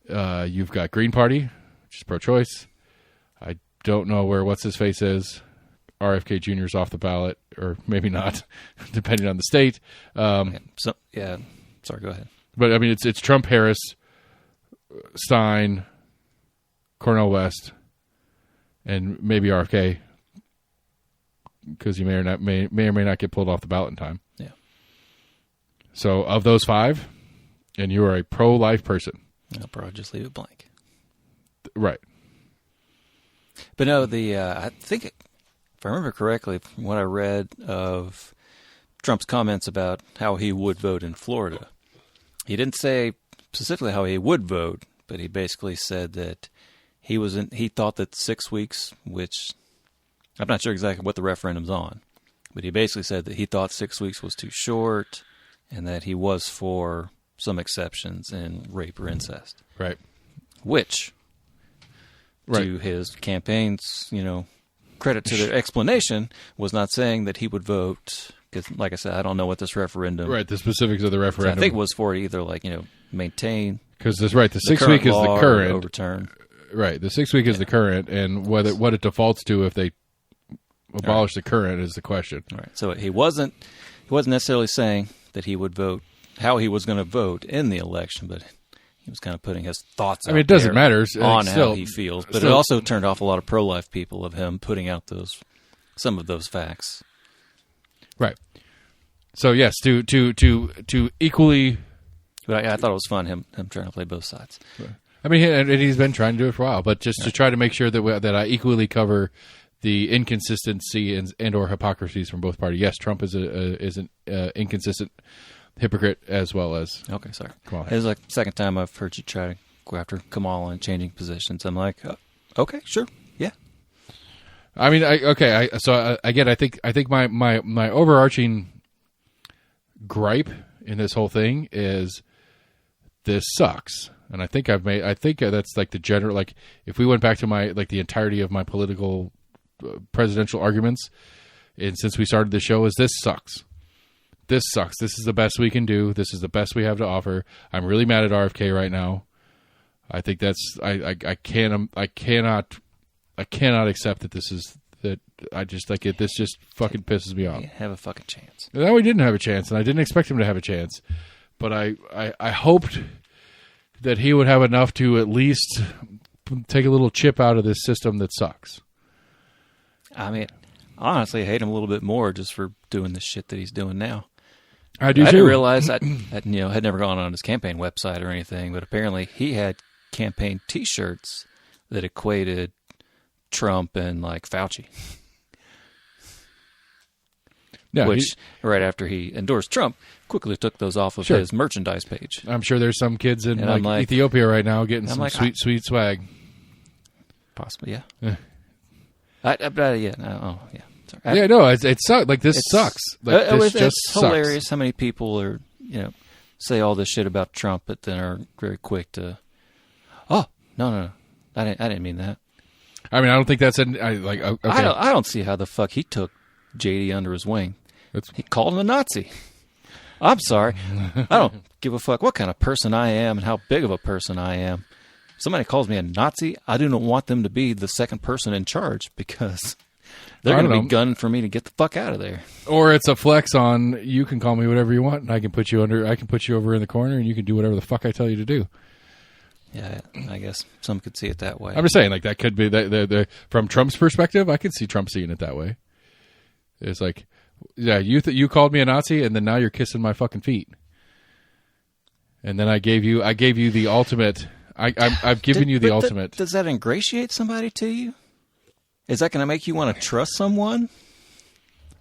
you've got Green Party, which is pro-choice. I don't know where what's-his-face is. RFK Jr. is off the ballot, or maybe not, depending on the state. Sorry, go ahead. But, I mean, it's Trump, Harris, Stein, Cornel West, and maybe RFK, because you may or may not get pulled off the ballot in time. Yeah. So, of those 5, and you are a pro-life person. I'll probably just leave it blank. Right. But no, I think, if I remember correctly, from what I read of Trump's comments about how he would vote in Florida, he didn't say specifically how he would vote, but he basically said that he thought that 6 weeks, which I'm not sure exactly what the referendum's on, but he basically said that he thought 6 weeks was too short and that he was for some exceptions in rape or incest. Right. Which, to his campaign's, credit to their explanation, was not saying that he would vote, because, like I said, I don't know what this referendum... Right, the specifics of the referendum. I think it was for either, maintain... Because the 6 week is the current. Overturn. Right, the 6 week is the current, and what it defaults to if they abolish the current is the question. Right. So he wasn't necessarily saying that he would vote, how he was going to vote in the election, but he was kind of putting his thoughts out it doesn't matter on how he feels. But it also turned off a lot of pro-life people of him putting out some of those facts. Right. So yes, to equally. But I thought it was fun him trying to play both sides. I mean, and he's been trying to do it for a while, but just to try to make sure that I equally cover the inconsistency and or hypocrisies from both parties. Yes, Trump is an inconsistent hypocrite as well as. Okay, sorry. Kamala. This is like the second time I've heard you try to go after Kamala and changing positions. I'm like, okay, sure, yeah. I mean, I think my overarching gripe in this whole thing is this sucks. And I think that's like the general, like if we went back to the entirety of my political presidential arguments, and since we started the show, is this sucks. This sucks. This is the best we can do. This is the best we have to offer. I'm really mad at RFK right now. I think that's I cannot accept that this is that. I just like it. This just fucking pisses me off. Have a fucking chance. No, he didn't have a chance, and I didn't expect him to have a chance. But I hoped that he would have enough to at least take a little chip out of this system that sucks. I mean, honestly, I hate him a little bit more just for doing the shit that he's doing now. I do too. I didn't realize that had never gone on his campaign website or anything, but apparently he had campaign T-shirts that equated Trump and like Fauci. Yeah, which right after he endorsed Trump, quickly took those off of his merchandise page. I'm sure there's some kids in Ethiopia right now getting some sweet swag. Possibly, yeah. Yeah. Sorry. Yeah, no, it sucks. Like this sucks. Like this just it's hilarious sucks. how many people are, say all this shit about Trump, but then are very quick to, oh, no. I didn't mean that. I mean, I don't think that's okay. I don't see how the fuck he took JD under his wing. He called him a Nazi. I'm sorry. I don't give a fuck what kind of person I am and how big of a person I am. If somebody calls me a Nazi, I do not want them to be the second person in charge because they're going to be gunning for me to get the fuck out of there. Or it's a flex on, you can call me whatever you want and I can put you over in the corner and you can do whatever the fuck I tell you to do. Yeah, I guess some could see it that way. I'm just saying, like, that could be from Trump's perspective. I could see Trump seeing it that way. It's like, yeah, you called me a Nazi, and then now you're kissing my fucking feet. And then I gave you the ultimate. I've given you the ultimate. Does that ingratiate somebody to you? Is that going to make you want to trust someone?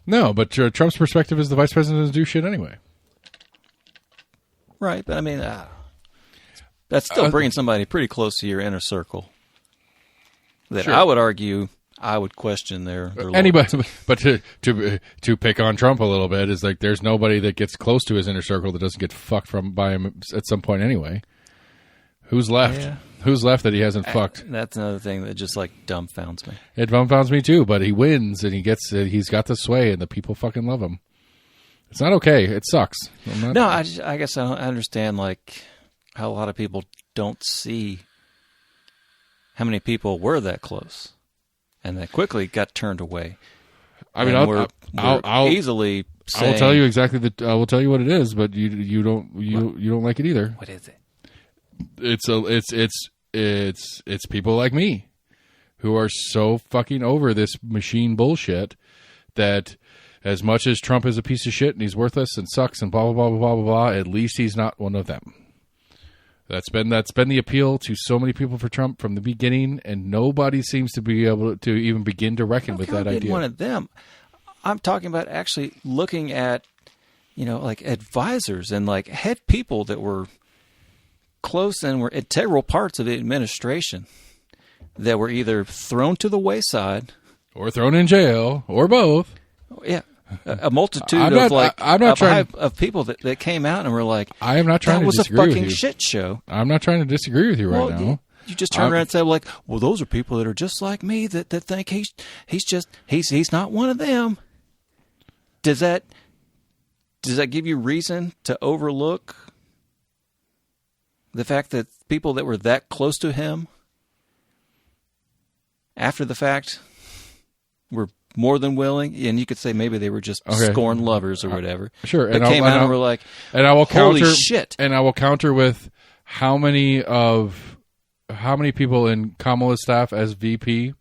No, but Trump's perspective is the vice president doesn't do shit anyway. Right, but I mean, that's still bringing somebody pretty close to your inner circle. That sure. I would argue, I would question their anybody, but to pick on Trump a little bit is like there's nobody that gets close to his inner circle that doesn't get fucked by him at some point anyway. Who's left? Yeah. Who's left that he hasn't fucked? That's another thing that just like dumbfounds me. It dumbfounds me too, but he wins and he's got the sway and the people fucking love him. It's not okay. It sucks. No, I guess I understand like how a lot of people don't see how many people were that close and that quickly got turned away. I mean, I'll easily say, I will tell you exactly I will tell you what it is, but you don't like it either. What is it? It's people like me who are so fucking over this machine bullshit that as much as Trump is a piece of shit and he's worthless and sucks and blah blah blah blah blah blah, at least he's not one of them. That's been the appeal to so many people for Trump from the beginning, and nobody seems to be able to even begin to reckon with that idea. One of them. I'm talking about actually looking at, like advisors and like head people that were close and were integral parts of the administration that were either thrown to the wayside or thrown in jail or both. Yeah. A multitude of people that came out and were like, I am not trying to disagree with you. That was a fucking shit show. I'm not trying to disagree with you right now. You just turn around and say, like, well, those are people that are just like me that think he's not one of them. Does that give you reason to overlook the fact that people that were that close to him after the fact were more than willing, and you could say maybe they were just scorned lovers or whatever. Sure, and came out and were like, and I will holy counter, shit. And I will counter with how many people in Kamala's staff as VP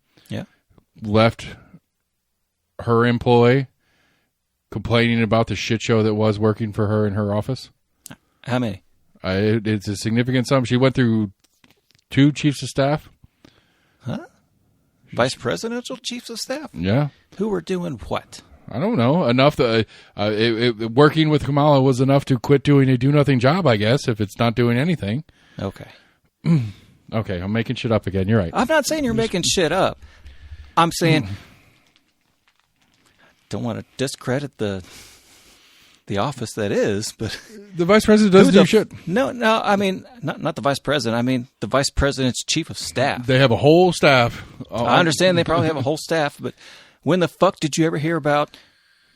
left her employ complaining about the shit show that was working for her in her office. How many? It's a significant sum. She went through 2 chiefs of staff. Huh? Vice presidential chiefs of staff? Yeah. Who were doing what? I don't know. Enough that working with Kamala was enough to quit doing a do-nothing job, I guess, if it's not doing anything. Okay. Okay, I'm making shit up again. You're right. I'm not saying you're making shit up. I'm saying don't want to discredit the office that is, but the vice president doesn't do shit. No, I mean, not the vice president. I mean, the vice president's chief of staff. They have a whole staff. I understand they probably have a whole staff, but when the fuck did you ever hear about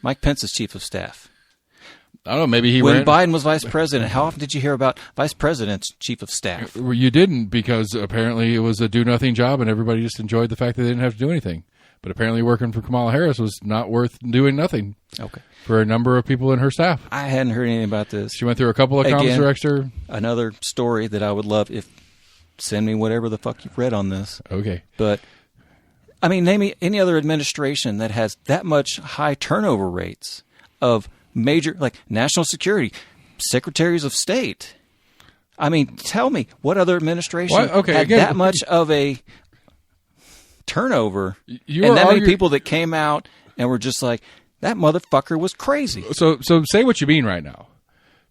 Mike Pence's chief of staff? I don't know. Maybe when Biden was vice president, how often did you hear about vice president's chief of staff? You didn't, because apparently it was a do-nothing job, and everybody just enjoyed the fact that they didn't have to do anything. But apparently working for Kamala Harris was not worth doing nothing. Okay. For a number of people in her staff. I hadn't heard anything about this. She went through a couple of comms director. Another story that I would love send me whatever the fuck you've read on this. Okay. But, I mean, name me any other administration that has that much high turnover rates of major, like national security, secretaries of state. I mean, tell me what other administration had that much of a turnover and that many people that came out and were just like, that motherfucker was crazy. So say what you mean right now,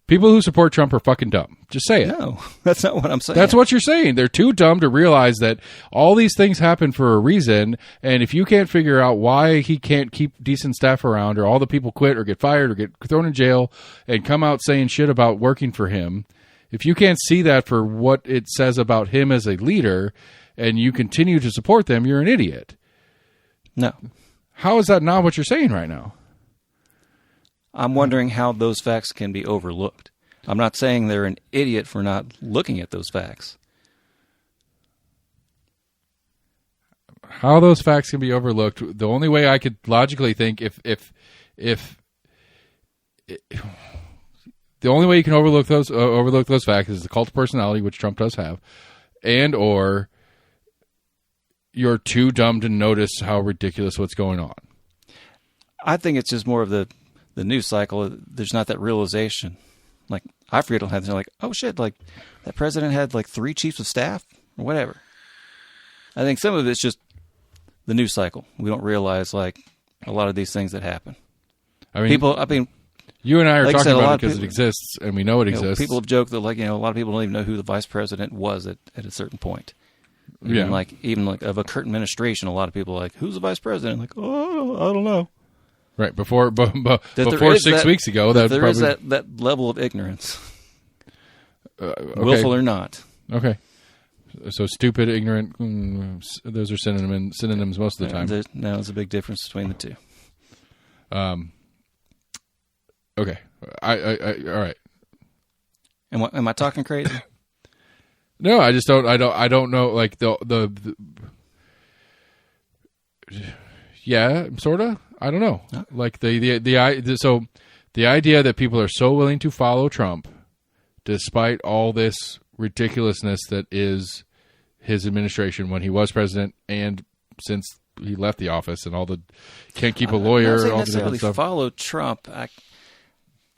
People who support Trump are fucking dumb. Just say it. No, that's not what I'm saying. That's what you're saying. They're too dumb to realize that all these things happen for a reason, and if you can't figure out why he can't keep decent staff around, or all the people quit or get fired or get thrown in jail and come out saying shit about working for him, if you can't see that for what it says about him as a leader and you continue to support them, you're an idiot. No. How is that not what you're saying right now? I'm wondering how those facts can be overlooked. I'm not saying they're an idiot for not looking at those facts. How those facts can be overlooked? The only way I could logically think, the only way you can overlook those facts is the cult of personality, which Trump does have, and or you're too dumb to notice how ridiculous what's going on. I think it's just more of the news cycle. There's not that realization. Like, I forget on how they're like, oh shit, like that president had like 3 chiefs of staff or whatever. I think some of it's just the news cycle. We don't realize like a lot of these things that happen. I mean, you and I are like talking said, about it because it exists, and we know it exists. People have joked that like, a lot of people don't even know who the vice president was at a certain point. Even like of a current administration, a lot of people are like, who's the vice president? Like, oh, I don't know. Right, before That 6 weeks ago, there probably is that level of ignorance, okay. willful or not. Okay, so stupid, ignorant, those are synonyms most of the time. There's a big difference between the two. Okay, I all right. Am I talking crazy? No, I just don't. I don't know. Like the yeah, sorta. I don't know. Like so the idea that people are so willing to follow Trump, despite all this ridiculousness that is his administration when he was president and since he left the office, and all the can't keep a lawyer, I'm not all the different stuff. Follow Trump. I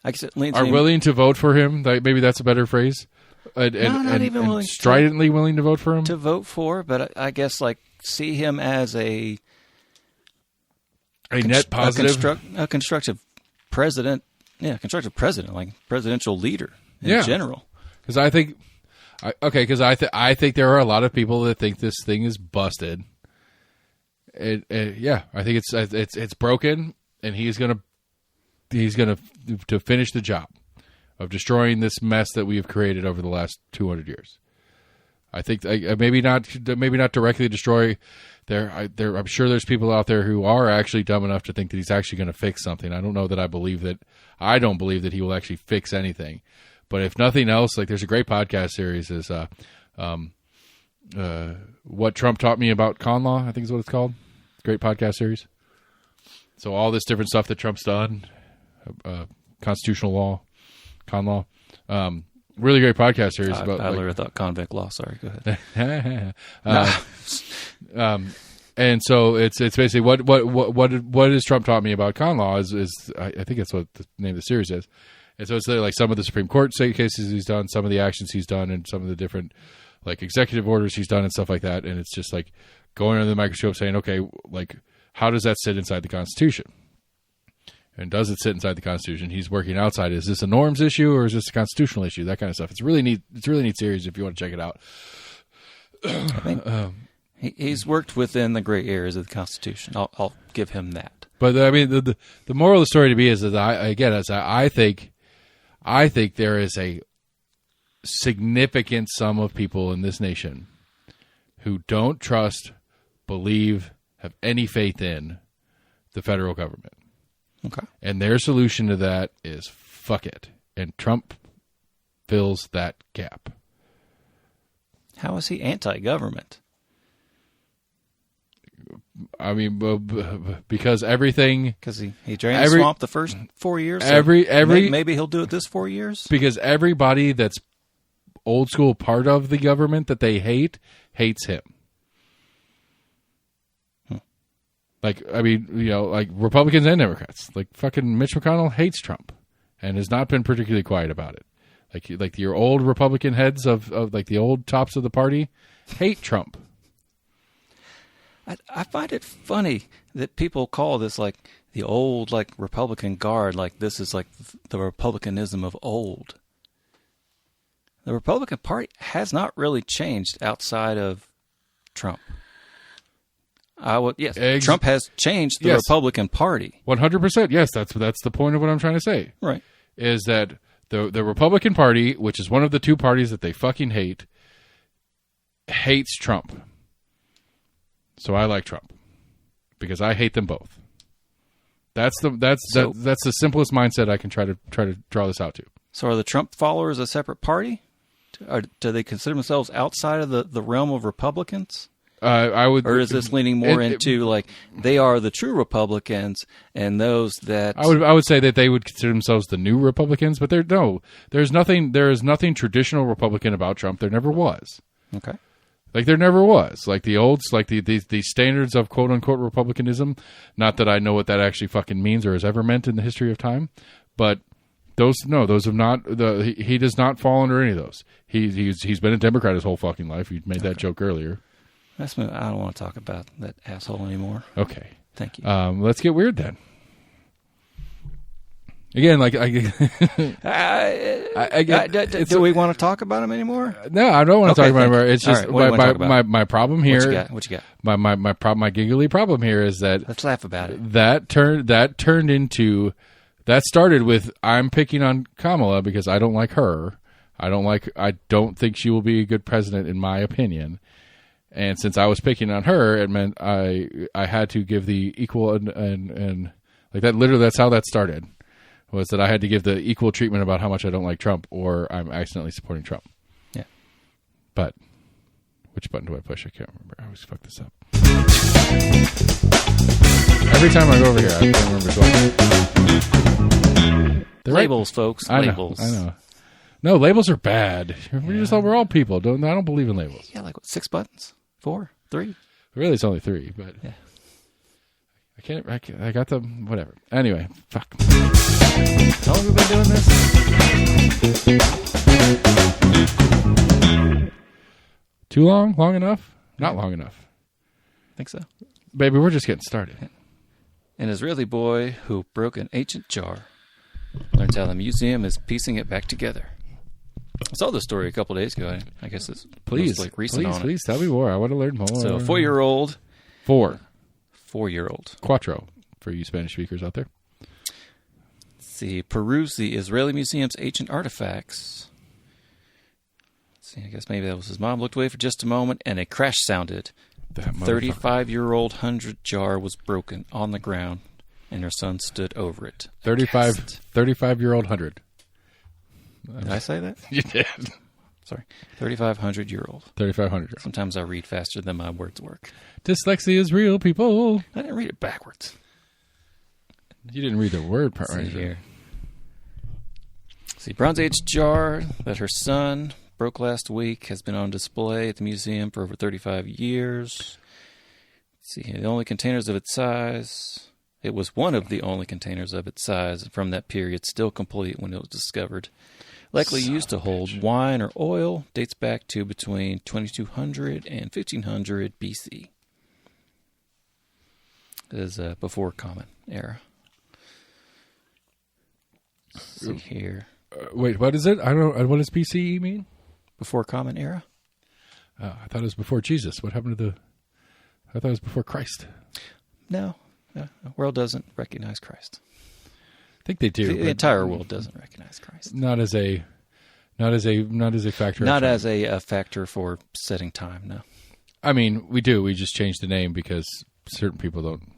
guess it leans are willing to vote for him. Maybe that's a better phrase. Not even willing stridently willing to vote for him. To vote for, but I guess like see him as a net positive, a constructive president. Yeah, constructive president, like presidential leader in general. Because I think, I think there are a lot of people that think this thing is busted. I think it's broken, and he's gonna to finish the job of destroying this mess that we have created over the last 200 years. I think maybe not directly destroy. I'm sure there's people out there who are actually dumb enough to think that he's actually going to fix something. I don't know that I believe that. I don't believe that he will actually fix anything. But if nothing else, like there's a great podcast series is What Trump Taught Me About Con Law, I think is what it's called. Great podcast series. So all this different stuff that Trump's done, constitutional law, con law, really great podcast series. I literally thought convict law. Sorry, go ahead. And so it's basically what has Trump taught me about con law is I think that's what the name of the series is. And so it's like some of the Supreme Court cases he's done, some of the actions he's done, and some of the different like executive orders he's done and stuff like that. And it's just like going under the microscope saying, okay, like how does that sit inside the Constitution? And does it sit inside the Constitution? He's working outside. Is this a norms issue or is this a constitutional issue? That kind of stuff. It's really neat. It's a really neat series if you want to check it out. He's worked within the gray areas of the Constitution. I'll give him that. But I mean, the moral of the story to me is that I think there is a significant sum of people in this nation who don't trust, believe, have any faith in the federal government. Okay. And their solution to that is fuck it. And Trump fills that gap. How is he anti-government? I mean, because everything... Because he drained the swamp the first 4 years? So maybe he'll do it this 4 years? Because everybody that's old school part of the government that they hate, hates him. Like, I mean, like Republicans and Democrats. Like, fucking Mitch McConnell hates Trump and has not been particularly quiet about it. Like your old Republican heads of like the old tops of the party hate Trump. I find it funny that people call this like the old like Republican guard, like this is like the Republicanism of old. The Republican Party has not really changed outside of Trump. Trump has changed the Republican Party. 100%. Yes, that's the point of what I'm trying to say. Right. Is that the Republican Party, which is one of the two parties that they fucking hate, hates Trump. So I like Trump because I hate them both. That's the simplest mindset I can try to draw this out to. So are the Trump followers a separate party? Or do they consider themselves outside of the realm of Republicans? I would, or is this leaning more into like they are the true Republicans and those that I would say that they would consider themselves the new Republicans, but there is nothing traditional Republican about Trump. There never was. Okay. Like there never was. Like the standards of quote unquote Republicanism. Not that I know what that actually fucking means or has ever meant in the history of time, but those have not. He does not fall under any of those. He's been a Democrat his whole fucking life. You made that joke earlier. I don't want to talk about that asshole anymore. Okay. Thank you. Let's get weird then. Again, like do we want to talk about him anymore? No, I don't want to talk about him. It's just right, my problem here. What you got? My giggly problem here is that let's laugh about it. That turned into that started with I'm picking on Kamala because I don't like her. I don't think she will be a good president in my opinion. And since I was picking on her, it meant I had to give the equal and like that. Literally, that's how that started. Was that I had to give the equal treatment about how much I don't like Trump, or I'm accidentally supporting Trump. Yeah. But which button do I push? I can't remember. I always fuck this up. Every time I go over here, I can't remember. Labels, folks. Labels. I know. No, labels are bad. We're all people. I don't believe in labels. Yeah, like what, 6 buttons? 4? 3? Really, it's only 3, but yeah. I got them. Whatever. Anyway, fuck. How long have we been doing this? Too long? Long enough? Not long enough. I think so. Baby, we're just getting started. An Israeli boy who broke an ancient jar learns how the museum is piecing it back together. I saw this story a couple days ago. I guess it's like recent. Please tell me more. I want to learn more. So, 4-year-old. 4-year-old. Quattro, for you Spanish speakers out there. Let's see. Peruse the Israeli Museum's ancient artifacts. Let's see. I guess maybe that was his mom. Looked away for just a moment, and a crash sounded. The 35-year-old 100 jar was broken on the ground, and her son stood over it. 35-year-old 100. Did I say that? You did. Sorry. 3,500-year-old. 3,500. Sometimes I read faster than my words work. Dyslexia is real, people. I didn't read it backwards. You didn't read the word part right here. See, Bronze Age jar that her son broke last week has been on display at the museum for over 35 years. Let's see here. The only containers of its size. It was one of the only containers of its size from that period still complete when it was discovered. Likely used to hold wine or oil, dates back to between 2200 and 1500 BC. It is before Common Era. Let's see here. Wait, what is it? I don't. What does BCE mean? Before Common Era. I thought it was before Jesus. What happened to the? I thought it was before Christ. No, the world doesn't recognize Christ. I think they do. The entire world doesn't recognize Christ. Not as a factor. Not as a factor for setting time. No. I mean, we do. We just changed the name because certain people don't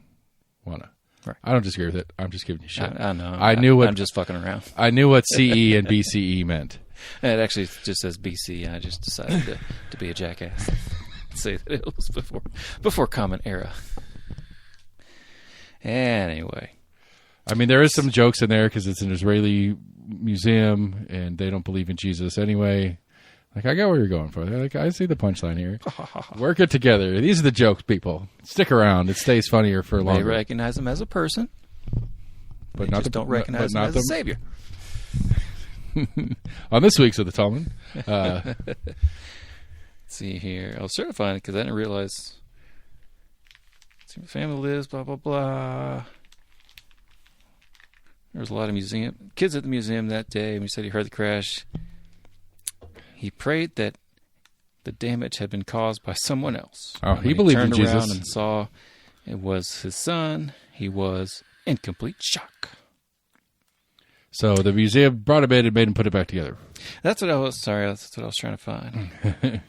want to. Right. I don't disagree with it. I'm just giving you shit. I know. I'm just fucking around. I knew what CE and BCE meant. It actually just says BC. I just decided to be a jackass. Say that it was before Common Era. Anyway. I mean, there is some jokes in there because it's an Israeli museum and they don't believe in Jesus anyway. Like, I got where you're going for. Like, I see the punchline here. Work it together. These are the jokes, people. Stick around. It stays funnier for longer. They recognize him as a person, but they don't recognize him as a savior. On this week's of the Talmud. Let's see here. I was certified because I didn't realize. Let's see, my family lives, blah, blah, blah. There was a lot of kids at the museum that day. And he said he heard the crash. He prayed that the damage had been caused by someone else. Oh, When he believed in turned around Jesus. and saw it was his son. He was in complete shock. So the museum brought him in and made him put it back together. That's what I was trying to find. It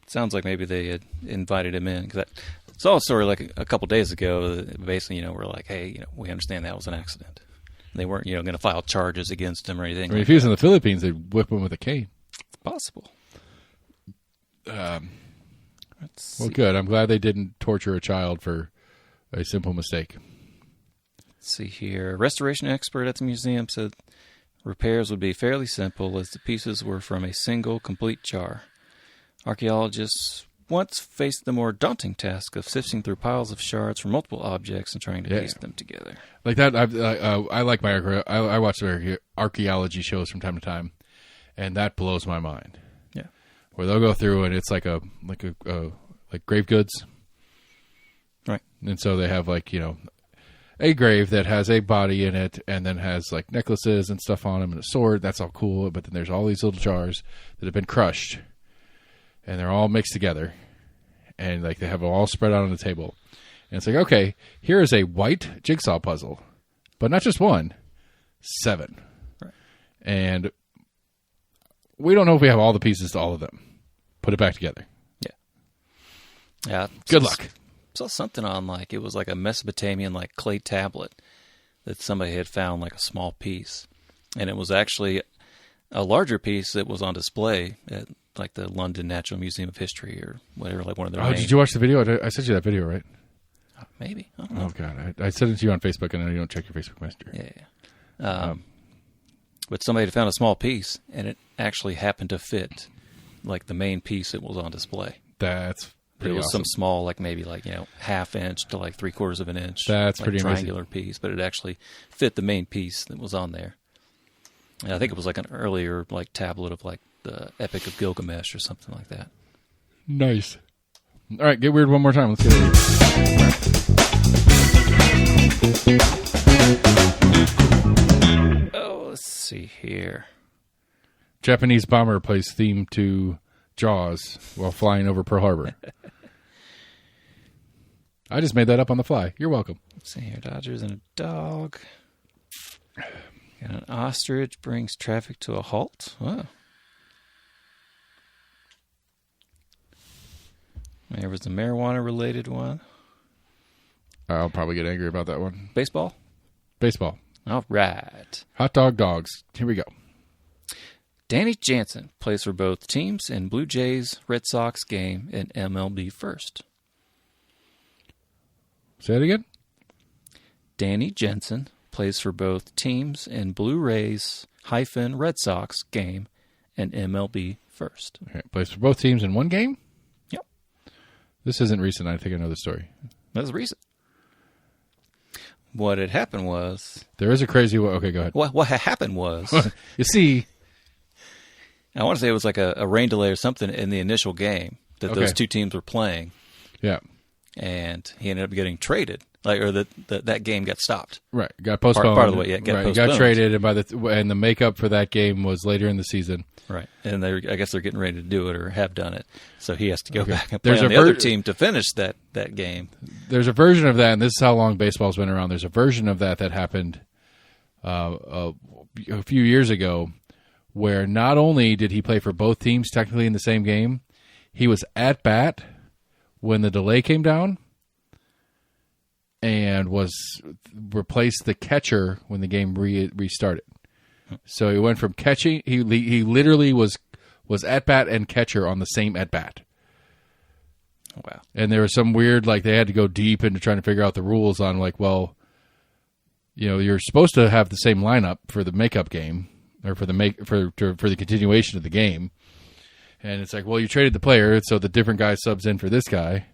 sounds like maybe they had invited him in, because I saw a story like a couple days ago. That basically, we're like, hey, we understand that was an accident. They weren't, going to file charges against him or anything. I mean, if he was in the Philippines, they'd whip him with a cane. It's possible. Let's Well, see. good. I'm glad they didn't torture a child for a simple mistake. Let's see here. A restoration expert at the museum said repairs would be fairly simple, as the pieces were from a single complete jar. Archaeologists once faced the more daunting task of sifting through piles of shards from multiple objects and trying to piece them together. Like that, I like I watch archaeology shows from time to time, and that blows my mind. Yeah. Where they'll go through and it's like grave goods, Right. and so they have a grave that has a body in it, and then has like necklaces and stuff on them and a sword. That's all cool, but then there's all these little jars that have been crushed, and they're all mixed together, and they have it all spread out on the table. And it's like, okay, here is a white jigsaw puzzle, but not just one, 7. Right. And we don't know if we have all the pieces to all of them. Put it back together. Yeah. Good luck. Saw something on it was like a Mesopotamian clay tablet that somebody had found a small piece, and it was actually a larger piece that was on display at the London Natural Museum of History or whatever, one of their main. Did you watch the video? I sent you that video, right? Maybe. I don't know. Oh, God. I sent it to you on Facebook, and I know you don't check your Facebook Messenger. Yeah. But somebody had found a small piece, and it actually happened to fit the main piece that was on display. That's It pretty was awesome. some small, maybe half inch to 3/4 of an inch. That's pretty amazing. triangular piece, but it actually fit the main piece that was on there. And I think it was an earlier tablet of the Epic of Gilgamesh or something like that. Nice. All right, get weird one more time. Let's get it. Oh, let's see here. Japanese bomber plays theme to Jaws while flying over Pearl Harbor. I just made that up on the fly. You're welcome. Let's see here. Dodgers and a dog. And an ostrich brings traffic to a halt. Wow. There was a marijuana-related one. I'll probably get angry about that one. Baseball? Baseball. All right. Hot dog dogs. Here we go. Danny Jansen plays for both teams in Blue Jays Red Sox game in MLB First. Say it again. Danny Jansen plays for both teams in Blue Rays - Red Sox game in MLB First. Okay. Plays for both teams in one game? Yep. This isn't recent. I think I know the story. That was recent. What had happened was... There is a crazy one. Okay, go ahead. What had happened was... You see... I want to say it was a rain delay or something in the initial game that those two teams were playing, Yeah. and he ended up getting traded, that game got stopped. Right. Got postponed. Part of the way, yeah, it got right. He postponed. got traded, and the makeup for that game was later in the season. Right, and I guess they're getting ready to do it or have done it, so he has to go back and play There's on a the other ver- team to finish that game. There's a version of that, and this is how long baseball's been around. There's a version of that happened a few years ago, where not only did he play for both teams technically in the same game, he was at bat when the delay came down and replaced the catcher when the game restarted. So he went from catching. He literally was at bat and catcher on the same at bat. Wow. And there was some weird, they had to go deep into trying to figure out the rules on, you're supposed to have the same lineup for the makeup game or for the continuation of the game. And it's you traded the player, so the different guy subs in for this guy.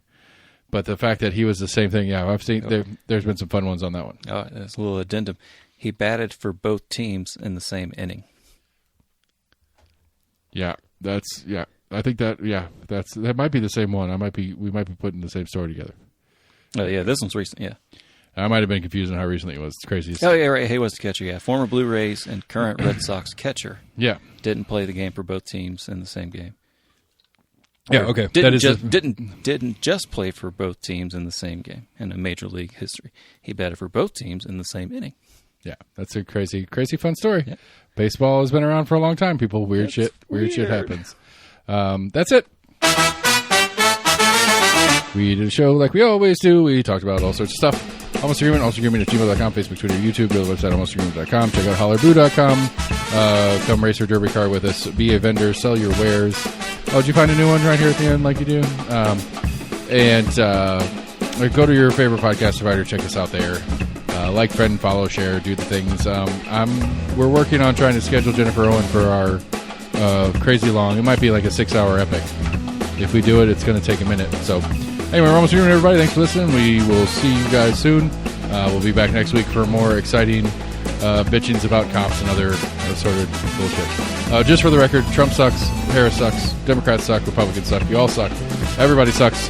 But the fact that he was the same thing, I've seen there's been some fun ones on that one. Oh, there's a little addendum. He batted for both teams in the same inning. Yeah, I think that might be the same one. We might be putting the same story together. Oh, yeah, this one's recent, yeah. I might have been confused on how recently it was. It's crazy. Oh, yeah, right. Hayes was the catcher, yeah. Former Blue Rays and current Red Sox catcher. Yeah. Didn't play the game for both teams in the same game. Yeah, okay. Didn't just play for both teams in the same game in a major league history. He batted for both teams in the same inning. Yeah, that's a crazy fun story. Yeah. Baseball has been around for a long time, people. Weird shit happens. That's it. We did a show like we always do. We talked about all sorts of stuff. Almost Agreement, almostagreement@gmail.com, Facebook, Twitter, YouTube. Go to the website, almostagreement.com. Check out hollerboo.com. Come race or derby car with us. Be a vendor. Sell your wares. Oh, did you find a new one right here at the end like you do? Go to your favorite podcast provider. Check us out there. Like, friend, follow, share, do the things. We're working on trying to schedule Jennifer Owen for our crazy long. It might be like a 6-hour epic. If we do it, it's going to take a minute. So, anyway, we're almost here, everybody. Thanks for listening. We will see you guys soon. We'll be back next week for more exciting bitchings about cops and other assorted bullshit. Just for the record, Trump sucks, Harris sucks, Democrats suck, Republicans suck. You all suck. Everybody sucks.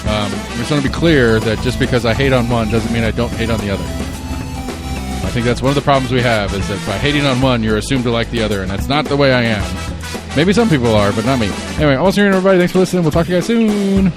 I just want to be clear that just because I hate on one doesn't mean I don't hate on the other. I think that's one of the problems we have, is that by hating on one, you're assumed to like the other, and that's not the way I am. Maybe some people are, but not me. Anyway, almost here, everybody. Thanks for listening. We'll talk to you guys soon.